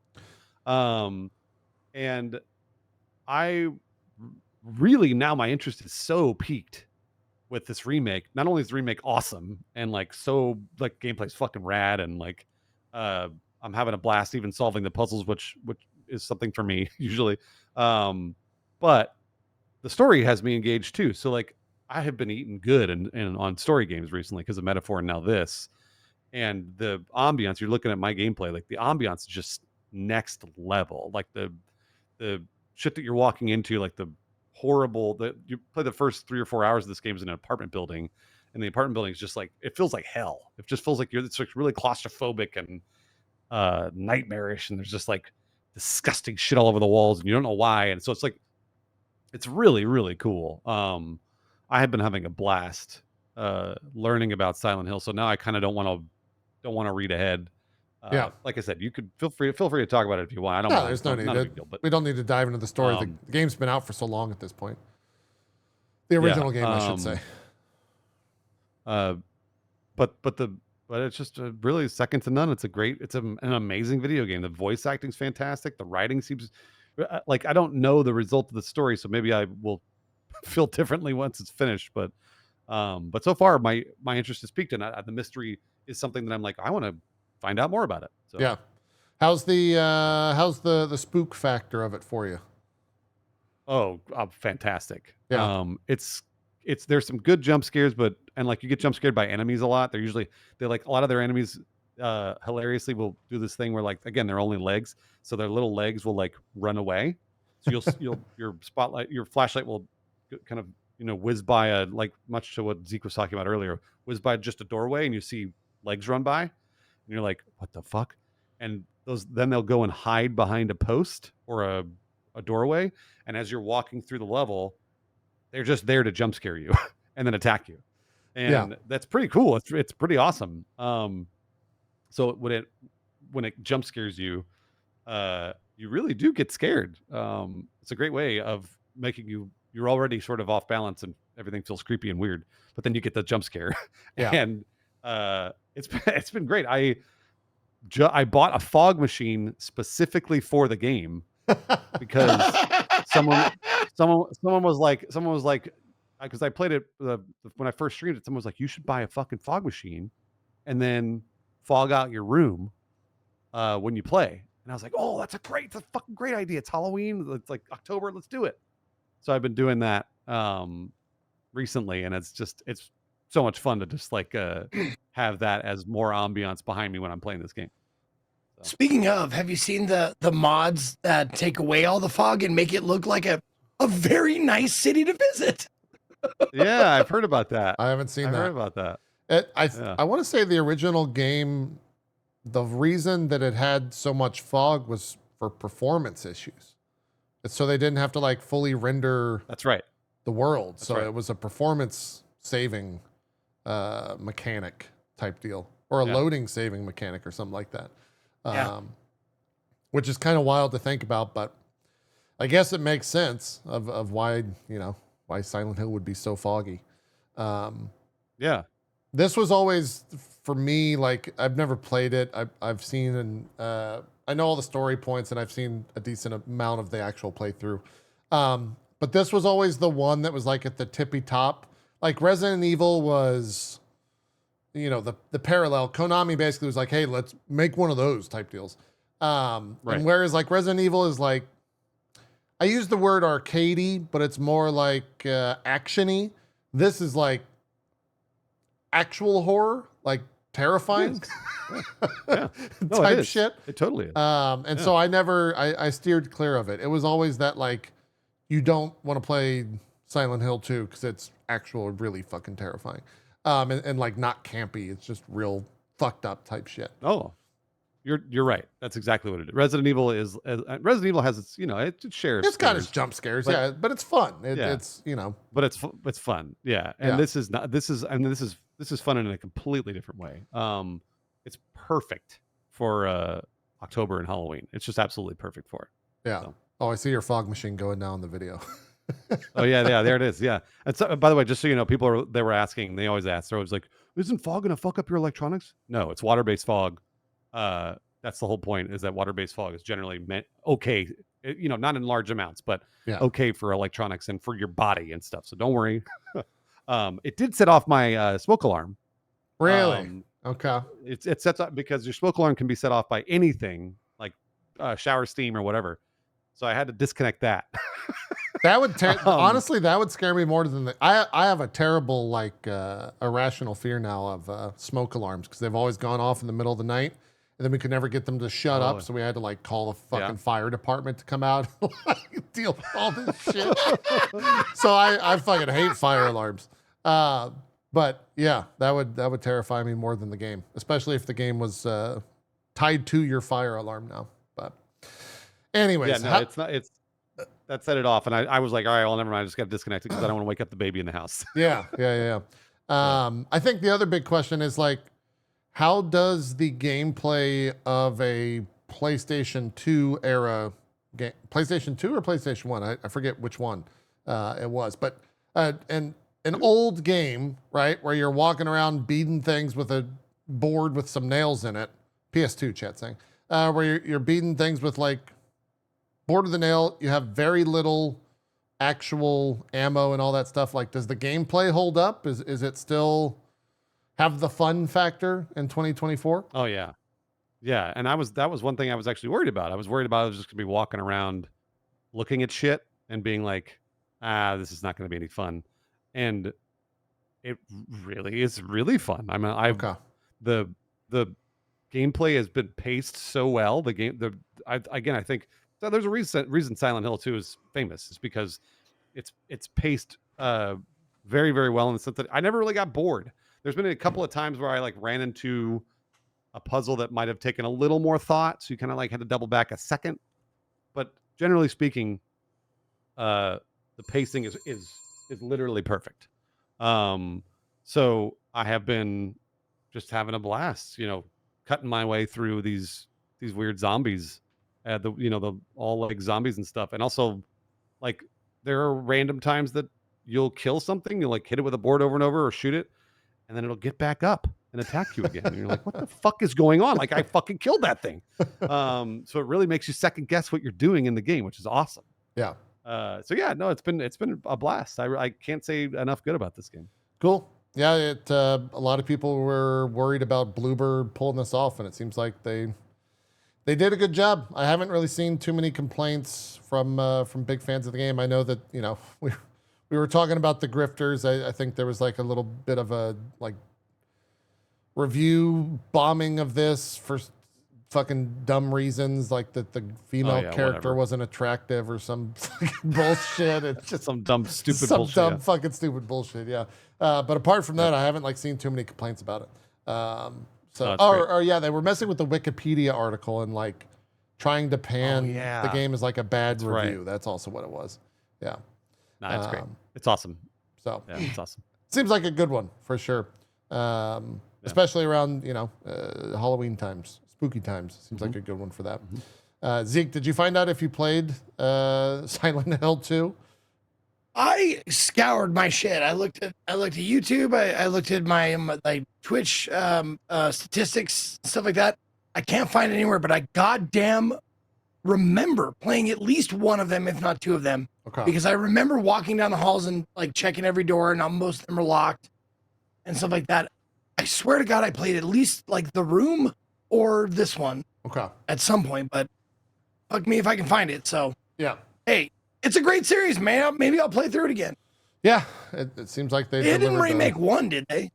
And I really, now my interest is so piqued with this remake. Not only is the remake awesome and like so like gameplay's fucking rad, and like I'm having a blast even solving the puzzles, which is something for me usually. But the story has me engaged too. So like I have been eating good and on story games recently because of Metaphor and now this. And the ambiance, you're looking at my gameplay, like the ambiance is just next level. Like the shit that you're walking into, like the horrible that you play the first 3 or 4 hours of this game is in an apartment building, and the apartment building is just like, it feels like hell. It just feels like it's like really claustrophobic and nightmarish, and there's just like disgusting shit all over the walls and you don't know why. And so it's like, it's really, really cool. I have been having a blast learning about Silent Hill. So now I kind of don't want to read ahead. Like I said, you could feel free to talk about it if you want. I don't. No, mind. there's no need. Not a big deal, but we don't need to dive into the story. The game's been out for so long at this point. The original game, I should say. But it's just really second to none. It's an amazing video game. The voice acting's fantastic. The writing seems like, I don't know the result of the story, so maybe I will feel differently once it's finished. But so far my interest is peaked, and the mystery is something that I'm like, I want to find out more about it. So yeah, how's the spook factor of it for you? Oh, fantastic. Yeah. It's there's some good jump scares, and like you get jump scared by enemies a lot. They like a lot of their enemies hilariously will do this thing where, like, again, they're only legs, so their little legs will like run away. So your flashlight will kind of whiz by like, much to what Zeke was talking about earlier, whiz by just a doorway, and you see legs run by, and you're like, what the fuck? And then they'll go and hide behind a post or a doorway, and as you're walking through the level, they're just there to jump scare you and then attack you. And that's pretty cool. It's pretty awesome. So when it jump scares you, you really do get scared. It's a great way of making you're already sort of off balance and everything feels creepy and weird, but then you get the jump scare. Yeah. And it's been great. I bought a fog machine specifically for the game because someone was like, because I played it when I first streamed it, someone was like, you should buy a fucking fog machine and then fog out your room when you play. And I was like, oh, that's a fucking great idea. It's Halloween. It's like October. Let's do it. So I've been doing that recently, and it's so much fun to just like have that as more ambiance behind me when I'm playing this game. So. Speaking of, have you seen the mods that take away all the fog and make it look like a very nice city to visit? Yeah, I've heard about that. I haven't seen I've that. heard about that. I want to say the original game, the reason that it had so much fog was for performance issues. It's so they didn't have to like fully render. That's right. The world. That's so right. it was a performance saving mechanic type deal, or a loading saving mechanic or something like that. Which is kind of wild to think about, but I guess it makes sense of why, why Silent Hill would be so foggy. This was always for me, like, I've never played it. I've seen, and I know all the story points, and I've seen a decent amount of the actual playthrough. But this was always the one that was like at the tippy top. Like Resident Evil was, the parallel. Konami basically was like, hey, let's make one of those type deals. And whereas like Resident Evil is like, I use the word arcadey, but it's more like actiony. This is like actual horror, like terrifying type shit. It totally is. So I steered clear of it. It was always that like, you don't want to play Silent Hill 2 because it's actual really fucking terrifying. And like not campy. It's just real fucked up type shit. Oh, you're right. That's exactly what it is. Resident Evil has its, it shares. It's got its jump scares, but it's fun. It's, but it's fun. Yeah. And this is fun in a completely different way. It's perfect for October and Halloween. It's just absolutely perfect for it. Yeah. So. Oh, I see your fog machine going now in the video. Oh yeah, there it is. Yeah. And so, by the way, just so you know, they were asking. They always ask. They're always like, "Isn't fog gonna fuck up your electronics?" No, it's water-based fog. That's the whole point. Is that water-based fog is generally meant okay. Not in large amounts, but okay for electronics and for your body and stuff. So don't worry. It did set off my smoke alarm. Really? Okay. It sets up because your smoke alarm can be set off by anything like shower steam or whatever. So I had to disconnect that. That would honestly, that would scare me more than I have a terrible like irrational fear now of smoke alarms because they've always gone off in the middle of the night, and then we could never get them to shut up, so we had to like call the fucking fire department to come out and like, deal with all this shit. So I fucking hate fire alarms. But yeah, that would terrify me more than the game, especially if the game was tied to your fire alarm now. But anyways, it's not. That set it off, and I was like, all right, well, never mind. I just got to disconnect it because I don't want to wake up the baby in the house. Yeah. I think the other big question is like, how does the gameplay of a PlayStation 2 era game, PlayStation 2 or PlayStation 1? I forget which one it was, but an old game, right, where you're walking around beating things with a board with some nails in it. PS2 chat saying, where you're beating things with like board with a nail. You have very little actual ammo and all that stuff. Like, does the gameplay hold up? Is it still have the fun factor in 2024? Oh yeah. And that was one thing I was actually worried about. I was worried about I was just gonna be walking around looking at shit and being like, this is not gonna be any fun. And it really is really fun. I mean, the gameplay has been paced so well. I think so there's a reason Silent Hill 2 is famous. It's because it's paced very, very well in the sense that I never really got bored. There's been a couple of times where I like ran into a puzzle that might have taken a little more thought, so you kind of like had to double back a second. But generally speaking, the pacing is literally perfect. So I have been just having a blast, cutting my way through these weird zombies, the all like zombies and stuff. And also like there are random times that you'll kill something, you'll like hit it with a board over and over or shoot it, and then it'll get back up and attack you again. And you're like, what the fuck is going on? Like I fucking killed that thing. So it really makes you second guess what you're doing in the game, which is awesome. Yeah. So yeah, no, it's been a blast. I can't say enough good about this game. Cool. Yeah, a lot of people were worried about Bluebird pulling this off, and it seems like they did a good job. I haven't really seen too many complaints from big fans of the game. I know that, you know, we were talking about the grifters. I think there was like a little bit of a like review bombing of this for fucking dumb reasons, like that the female character whatever. wasn't attractive or some fucking bullshit. It's just Some dumb stupid some bullshit. dumb Yeah. fucking stupid bullshit. Yeah. But apart from that, I haven't like seen too many complaints about it. So, that's great. or yeah, they were messing with the Wikipedia article and like trying to pan yeah. the game as like a bad right. review. That's also what it was. Yeah. No, it's great. Um, It's awesome. So Yeah, it's awesome. seems like a good one for sure. Especially around, you know, Halloween times, spooky times. Seems like a good one for that. Zeke, did you find out if you played Silent Hill 2? I scoured my shit. I looked at YouTube. I looked at my like Twitch statistics, stuff like that. I can't find it anywhere, but I goddamn remember playing at least one of them, if not two of them. Okay. Because I remember walking down the halls and like checking every door, and most of them are locked and stuff like that. I swear to God, I played at least like The Room or this one Okay. at some point, but fuck me if I can find it. So Yeah. hey, it's a great series, man. Maybe I'll play through it again. Yeah. It seems like they didn't delivered remake one, did they?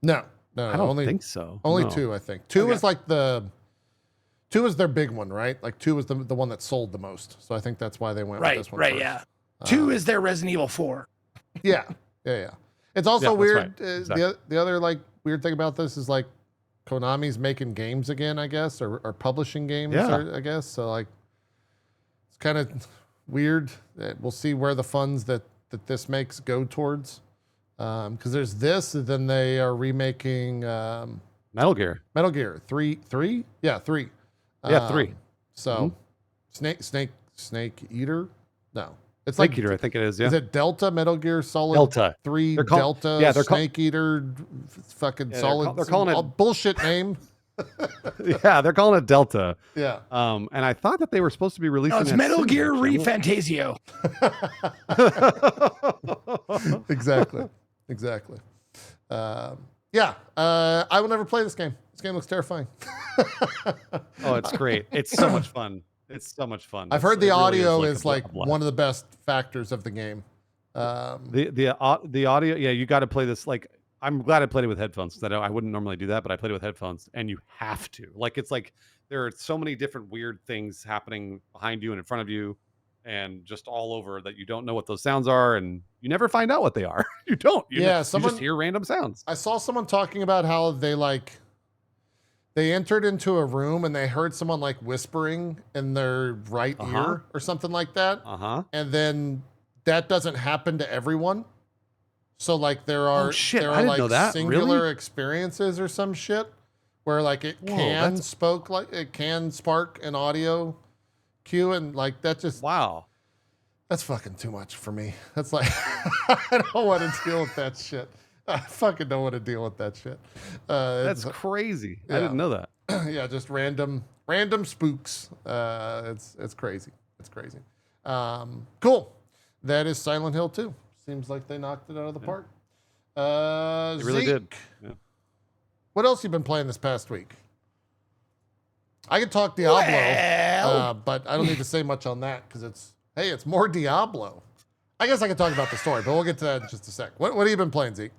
No. I don't think so. Only No. 2, I think. 2 Okay. was like two was their big one, right? Like 2 was the one that sold the most. So I think that's why they went with this one Right, first. yeah. 2 is their Resident Evil 4. Yeah. It's also Yeah, that's weird. right. Exactly. The other like weird thing about this is like Konami's making games again, I guess, or publishing games, Yeah. I guess. So like it's kind of weird. We'll see where the funds that this makes go towards. Because there's this, and then they are remaking Metal Gear. Metal Gear 3. Yeah, 3. Yeah, 3. So Snake Eater? No. It's Snake like Eater, I think it is. Yeah. Is it Delta Metal Gear Solid Delta. 3 They're call- Delta yeah, they're call- Snake Eater fucking Yeah, solid? they're calling it- a bullshit name. Yeah, they're calling it Delta. Yeah. And I thought that they were supposed to be releasing. No, it's that Metal soon, Gear actually. Re-Fantasio. Exactly. Yeah. I will never play this game. This game looks terrifying. Oh, it's great. It's so much fun. It's so much fun. I've heard the It really audio is is a like blast. one of the best factors of the game. The audio. Yeah, you got to play this. Like, I'm glad I played it with headphones because I wouldn't normally do that, but I played it with headphones, and you have to. Like, it's like there are so many different weird things happening behind you and in front of you, and just all over that you don't know what those sounds are, and you never find out what they are. You don't. You someone just hear random sounds. I saw someone talking about how they entered into a room and they heard someone like whispering in their right ear or something like that. And then that doesn't happen to everyone. So like there are I didn't like know that. singular Really? experiences or some shit where like it Whoa, can spark an audio cue, and like that just Wow. that's fucking too much for me. That's like I don't want to deal with that shit. I fucking don't want to deal with that shit. That's crazy. I didn't know that. Yeah, just random spooks. It's crazy. It's crazy. Cool. That is Silent Hill 2. Seems like they knocked it out of the park. It really did. Yeah. What else you been playing this past week? I could talk Diablo, Well. but I don't need to say much on that because it's more Diablo. I guess I could talk about the story, but we'll get to that in just a sec. What have you been playing, Zeke?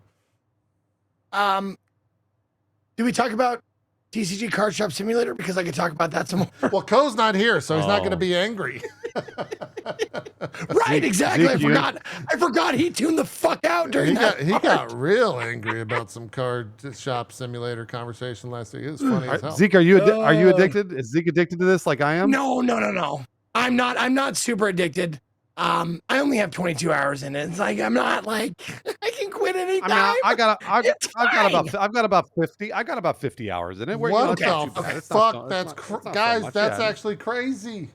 Do we talk about TCG Card Shop Simulator? Because I could talk about that some more. Well, Ko's not here, so he's not going to be angry. Right, exactly. Zeke, I forgot he tuned the fuck out during that. He got real angry about some card shop simulator conversation last week. It was funny as hell. Zeke, are you addicted? Is Zeke addicted to this like I am? No. I'm not super addicted. I only have 22 hours in it. It's like I'm not like I can quit anytime. I mean, I've got about 50. I got about 50 hours in it. Where, What you know, it's not the too bad. It's not fuck? so- That's it's not so guys. much. That's Yeah, actually crazy.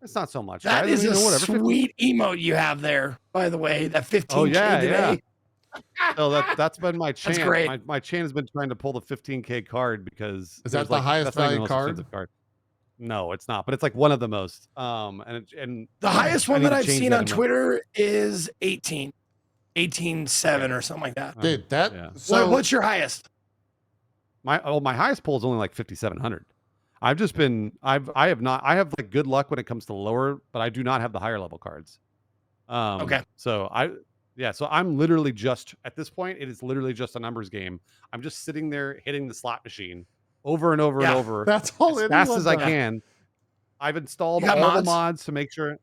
it's not so much. That guys. is I mean, a whatever. sweet emote you have there, by the way. That 15K Oh, yeah, today. So that's been my That's chant. great. My chant has been trying to pull the 15K card because Is there's that the highest that's not even value the most card? expensive card. No, it's not, but it's like one of the most. And The highest I one need that to I've change seen that on in my- Twitter is 18.7 or something like that. Dude, that yeah. so What's your highest? My highest pull is only like 5,700. I've just been I have like good luck when it comes to lower, but I do not have the higher level cards. Okay. So so I'm literally just at this point, it is literally just a numbers game. I'm just sitting there hitting the slot machine over and over and Yeah. over that's all as anyone fast as I does. can. I've installed You got all the mods? mods to make sure. Yep.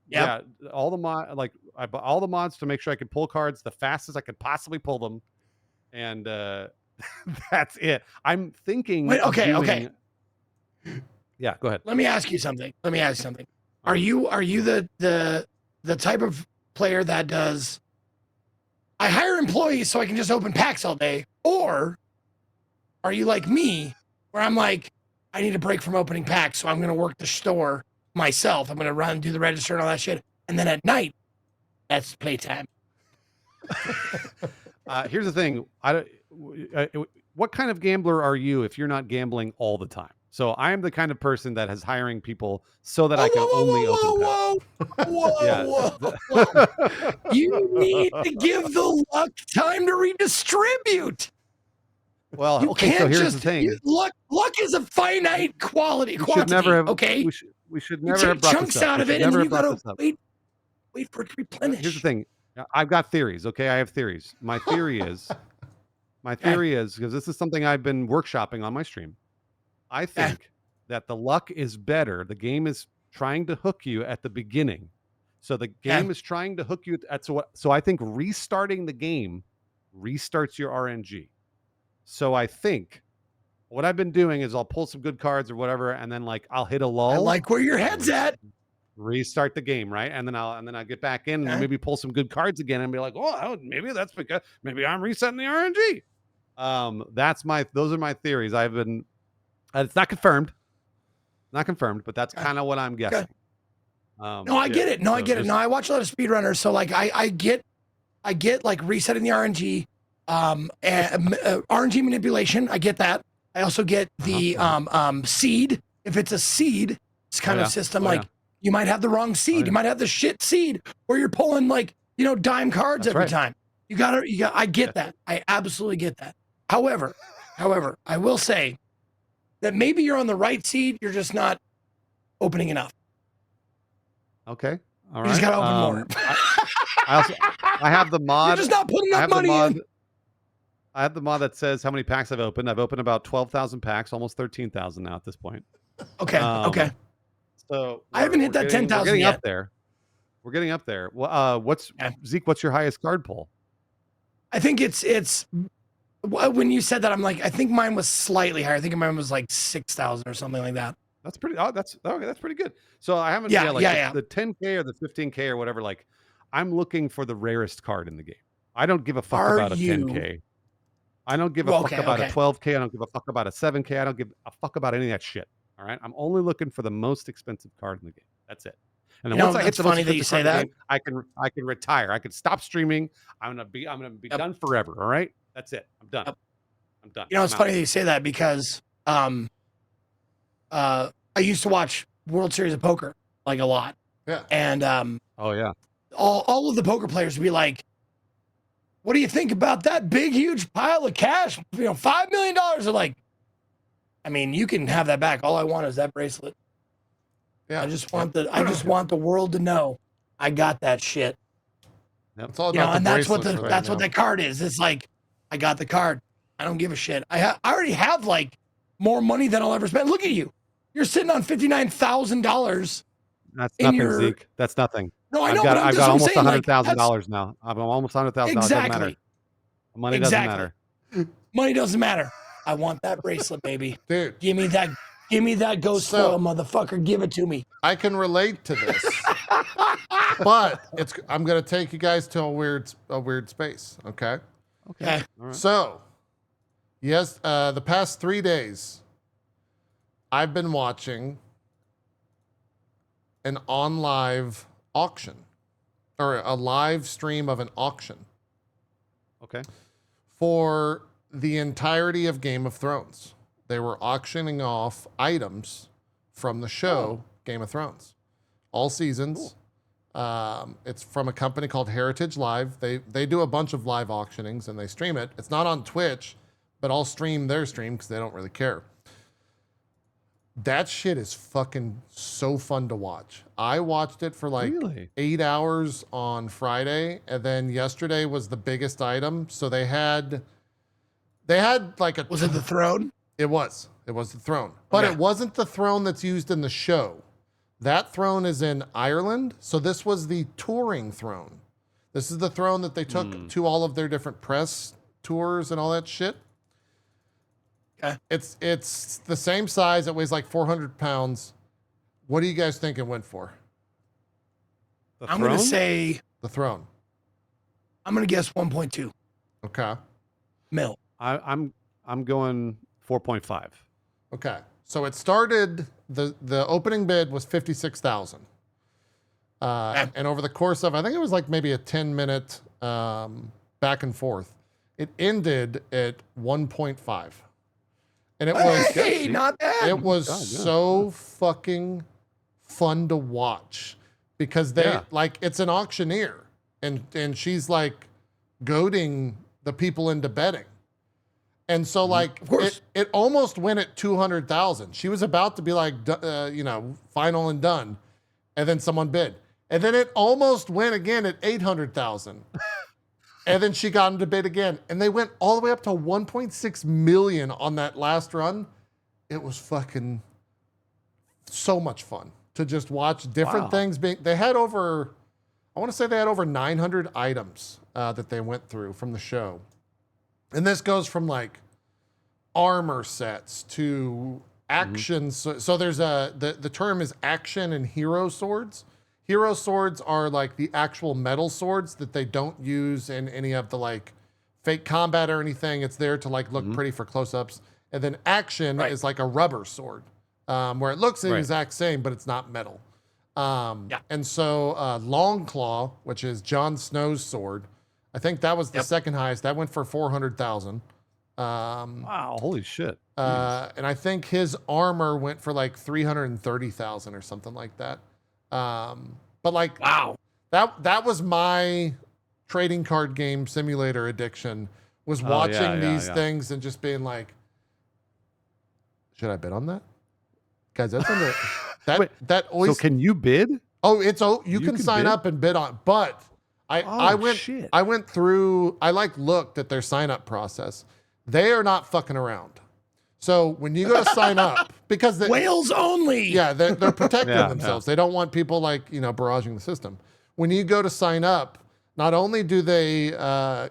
Yeah, all the I bought all the mods to make sure I could pull cards the fastest I could possibly pull them, and that's it. I'm thinking. Wait, of okay. doing- Yeah, go ahead. Let me ask you something. Are All right. you the type of player that does I hire employees so I can just open packs all day, or are you like me where I'm like I need a break from opening packs, so I'm going to work the store myself. I'm going to run, do the register and all that shit, and then at night, that's playtime. Here's the thing. What kind of gambler are you if you're not gambling all the time? So I am the kind of person that is hiring people so that I can only open packs. Whoa. You need to give the luck time to redistribute. Well, You okay, so can't here's just the thing. luck is a finite quantity. We should never have okay. we should You never take have brought chunks this up. out We of should it, and never then you have brought gotta this up. wait for it to replenish. Here's the thing. I've got theories, okay? I have theories. My theory is because this is something I've been workshopping on my stream. I think that the luck is better. The game is trying to hook you at the beginning. So the game is trying to hook you at so I think restarting the game restarts your RNG. So I think what I've been doing is I'll pull some good cards or whatever, and then I'll hit a lull. I like where your head's at. Restart the game, right? And then I'll get back in and maybe pull some good cards again and be like, oh, maybe that's because maybe I'm resetting the RNG. Those are my theories. I've been it's not confirmed, but that's kind of what I'm guessing. No, I get it. No, I get it. No, I watch a lot of speedrunners, so I get like resetting the RNG, RNG manipulation. I get that. I also get the seed. If it's a seed, it's kind of system you might have the wrong seed. You might have the shit seed where you're pulling dime cards every time. I get that. I absolutely get that. However, I will say that maybe you're on the right seed. You're just not opening enough. Okay. All right. You just gotta open more. I have the mod. You're just not putting enough money in. I have the mod that says how many packs I've opened. I've opened about 12,000 packs, almost 13,000 now at this point. Okay. Okay. So I haven't hit that 10,000 We're getting yet. up there. We're getting up there. Well, Zeke? What's your highest card pull? I think it's when you said that, I'm like, I think mine was slightly higher. I think mine was like 6,000 or something like that. That's pretty. Oh, that's pretty good. So I haven't. The 10K or the 15K or whatever. I'm looking for the rarest card in the game. I don't give a fuck about a 10K. I don't give a fuck about a 12K. I don't give a fuck about a 7K. I don't give a fuck about any of that shit. All right. I'm only looking for the most expensive card in the game. That's it. And then once I hit the most expensive card in the game, I can retire. I can stop streaming. I'm gonna be done forever. All right. That's it. I'm done. I'm done. It's funny that you say that because I used to watch World Series of Poker a lot. Yeah. And oh yeah. All of the poker players would be like, what do you think about that big, huge pile of cash? $5 million. They're like, I mean, you can have that back. All I want is that bracelet. Yeah. I just want the world to know I got that shit. Yep. It's all about and that's what that card is. It's like, I got the card. I don't give a shit. I already have more money than I'll ever spend. Look at you. You're sitting on $59,000. That's nothing, Zeke. That's nothing. No, I know. I've got almost $100,000 now. I'm almost $100,000. Exactly. Money doesn't matter. Money doesn't matter. I want that bracelet, baby. Dude. Give me that ghost foil, motherfucker. Give it to me. I can relate to this. But I'm gonna take you guys to a weird space, okay? Okay. All right. So, yes, the past 3 days, I've been watching an on-live auction, or a live stream of an auction. Okay. for the entirety of Game of Thrones. They were auctioning off items from the show Game of Thrones, all seasons. It's from a company called Heritage Live. They do a bunch of live auctionings and they stream it. It's not on Twitch, but I'll stream their stream because they don't really care. That shit is fucking so fun to watch. I watched it for like 8 hours on Friday, and then yesterday was the biggest item. So they had like a... Was it the throne? It was the throne, but it wasn't the throne that's used in the show. That throne is in Ireland. So this was the touring throne. This is the throne that they took to all of their different press tours and all that shit. Okay. It's the same size. It weighs like 400 pounds. What do you guys think it went for? I'm going to say... The throne. I'm going to guess 1.2. Okay. Mil. I'm going 4.5. Okay. So it started, the opening bid was 56,000. And over the course of, I think it was like maybe a 10-minute back and forth, it ended at 1.5. And it was not bad. It was so fucking fun to watch because they like it's an auctioneer and she's like goading the people into betting. And so like it almost went at 200,000. She was about to be like final and done, and then someone bid. And then it almost went again at 800,000. And then she got him to bid again. And they went all the way up to 1.6 million on that last run. It was fucking so much fun to just watch different things being. They had over 900 items that they went through from the show. And this goes from like armor sets to action. So there's the term is action and hero swords. Hero swords are like the actual metal swords that they don't use in any of the like fake combat or anything. It's there to like look pretty for close-ups. And then action is like a rubber sword, where it looks the exact same, but it's not metal. And so Longclaw, which is Jon Snow's sword, I think that was the second highest. That went for 400,000. Wow, holy shit. And I think his armor went for like 330,000 or something like that. But like, that was my trading card game simulator addiction, was watching these things and just being like, should I bet on that? Guys, that's under that oyster. So can you bid? Oh, you can sign up and bid on, but I went through, I like looked at their sign up process. They are not fucking around. So when you go to sign up, because whales only. Yeah, they're protecting themselves. They don't want people like, barraging the system. When you go to sign up, not only do they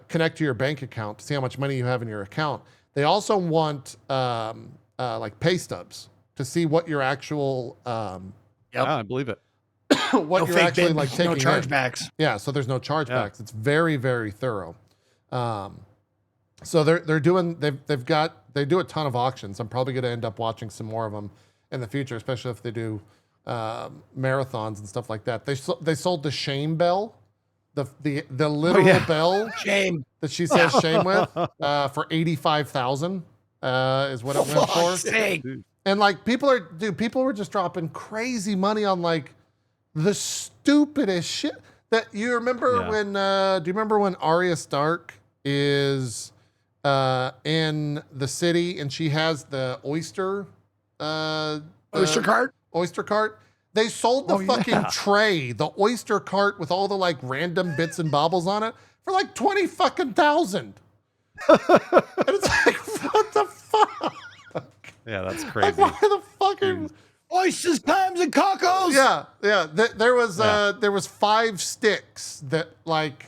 connect to your bank account to see how much money you have in your account, they also want like pay stubs to see what your actual Yeah, I believe it. what you're actually bid, like taking. No chargebacks. Yeah, so there's no chargebacks. It's very, very thorough. So they do a ton of auctions. I'm probably going to end up watching some more of them in the future, especially if they do marathons and stuff like that. They sold the shame bell, the literal bell shame that she says shame with for 85,000 is what it went for. Sake. And like people were just dropping crazy money on like the stupidest shit that you remember when. Do you remember when Arya Stark is in the city and she has the oyster cart? Oyster cart. They sold the fucking tray, the oyster cart with all the like random bits and baubles on it for like 20,000. And it's like, what the fuck? Yeah, that's crazy. Like, why the fucking oysters, clams, and cockles? Yeah. There was 5 sticks that like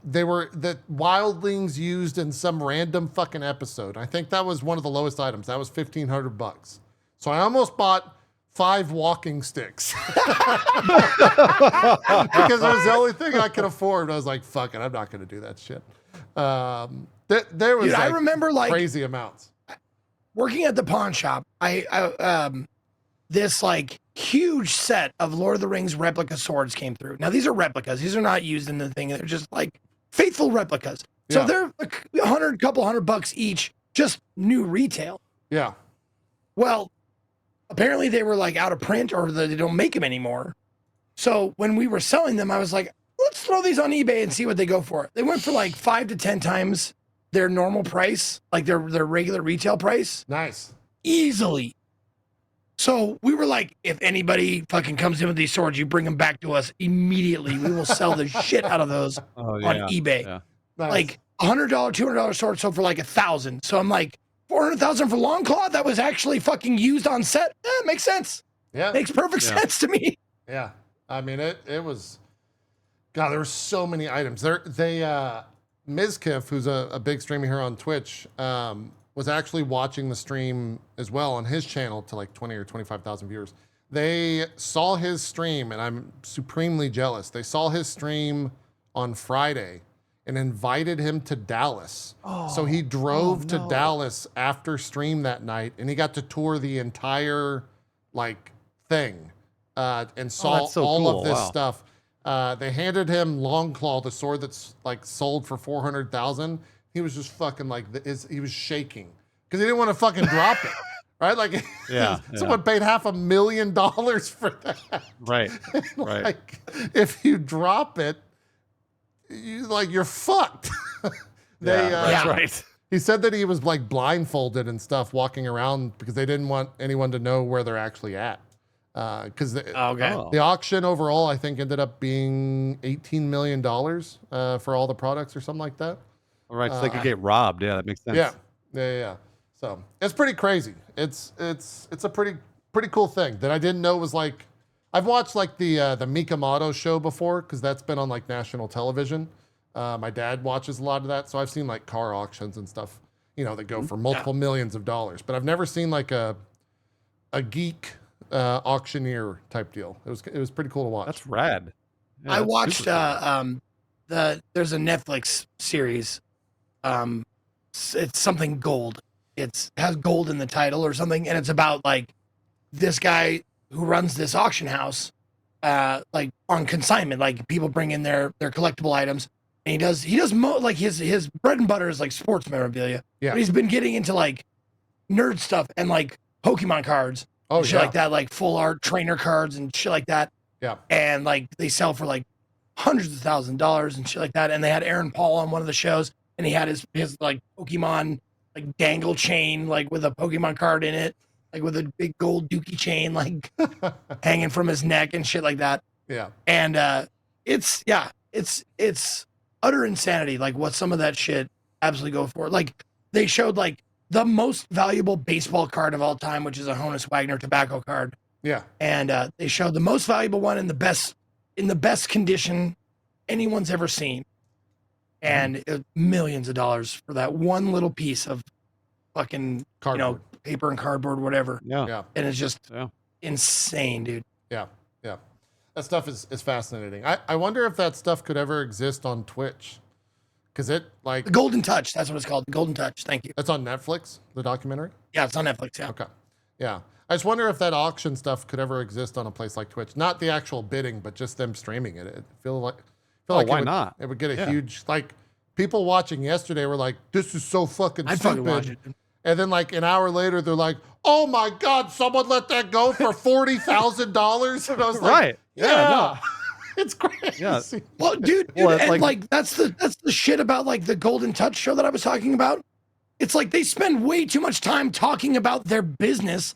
that wildlings used in some random fucking episode. I think that was one of the lowest items. That was $1,500. So I almost bought 5 walking sticks because it was the only thing I could afford. I was like, fuck it, I'm not going to do that shit. There was I remember like crazy amounts. Working at the pawn shop, I this like huge set of Lord of the Rings replica swords came through. Now these are replicas. These are not used in the thing. They're just like faithful replicas. So Yeah. they're a couple $100 each, just new retail. Yeah. Well, apparently they were like out of print or they don't make them anymore. So when we were selling them, I was like, let's throw these on eBay and see what they go for. They went for like 5 to 10 times their normal price, like their regular retail price. Nice. Easily. So we were like, if anybody fucking comes in with these swords, you bring them back to us immediately. We will sell the shit out of those on eBay. Yeah. Nice. Like $100, $200 sword sold for like 1,000. So I'm like, 400,000 for long claw that was actually fucking used on set. Makes sense. Yeah. Makes perfect sense to me. Yeah. I mean, it was, God, there were so many items. Mizkiff, who's a big streamer here on Twitch, was actually watching the stream as well on his channel to like 20 or 25,000 viewers. They saw his stream, and I'm supremely jealous. They saw his stream on Friday and invited him to Dallas. So he drove to Dallas after stream that night, and he got to tour the entire like thing and saw that's so all cool. of this Wow. stuff. They handed him Longclaw, the sword that's like sold for 400,000. He was just fucking like he was shaking because he didn't want to fucking drop it, right? Like, someone paid $500,000 for that, Right. Right. Like, if you drop it, you're fucked. That's right. He said that he was like blindfolded and stuff walking around because they didn't want anyone to know where they're actually at. Because the auction overall, I think, ended up being $18 million for all the products or something like that. All right, so they could get robbed. Yeah, that makes sense. Yeah. So it's pretty crazy. It's a pretty cool thing that I didn't know was like. I've watched like the Mikamoto show before because that's been on like national television. My dad watches a lot of that, so I've seen like car auctions and stuff, that go for multiple millions of dollars. But I've never seen like a geek auctioneer type deal. It was pretty cool to watch. That's rad. Yeah, I that's watched super cool. there's a Netflix series. It's something gold. It has gold in the title or something, and it's about like this guy who runs this auction house, like on consignment. Like people bring in their collectible items, and he does like his bread and butter is like sports memorabilia. Yeah. But he's been getting into like nerd stuff and like Pokemon cards. Oh, shit like that, like full art trainer cards and shit like that. Yeah. And like they sell for like hundreds of $1,000s and shit like that. And they had Aaron Paul on one of the shows, and he had his like Pokemon like dangle chain, like with a Pokemon card in it, like with a big gold dookie chain, like hanging from his neck and shit like that. Yeah. And it's utter insanity, like what some of that shit absolutely go for. Like they showed like the most valuable baseball card of all time, which is a Honus Wagner tobacco card. Yeah. And they showed the most valuable one in the best condition anyone's ever seen. And it was millions of dollars for that one little piece of fucking, Cardboard. paper and cardboard, whatever. Yeah. And it's just insane, dude. Yeah. That stuff is fascinating. I wonder if that stuff could ever exist on Twitch. Because it like The Golden Touch, that's what it's called. The Golden Touch. Thank you. That's on Netflix, the documentary? Yeah, it's on Netflix. Yeah. Okay. Yeah. I just wonder if that auction stuff could ever exist on a place like Twitch. Not the actual bidding, but just them streaming it. It feel like why not? It would get a huge like people watching yesterday were like, this is so fucking I'd stupid. fucking watch it. And then like an hour later they're like, oh my God, someone let that go for $40,000. And I was like, Right. Yeah, it's crazy. Yeah. Well, dude, Well, it's and like- like that's the shit about like the Golden Touch show that I was talking about. It's like they spend way too much time talking about their business.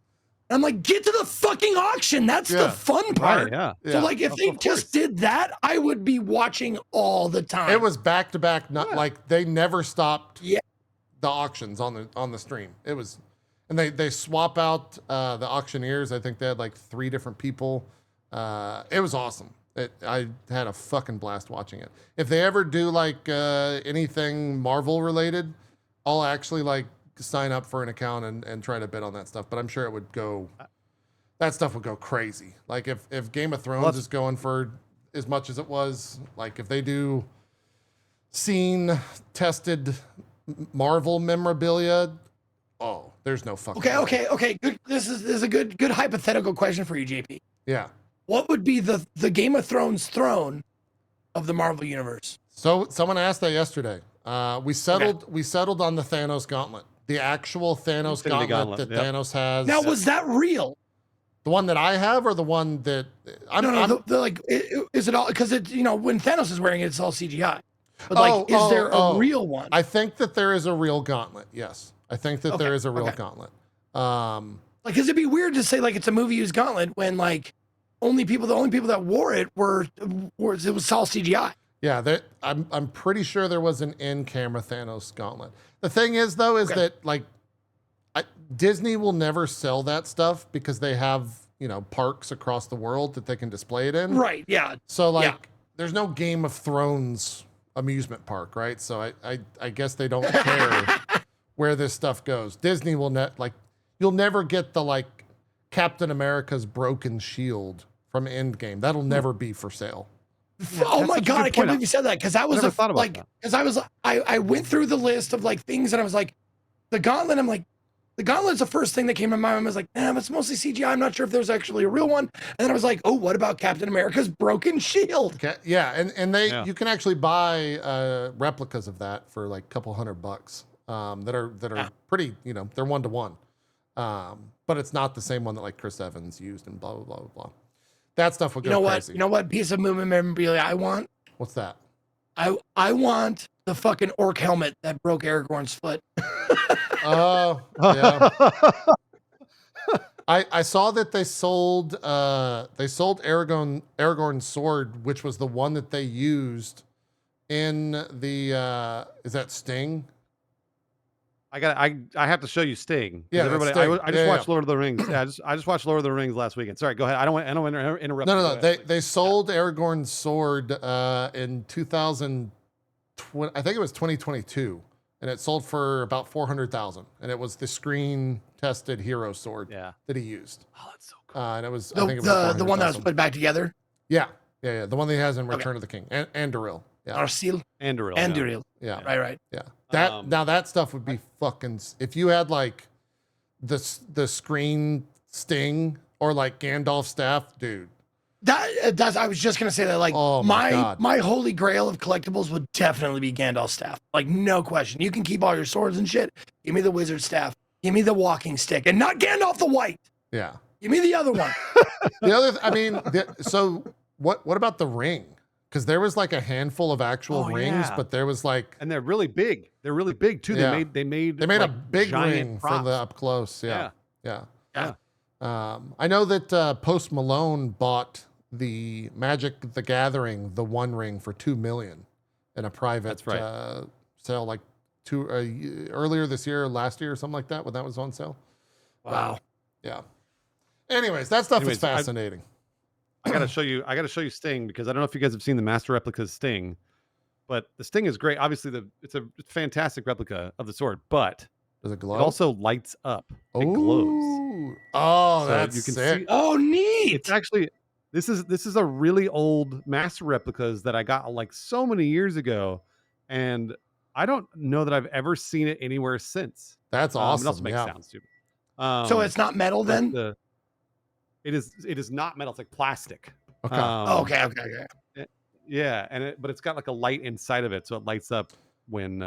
I'm like, get to the fucking auction. That's the fun part. Right, yeah. So like if they just did that, I would be watching all the time. It was back to back, not like they never stopped Yeah. the auctions on the stream. It was, and they swap out the auctioneers. I think they had like 3 different people. It was awesome. I had a fucking blast watching it. If they ever do like anything Marvel related, I'll actually like sign up for an account and try to bid on that stuff. But I'm sure it would go, that stuff would go crazy. Like if Game of Thrones is going for as much as it was, like if they do seen tested Marvel memorabilia, oh, there's no fucking way. Okay. Good. This is a good hypothetical question for you, JP. Yeah. What would be the Game of Thrones throne of the Marvel universe? So someone asked that yesterday. We settled on the Thanos gauntlet. The actual Thanos Infinity gauntlet that yep. Thanos has. Now, was that real? The one that I have, or the one that is it all? Because it, when Thanos is wearing it, it's all CGI. But like, is there a real one? I think that there is a real gauntlet. Yes, I think that there is a real gauntlet. Like, cause it'd be weird to say like it's a movie used gauntlet when like the only people that wore it were it was all CGI. Yeah, I'm pretty sure there was an in-camera Thanos gauntlet. The thing is, though, is that like Disney will never sell that stuff because they have parks across the world that they can display it in. Right. Yeah. So like, there's no Game of Thrones amusement park, right? So I guess they don't care where this stuff goes. Disney will you'll never get the like Captain America's broken shield from Endgame. That'll never be for sale. Oh my God, I can't believe you said that, because that was I went through the list of like things and I was like, the gauntlet, I'm like, the gauntlet's the first thing that came to my mind. I was like, it's mostly CGI. I'm not sure if there's actually a real one. And then I was like, oh, what about Captain America's broken shield? Okay, yeah, and you can actually buy replicas of that for like a couple $100 that are pretty, they're 1-to-1. But it's not the same one that like Chris Evans used and blah blah blah blah. That stuff would go crazy. You know what piece of movement memorabilia I want? What's that? I want the fucking orc helmet that broke Aragorn's foot. Oh, yeah. I saw that they sold Aragorn's sword, which was the one that they used in the is that Sting? I have to show you Sting. Yeah, everybody. Sting. I just watched Lord of the Rings. Yeah, I just watched Lord of the Rings last weekend. Sorry, go ahead. I don't want to interrupt. No. They sold Aragorn's sword in 2020. I think it was 2022, and it sold for about $400,000. And it was the screen tested hero sword that he used. Oh, that's so cool. And it was I think it was the one that was put back together. Yeah. The one that he has in Return of the King and Anduril. Yeah. Arsil. Anduril. Yeah. Right. Yeah. That stuff would be fucking. If you had like the screen Sting or like Gandalf's staff, dude. I was just gonna say that. Like, my holy grail of collectibles would definitely be Gandalf's staff. Like, no question. You can keep all your swords and shit. Give me the wizard staff. Give me the walking stick, and not Gandalf the White. Yeah. Give me the other one. So what about the ring? Because there was like a handful of actual rings, but there was like, and they're really big. They're really big too. Yeah. They made like a big ring props. for the up close. Yeah. Yeah. I know that Post Malone bought the Magic the Gathering, the One Ring, for $2 million in a private sale, like earlier this year, or last year, or something like that, when that was on sale. Wow. Yeah. Anyways, that stuff is fascinating. I gotta show you Sting, because I don't know if you guys have seen the Master Replica's Sting, but the Sting is great. Obviously, it's a fantastic replica of the sword, but does it glow? It also lights up. It glows. Oh, so that's you can sick. see. Oh, neat. It's actually this is a really old Master Replicas that I got like so many years ago, and I don't know that I've ever seen it anywhere since. That's awesome. It also makes sound stupid. So it's not metal then? It is not metal. It's like plastic. Okay. Okay. Yeah, but it's got like a light inside of it, so it lights up when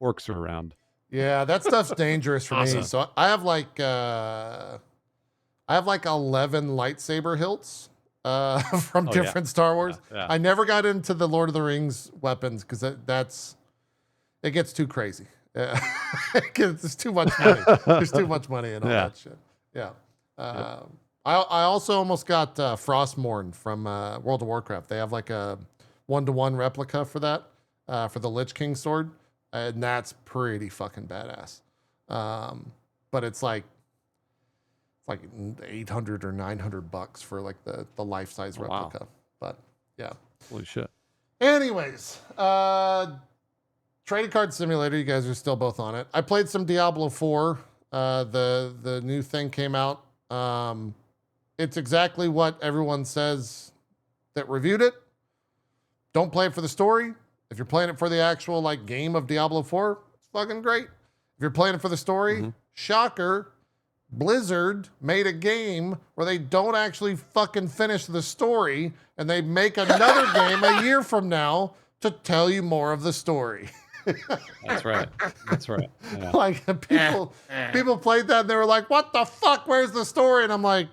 orcs are around. Yeah, that stuff's dangerous for me. So I have like 11 lightsaber hilts from different Star Wars. Yeah. I never got into the Lord of the Rings weapons because it gets too crazy. There's too much money. There's too much money in all that shit. Yeah. I also almost got Frostmourne from World of Warcraft. They have like a 1-to-1 replica for that, for the Lich King sword. And that's pretty fucking badass. But it's like $800 or $900 for like the life-size replica. Wow. But yeah. Holy shit. Anyways, Trading Card Simulator, you guys are still both on it. I played some Diablo 4. The new thing came out. It's exactly what everyone says that reviewed it. Don't play it for the story. If you're playing it for the actual like game of Diablo 4, it's fucking great. If you're playing it for the story, shocker, Blizzard made a game where they don't actually fucking finish the story, and they make another game a year from now to tell you more of the story. That's right. That's right. Yeah. Like people played that and they were like, "What the fuck? Where's the story?" And I'm like,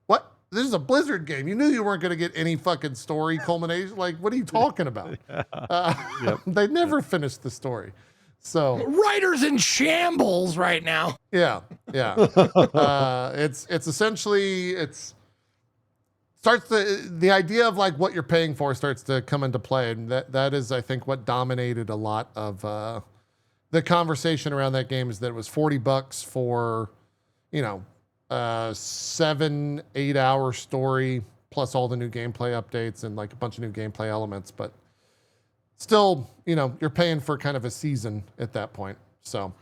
"What? This is a Blizzard game. You knew you weren't going to get any fucking story culmination. Like, what are you talking about?" Yep. They never finished the story. So Writers in shambles right now. yeah. It's essentially starts the idea of like what you're paying for starts to come into play, and that is, I think, what dominated a lot of the conversation around that game, is that it was $40 for, 7-8 hour story plus all the new gameplay updates and like a bunch of new gameplay elements, but still, you're paying for kind of a season at that point. So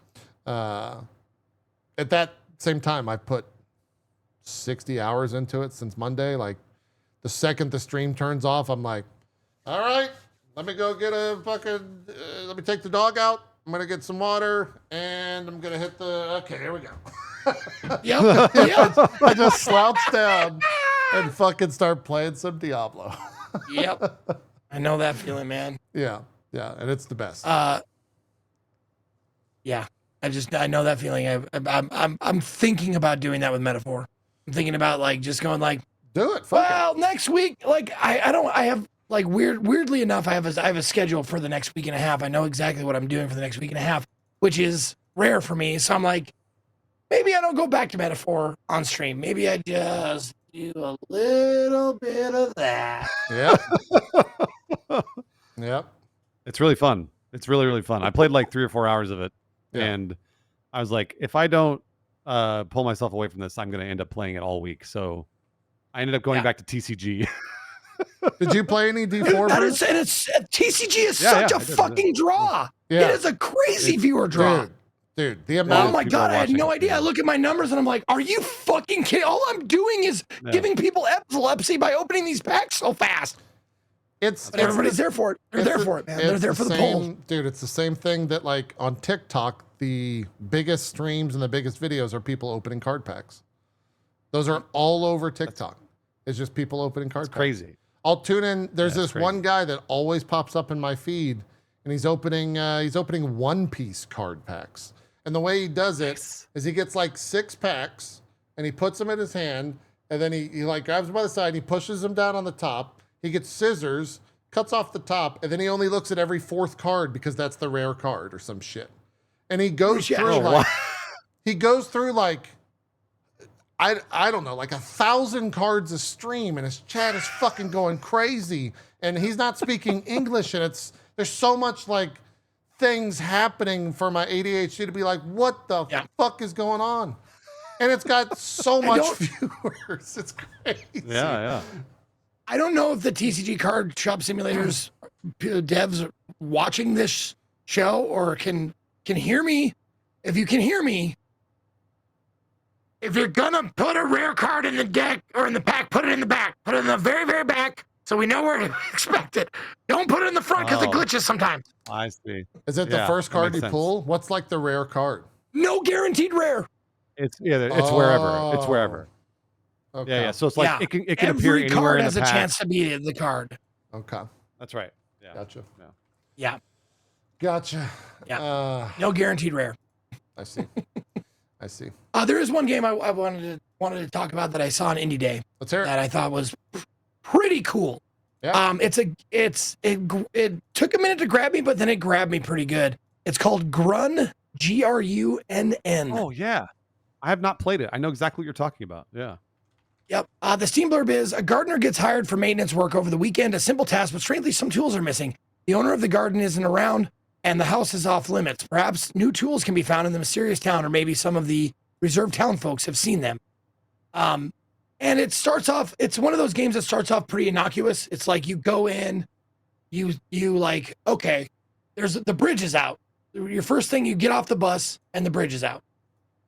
at that same time, I put 60 hours into it since Monday. Like, the second the stream turns off, I'm like, all right, let me go get a fucking, let me take the dog out. I'm going to get some water and I'm going to hit okay, here we go. Yep. I just slouch down and fucking start playing some Diablo. Yep. I know that feeling, man. Yeah. And it's the best. Yeah. I know that feeling. I'm thinking about doing that with Metaphor. I'm thinking about like just going like, do it. Fuck well, next week, like I have like weirdly enough, I have a schedule for the next week and a half. I know exactly what I'm doing for the next week and a half, which is rare for me. So I'm like, maybe I don't go back to Metaphor on stream. Maybe I just do a little bit of that. Yep. It's really fun. It's really, really fun. I played like 3 or 4 hours of it, Yeah. and I was like, if I don't pull myself away from this, I'm going to end up playing it all week. So I ended up going back to TCG. Did you play any D4? TCG is such a fucking draw. Yeah. It is a crazy viewer draw. Dude, the amount. Oh my God, I had no idea. I look at my numbers and I'm like, are you fucking kidding? All I'm doing is giving people epilepsy by opening these packs so fast. Everybody's there for it. They're there for it, man. They're there for the polls. Dude, it's the same thing that like on TikTok, the biggest streams and the biggest videos are people opening card packs. Those are all over TikTok. It's just people opening card packs. Crazy. I'll tune in. There's this crazy. one guy that always pops up in my feed, and he's opening One Piece card packs. And the way he does it is he gets like 6 packs and he puts them in his hand, and then he like grabs them by the side and he pushes them down on the top. He gets scissors, cuts off the top, and then he only looks at every 4th card because that's the rare card or some shit. And he goes through like I don't know, like 1,000 cards a stream, and his chat is fucking going crazy, and he's not speaking English, and there's so much like things happening for my ADHD to be like, what the fuck is going on? And it's got so much viewers. It's crazy. Yeah. I don't know if the TCG Card Shop Simulators devs are watching this show or can hear me. If you can hear me, if you're gonna put a rare card in the deck or in the pack, put it in the back. Put it in the very, very back so we know where to expect it. Don't put it in the front because it glitches sometimes. I see. Is it the first card you pull? What's like the rare card? No guaranteed rare. It's wherever. It's wherever. Okay. Yeah. So it's like it can Every appear anywhere card in has the a pack. chance to be the card. Okay. That's right. Yeah. Gotcha. Yeah. Gotcha. Yeah. No guaranteed rare. I see. There is one game I wanted to talk about that I saw on Indie Day. Let's hear it. That I thought was pretty cool. Yeah. It took a minute to grab me, but then it grabbed me pretty good. It's called Grunn, Grunn. Oh yeah. I have not played it. I know exactly what you're talking about. Yeah. Yep. The Steam blurb is, a gardener gets hired for maintenance work over the weekend, a simple task, but strangely some tools are missing. The owner of the garden isn't around and the house is off limits. Perhaps new tools can be found in the mysterious town, or maybe some of the reserved town folks have seen them. And it starts off, it's one of those games that starts off pretty innocuous. It's like you go in, you like, okay, the bridge is out. Your first thing, you get off the bus and the bridge is out.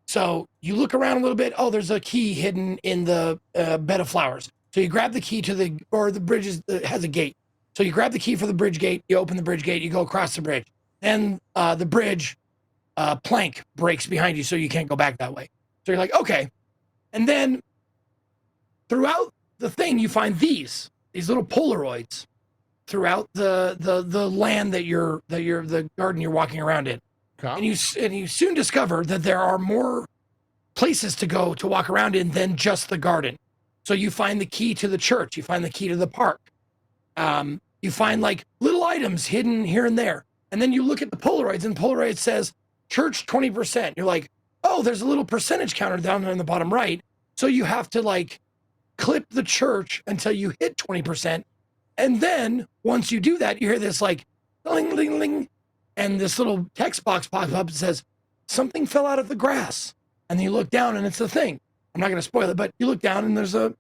So you look around a little bit. Oh, there's a key hidden in the bed of flowers. So you grab the key the bridge has a gate. So you grab the key for the bridge gate. You open the bridge gate. You go across the bridge. Then the bridge plank breaks behind you, so you can't go back that way. So you're like, okay. And then throughout the thing, you find these little Polaroids throughout the land that you're the garden you're walking around in. Okay. And you soon discover that there are more places to go to walk around in than just the garden. So you find the key to the church, you find the key to the park. You find like little items hidden here and there. And then you look at the Polaroids, and Polaroid says church 20%. You're like, oh, there's a little percentage counter down there in the bottom right. So you have to like clip the church until you hit 20%. And then once you do that, you hear this like ling, ling, ling. And this little text box pops up and says, something fell out of the grass. And then you look down and it's the thing. I'm not going to spoil it, but you look down and there's an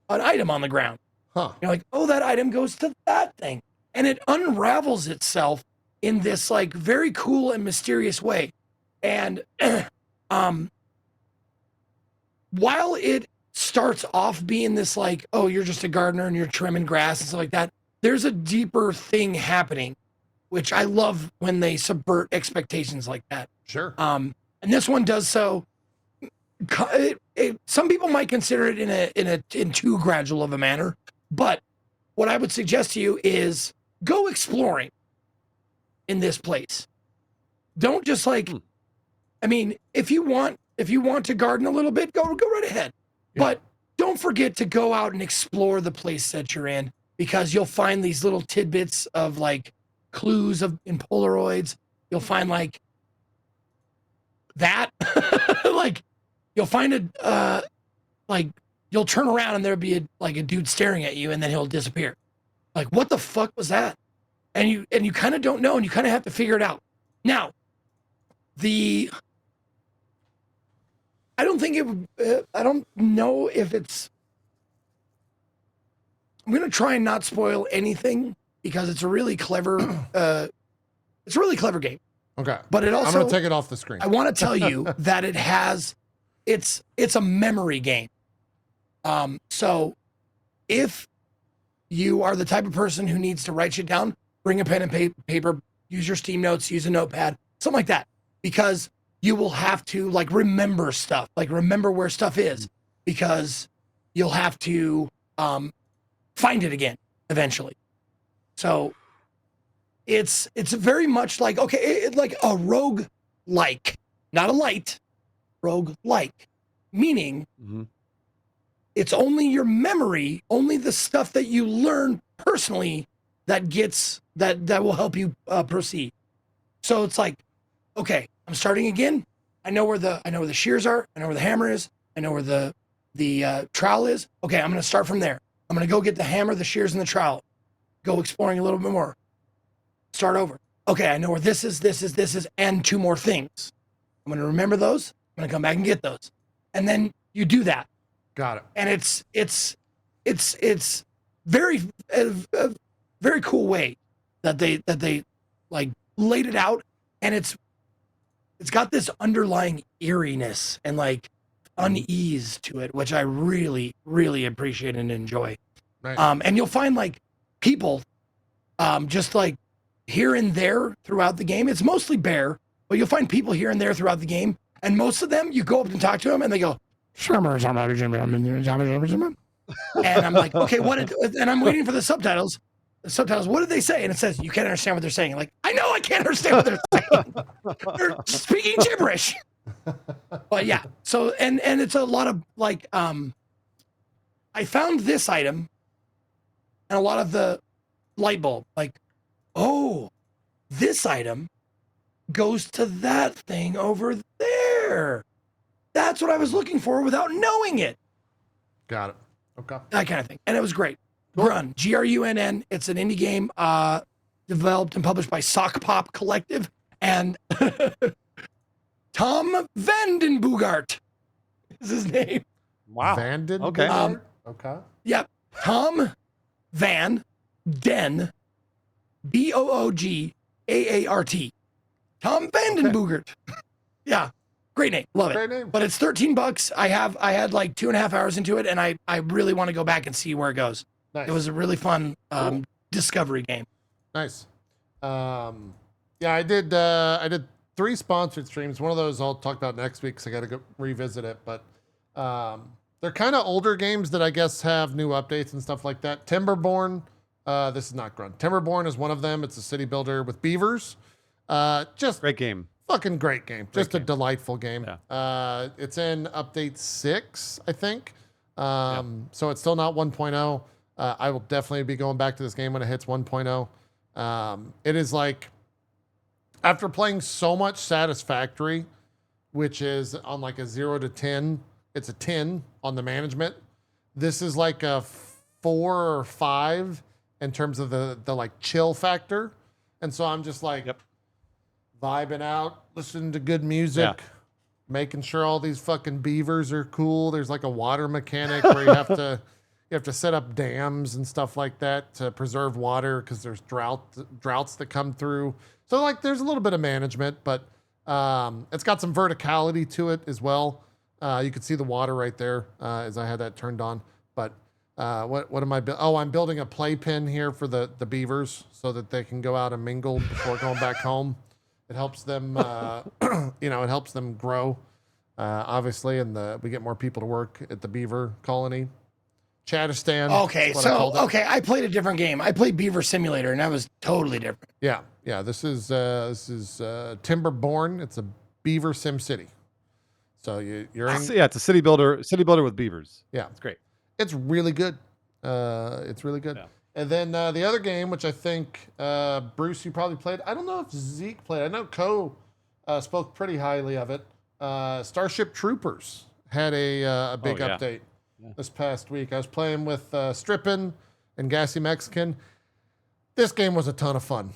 item on the ground. Huh. You're like, oh, that item goes to that thing. And it unravels itself in this like very cool and mysterious way. And while it starts off being this like, oh, you're just a gardener and you're trimming grass and stuff like that, there's a deeper thing happening, which I love when they subvert expectations like that. Sure. And this one does so. Some people might consider it in too gradual of a manner, but what I would suggest to you is go exploring in this place. Don't just like, I mean, if you want to garden a little bit, go right ahead. Yeah. But don't forget to go out and explore the place that you're in, because you'll find these little tidbits of like clues in Polaroids. You'll find like that, like you'll find like you'll turn around and there'll be a dude staring at you, and then he'll disappear. Like, what the fuck was that? And you kind of don't know, and you kind of have to figure it out. Now, I don't know if it's. I'm gonna try and not spoil anything because it's a really clever. It's a really clever game. Okay. But it also. I'm gonna take it off the screen. I want to tell you that it has. It's a memory game. So, if you are the type of person who needs to write shit down, bring a pen and paper, use your Steam Notes, use a notepad, something like that, because you will have to like remember stuff, like remember where stuff is, because you'll have to find it again eventually. So it's very much like, okay, like a rogue like, not a light, rogue like, meaning it's only your memory, only the stuff that you learn personally that will help you proceed. So it's like, okay, I'm starting again. I know where the shears are. I know where the hammer is. I know where the trowel is. Okay, I'm going to start from there. I'm going to go get the hammer, the shears, and the trowel. Go exploring a little bit more. Start over. Okay, I know where this is, and 2 more things. I'm going to remember those. I'm going to come back and get those. And then you do that. Got it. And it's very a very cool way that they like laid it out, and it's got this underlying eeriness and like unease to it, which I really, really appreciate and enjoy. Right. And you'll find like people just like here and there throughout the game. It's mostly bear, but you'll find people here and there throughout the game, and most of them you go up and talk to them and they go, and I'm like, okay, and I'm waiting for the subtitles. The subtitles, what did they say? And it says, you can't understand what they're saying. Like, I know I can't understand what they're saying. They're speaking gibberish. But yeah, so, and it's a lot of like, I found this item and a lot of the light bulb, like, oh, this item goes to that thing over there. That's what I was looking for without knowing it. Got it. Okay. That kind of thing. And it was great. Grunn, Grunn. It's an indie game developed and published by Sock Pop Collective. And Tom Vandenboogart is his name. Wow. Vanden. Okay. Okay. Yep. Tom Van Den Boogaart. Tom Vandenboogart. Yeah. Great name. Love it. Great name. But it's $13. I had like 2.5 hours into it, and I really want to go back and see where it goes. Nice. It was a really fun discovery game. Nice. Yeah, I did 3 sponsored streams. One of those I'll talk about next week because I got to go revisit it. But they're kind of older games that I guess have new updates and stuff like that. Timberborn, This is not Grunn. Timberborn is one of them. It's a city builder with beavers. Just Great game. fucking great game. Just a game. delightful game. Yeah. It's in update 6, I think. So it's still not 1.0. I will definitely be going back to this game when it hits 1.0. It is like, after playing so much Satisfactory, which is on like a 0 to 10, it's a 10 on the management. This is like a 4 or 5 in terms of the like chill factor. And so I'm just like vibing out, listening to good music, making sure all these fucking beavers are cool. There's like a water mechanic where you have to set up dams and stuff like that to preserve water because there's droughts that come through. So like there's a little bit of management, but it's got some verticality to it as well. You can see the water right there as I had that turned on. But what am I building? Oh, I'm building a playpen here for the beavers so that they can go out and mingle before going back home. It helps them, it helps them grow, obviously, and we get more people to work at the beaver colony. Chatterstan. Okay, I played a different game. I played Beaver Simulator, and that was totally different. Yeah. This is Timberborn. It's a beaver sim city. So you're in. It's a city builder with beavers. Yeah, it's great. It's really good. It's really good. Yeah. And then the other game, which I think Bruce, you probably played. I don't know if Zeke played. I know Ko spoke pretty highly of it. Starship Troopers had a big update this past week. I was playing with Strippin and Gassy Mexican. This game was a ton of fun.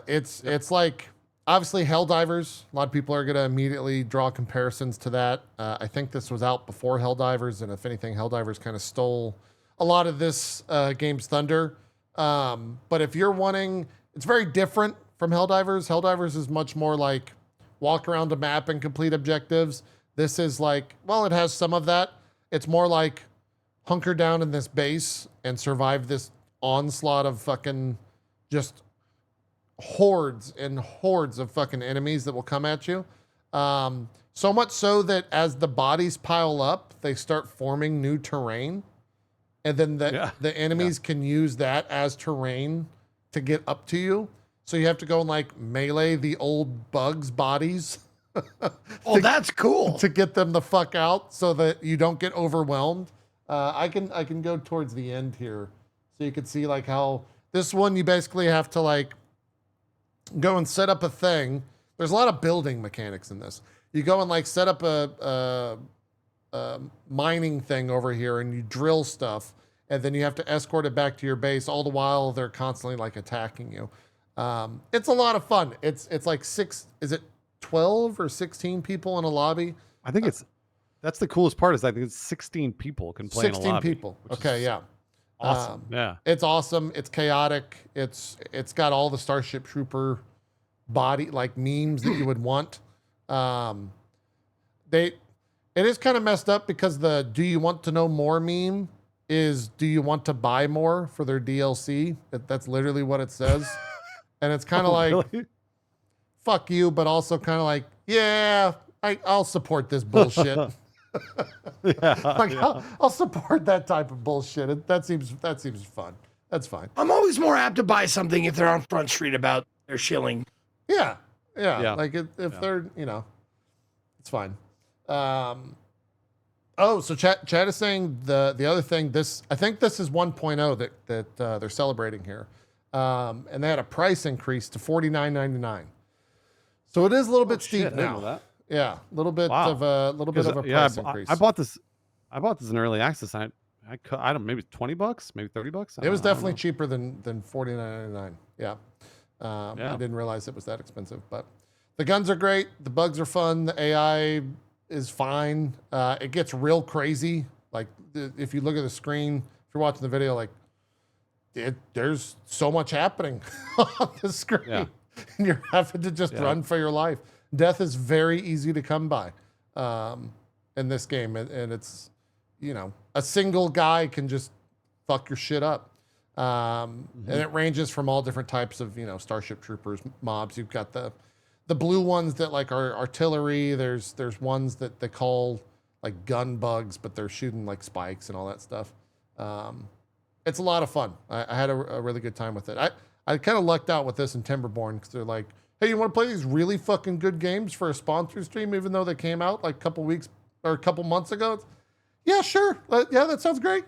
It's like, obviously, Helldivers. A lot of people are going to immediately draw comparisons to that. I think this was out before Helldivers, and if anything, Helldivers kind of stole a lot of this game's thunder. But if you're wanting, it's very different from Helldivers. Helldivers is much more like walk around a map and complete objectives. This is like, well, it has some of that. It's more like hunker down in this base and survive this onslaught of fucking just hordes and hordes of fucking enemies that will come at you. So much so that as the bodies pile up, they start forming new terrain. And then the enemies can use that as terrain to get up to you. So you have to go and like melee the old bugs' bodies. That's cool. To get them the fuck out so that you don't get overwhelmed. I can go towards the end here. So you can see like how this one, you basically have to like go and set up a thing. There's a lot of building mechanics in this. You go and like set up a mining thing over here and you drill stuff, and then you have to escort it back to your base. All the while they're constantly like attacking you. It's a lot of fun. It's like 12 or 16 people in a lobby? I think that's the coolest part is I think it's 16 people can play in a lobby. 16 people. Okay, yeah. Awesome. It's awesome. It's chaotic. It's got all the Starship Trooper body like memes that you would want. It is kind of messed up because the "Do you want to know more" meme is "Do you want to buy more" for their DLC? That's literally what it says. And it's kind of really? Fuck you, but also kind of like, yeah, I'll support this bullshit. I'll support that type of bullshit. That seems fun. That's fine. I'm always more apt to buy something if they're on Front Street about their shilling. Yeah. Like if they're, it's fine. So chat is saying the other thing. I think this is 1.0 that they're celebrating here, and they had a price increase to $49.99. So it is a little bit steep now. Yeah, a little bit of a price increase. I bought this in early access. I don't maybe $20, maybe $30. It was definitely cheaper than $49.99. Yeah. I didn't realize it was that expensive, but the guns are great. The bugs are fun. The AI is fine. It gets real crazy. Like if you look at the screen, if you're watching the video, like there's so much happening on the screen. Yeah. And you're having to just run for your life. Death is very easy to come by in this game. And it's, a single guy can just fuck your shit up. And it ranges from all different types of, Starship Troopers, mobs. You've got the blue ones that like are artillery. There's ones that they call like gun bugs, but they're shooting like spikes and all that stuff. It's a lot of fun. I had a really good time with it. I kind of lucked out with this in Timberborn because they're like, hey, you want to play these really fucking good games for a sponsor stream, even though they came out like a couple weeks or a couple months ago? Yeah, sure. Yeah, that sounds great.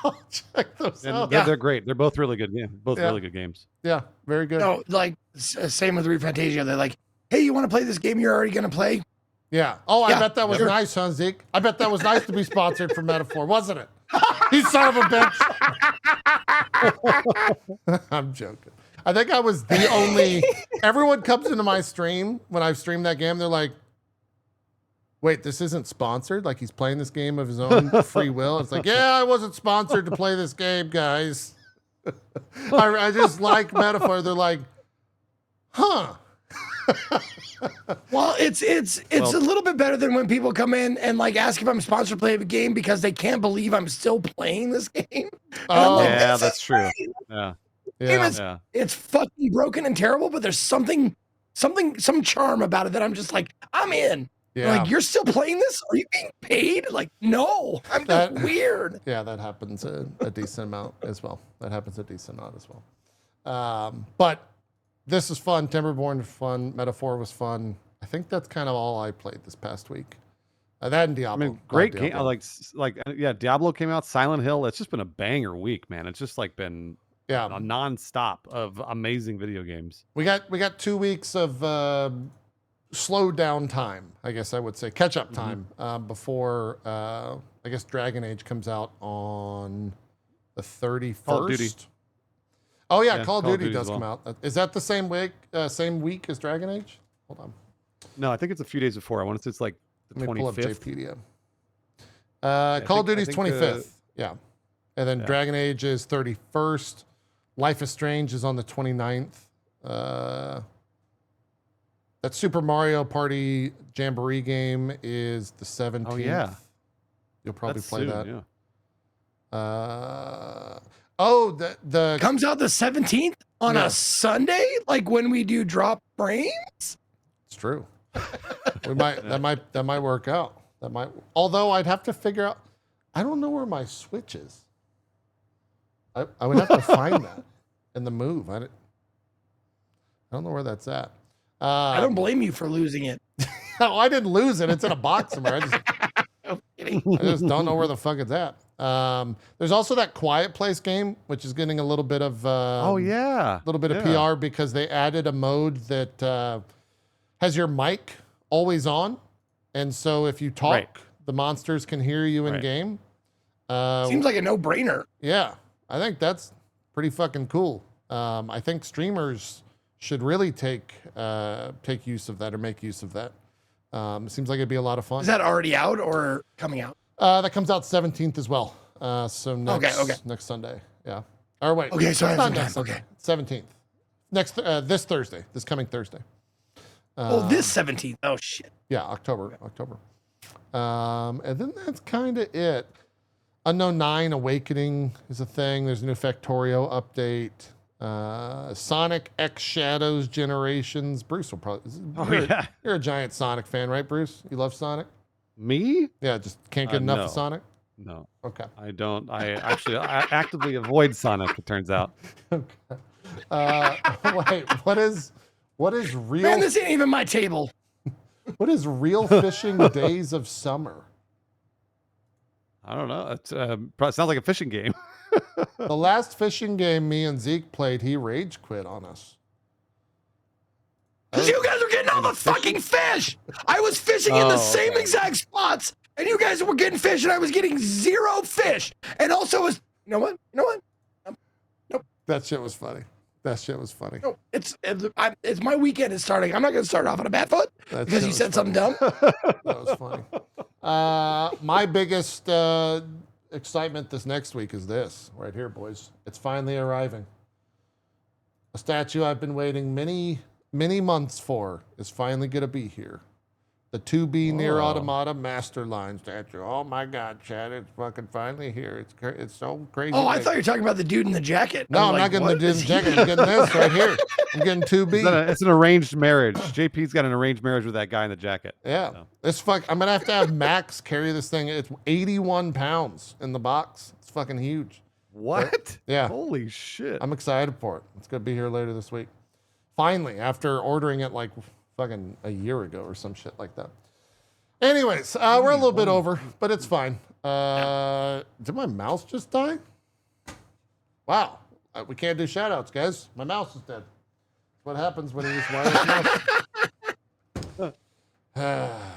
I'll check those out. They're great. They're both really good. Yeah, both really good games. Yeah, very good. No, like same with Fantasia. They're like, hey, you want to play this game you're already going to play? Yeah. Oh, I bet that was nice, huh, Zeke? I bet that was nice to be sponsored for Metaphor, wasn't it? You son of a bitch. I'm joking. I think I was the only. Everyone comes into my stream when I stream that game. They're like, wait, this isn't sponsored? Like he's playing this game of his own free will? It's like, yeah, I wasn't sponsored to play this game, guys. I just like Metaphor. They're like, huh. Well, it's a little bit better than when people come in and like ask if I'm sponsored to play a game because they can't believe I'm still playing this game. Oh, like, yeah, that's true. Yeah. It's fucking broken and terrible, but there's some charm about it that I'm just like, I'm in. Yeah. Like, you're still playing this? Are you being paid? Like, no, I'm just weird. Yeah, that happens a decent amount as well. But this is fun. Timberborn was fun. Metaphor was fun. I think that's kind of all I played this past week. That and Diablo. I mean, great game. Yeah, Diablo came out. Silent Hill. It's just been a banger week, man. It's just like been a nonstop of amazing video games. We got 2 weeks of slow down time, I guess I would say, catch up time before I guess Dragon Age comes out on the 31st. Call of Duty. Oh yeah, Call of Duty does come out. Is that the same week as Dragon Age? Hold on. No, I think it's a few days before. I want to say it's like the 25th. Pull up JPedia. Call of Duty's 25th. Yeah. And then Dragon Age is 31st. Life is Strange is on the 29th. That Super Mario Party Jamboree game is the 17th. Oh, yeah. You'll probably play soon, that. Yeah. The comes out the 17th on a Sunday, like when we do drop frames. It's true. That might work out. Although I'd have to figure out. I don't know where my Switch is. I would have to find that in the move. I don't know where that's at. I don't blame you for losing it. No, I didn't lose it. It's in a box somewhere. I just don't know where the fuck it's at. There's also that Quiet Place game, which is getting a little bit of PR because they added a mode that has your mic always on, and so if you talk, the monsters can hear you in game. Seems like a no-brainer. Yeah, I think that's pretty fucking cool. I think streamers should really take use of that or make use of that. It seems like it'd be a lot of fun. Is that already out or coming out? That comes out 17th as well. So next Sunday. Yeah. Or wait. Okay, so I have some time. Sunday. Okay. 17th. This Thursday. This coming Thursday. This 17th. Oh shit. Yeah, October. And then that's kind of it. Unknown 9 Awakening is a thing. There's a new Factorio update. Sonic X Shadows Generations. Bruce will probably. You're a giant Sonic fan, right, Bruce? You love Sonic? Me? Yeah, just can't get enough of Sonic. No. Okay. I don't. I actively avoid Sonic. It turns out. Wait. What is real? Man, this ain't even my table. What is Real Fishing Days of Summer? I don't know. It probably sounds like a fishing game. The last fishing game me and Zeke played, he rage quit on us. Because you guys were getting all the fucking fish. I was fishing in the same exact spots, and you guys were getting fish, and I was getting 0 fish. And also was, you know what? Nope. That shit was funny. No, it's my weekend is starting. I'm not going to start off on a bad foot because you said something dumb. That was funny. My biggest excitement this next week is this right here, boys. It's finally arriving. A statue I've been waiting many months for is finally going to be here. The 2B Near Automata Master Line statue. Oh my God, Chad, it's fucking finally here. It's so crazy. Oh, I thought you were talking about the dude in the jacket. No, I'm not getting the dude in the jacket. I'm getting this right here. I'm getting 2B. It's an arranged marriage. JP's got an arranged marriage with that guy in the jacket. Yeah. So. I'm going to have Max carry this thing. It's 81 pounds in the box. It's fucking huge. What? Yeah. Holy shit. I'm excited for it. It's going to be here later this week. Finally, after ordering it like fucking a year ago or some shit like that. Anyways, we're a little bit over, but it's fine. Did my mouse just die? Wow. We can't do shoutouts, guys. My mouse is dead. That's what happens when you use wireless mouse.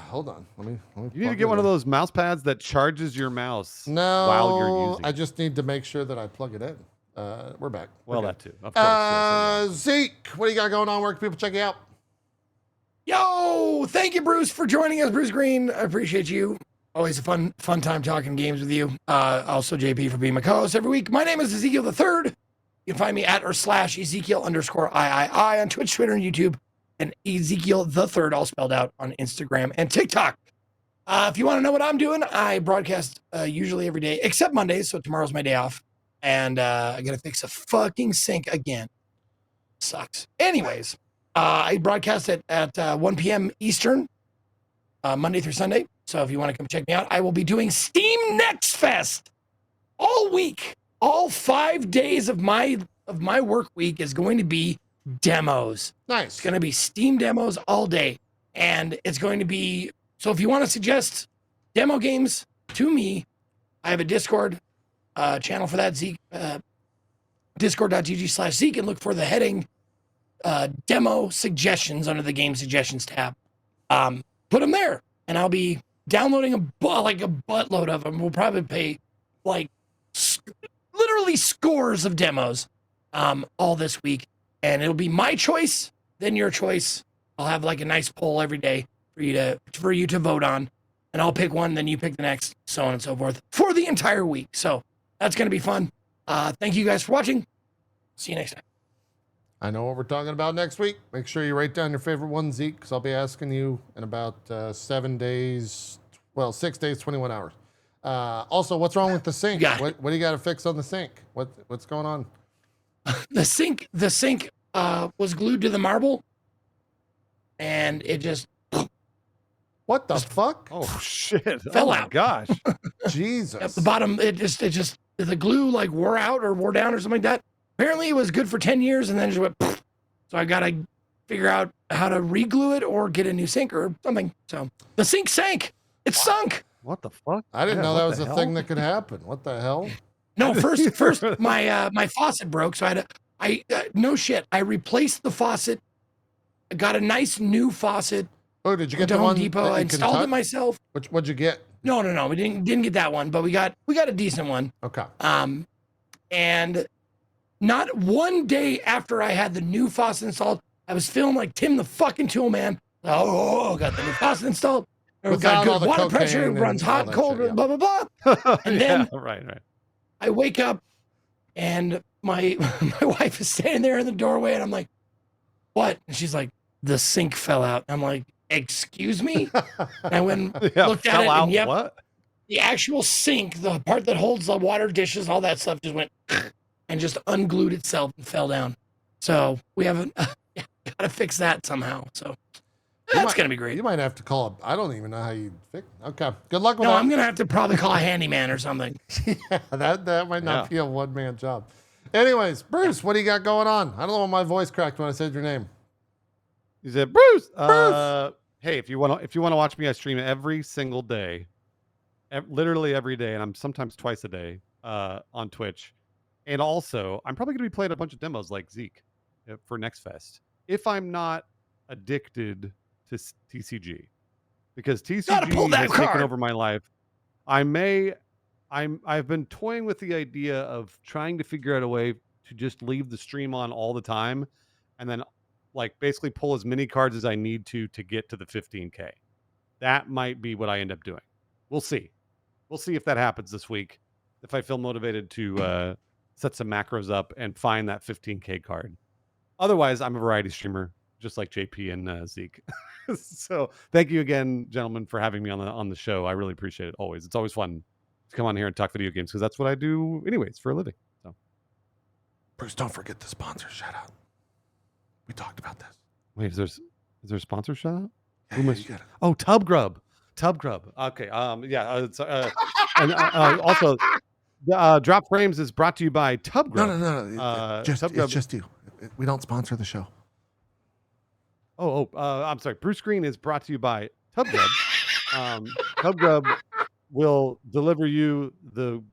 Hold on. Let me You need to plug get it one of in. those mouse pads that charges your mouse No, while you're using I it. just need to make sure that I plug it in. We're back. Well, We're that good. too. Of course. Yes, Zeke, what do you got going on? Where can people check you out? Yo, thank you, Bruce, for joining us. Bruce Greene, I appreciate you. Always a fun time talking games with you. Also, JP for being my co-host every week. My name is Ezekiel III. You can find me at or slash Ezekiel_III on Twitch, Twitter, and YouTube, and Ezekiel the Third, all spelled out, on Instagram and TikTok. If you want to know what I'm doing, I broadcast usually every day except Mondays, so tomorrow's my day off, and I gotta fix a fucking sink again. Sucks. Anyways, I broadcast it at 1 p.m. Eastern, Monday through Sunday. So if you want to come check me out, I will be doing Steam Next Fest all week. All 5 days of my work week is going to be demos. Nice. It's going to be Steam demos all day. And it's going to be, so if you want to suggest demo games to me, I have a Discord channel for that, Zeke, discord.gg/Zeke, and look for the heading demo suggestions under the game suggestions tab. Put them there, and I'll be downloading a buttload of them. We'll probably pay like literally scores of demos all this week, and it'll be my choice, then your choice. I'll have like a nice poll every day for you to vote on, and I'll pick one, then you pick the next, so on and so forth for the entire week. So that's going to be fun. Thank you guys for watching. See you next time. I know what we're talking about next week. Make sure you write down your favorite one, Zeke, because I'll be asking you in about 7 days, 6 days, 21 hours. Also, what's wrong with the sink? What do you got to fix on the sink? What's going on? The sink was glued to the marble, and it just what the fuck? Oh shit! Fell oh out. My gosh! Jesus. At the bottom, it just the glue like wore out or wore down or something like that. Apparently, it was good for 10 years, and then it just went. Poof. So I gotta figure out how to re-glue it or get a new sink or something. So the sink sank. It sunk. What the fuck? I didn't know that was a thing that could happen. What the hell? No, first my faucet broke, so no shit. I replaced the faucet. I got a nice new faucet. Oh, did you get to the Home one Depot? I installed it myself. What'd you get? No, we didn't get that one, but we got a decent one. Okay. And not one day after I had the new faucet installed, I was feeling like Tim the fucking Tool Man. Oh, got the new faucet installed. It got good water pressure, runs hot, cold, shit, yeah. blah, blah, blah. And then right. I wake up and my wife is standing there in the doorway, and I'm like, what? And she's like, the sink fell out. I'm like, excuse me? And I went and looked at it, and yep, what? The actual sink, the part that holds the water dishes, all that stuff just went and just unglued itself and fell down. So we haven't got to fix that somehow. So that's going to be great. You might have to call I don't even know how you fix. Okay. Good luck with No, that. I'm going to have to probably call a handyman or something. Yeah, that might not be a one-man job. Anyways, Bruce, what do you got going on? I don't know why my voice cracked when I said your name. You said Bruce. Bruce. Hey, if you want to watch me, I stream every single day, literally every day, and I'm sometimes twice a day on Twitch. And also, I'm probably going to be playing a bunch of demos like Zeke for Next Fest if I'm not addicted to TCG, because TCG has taken over my life. I've been toying with the idea of trying to figure out a way to just leave the stream on all the time, and then like basically pull as many cards as I need to get to the 15K. That might be what I end up doing. We'll see. We'll see if that happens this week. If I feel motivated to set some macros up and find that 15K card. Otherwise, I'm a variety streamer, just like JP and Zeke. So thank you again, gentlemen, for having me on the show. I really appreciate it. Always. It's always fun to come on here and talk video games, because that's what I do anyways for a living. So, Bruce, don't forget the sponsor shout out. We talked about this. Wait, is there a sponsor shout out? Yeah, you got it. Oh, Tub Grub. Okay. And also Drop Frames is brought to you by Tub No, Grub. no, no, no. It's just you. We don't sponsor the show. I'm sorry. Bruce Greene is brought to you by Tub Grub. Tub Grub will deliver you the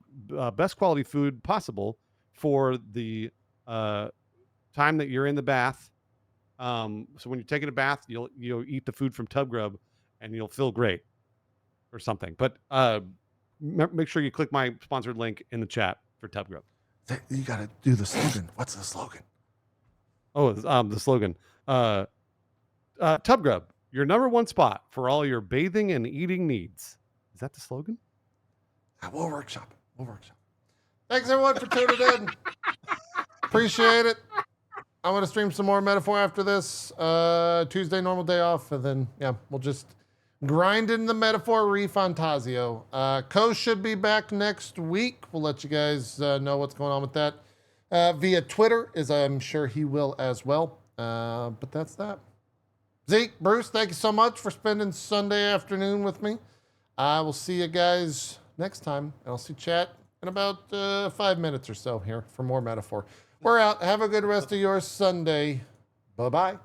best quality food possible for the time that you're in the bath. So when you're taking a bath, you'll eat the food from Tub Grub, and you'll feel great, or something. But make sure you click my sponsored link in the chat for Tub Grub. You got to do the slogan. What's the slogan? Oh, the slogan. Tub Grub, your #1 spot for all your bathing and eating needs. Is that the slogan? We'll workshop. Thanks, everyone, for tuning in. Appreciate it. I'm going to stream some more Metaphor after this. Tuesday, normal day off. And then, yeah, we'll just grind in the Metaphor Fantazio. Co should be back next week. We'll let you guys know what's going on with that via Twitter, as I'm sure he will as well. But that's that. Zeke, Bruce, thank you so much for spending Sunday afternoon with me. I will see you guys next time. And I'll see chat in about 5 minutes or so here for more Metaphor. We're out. Have a good rest of your Sunday. Bye-bye.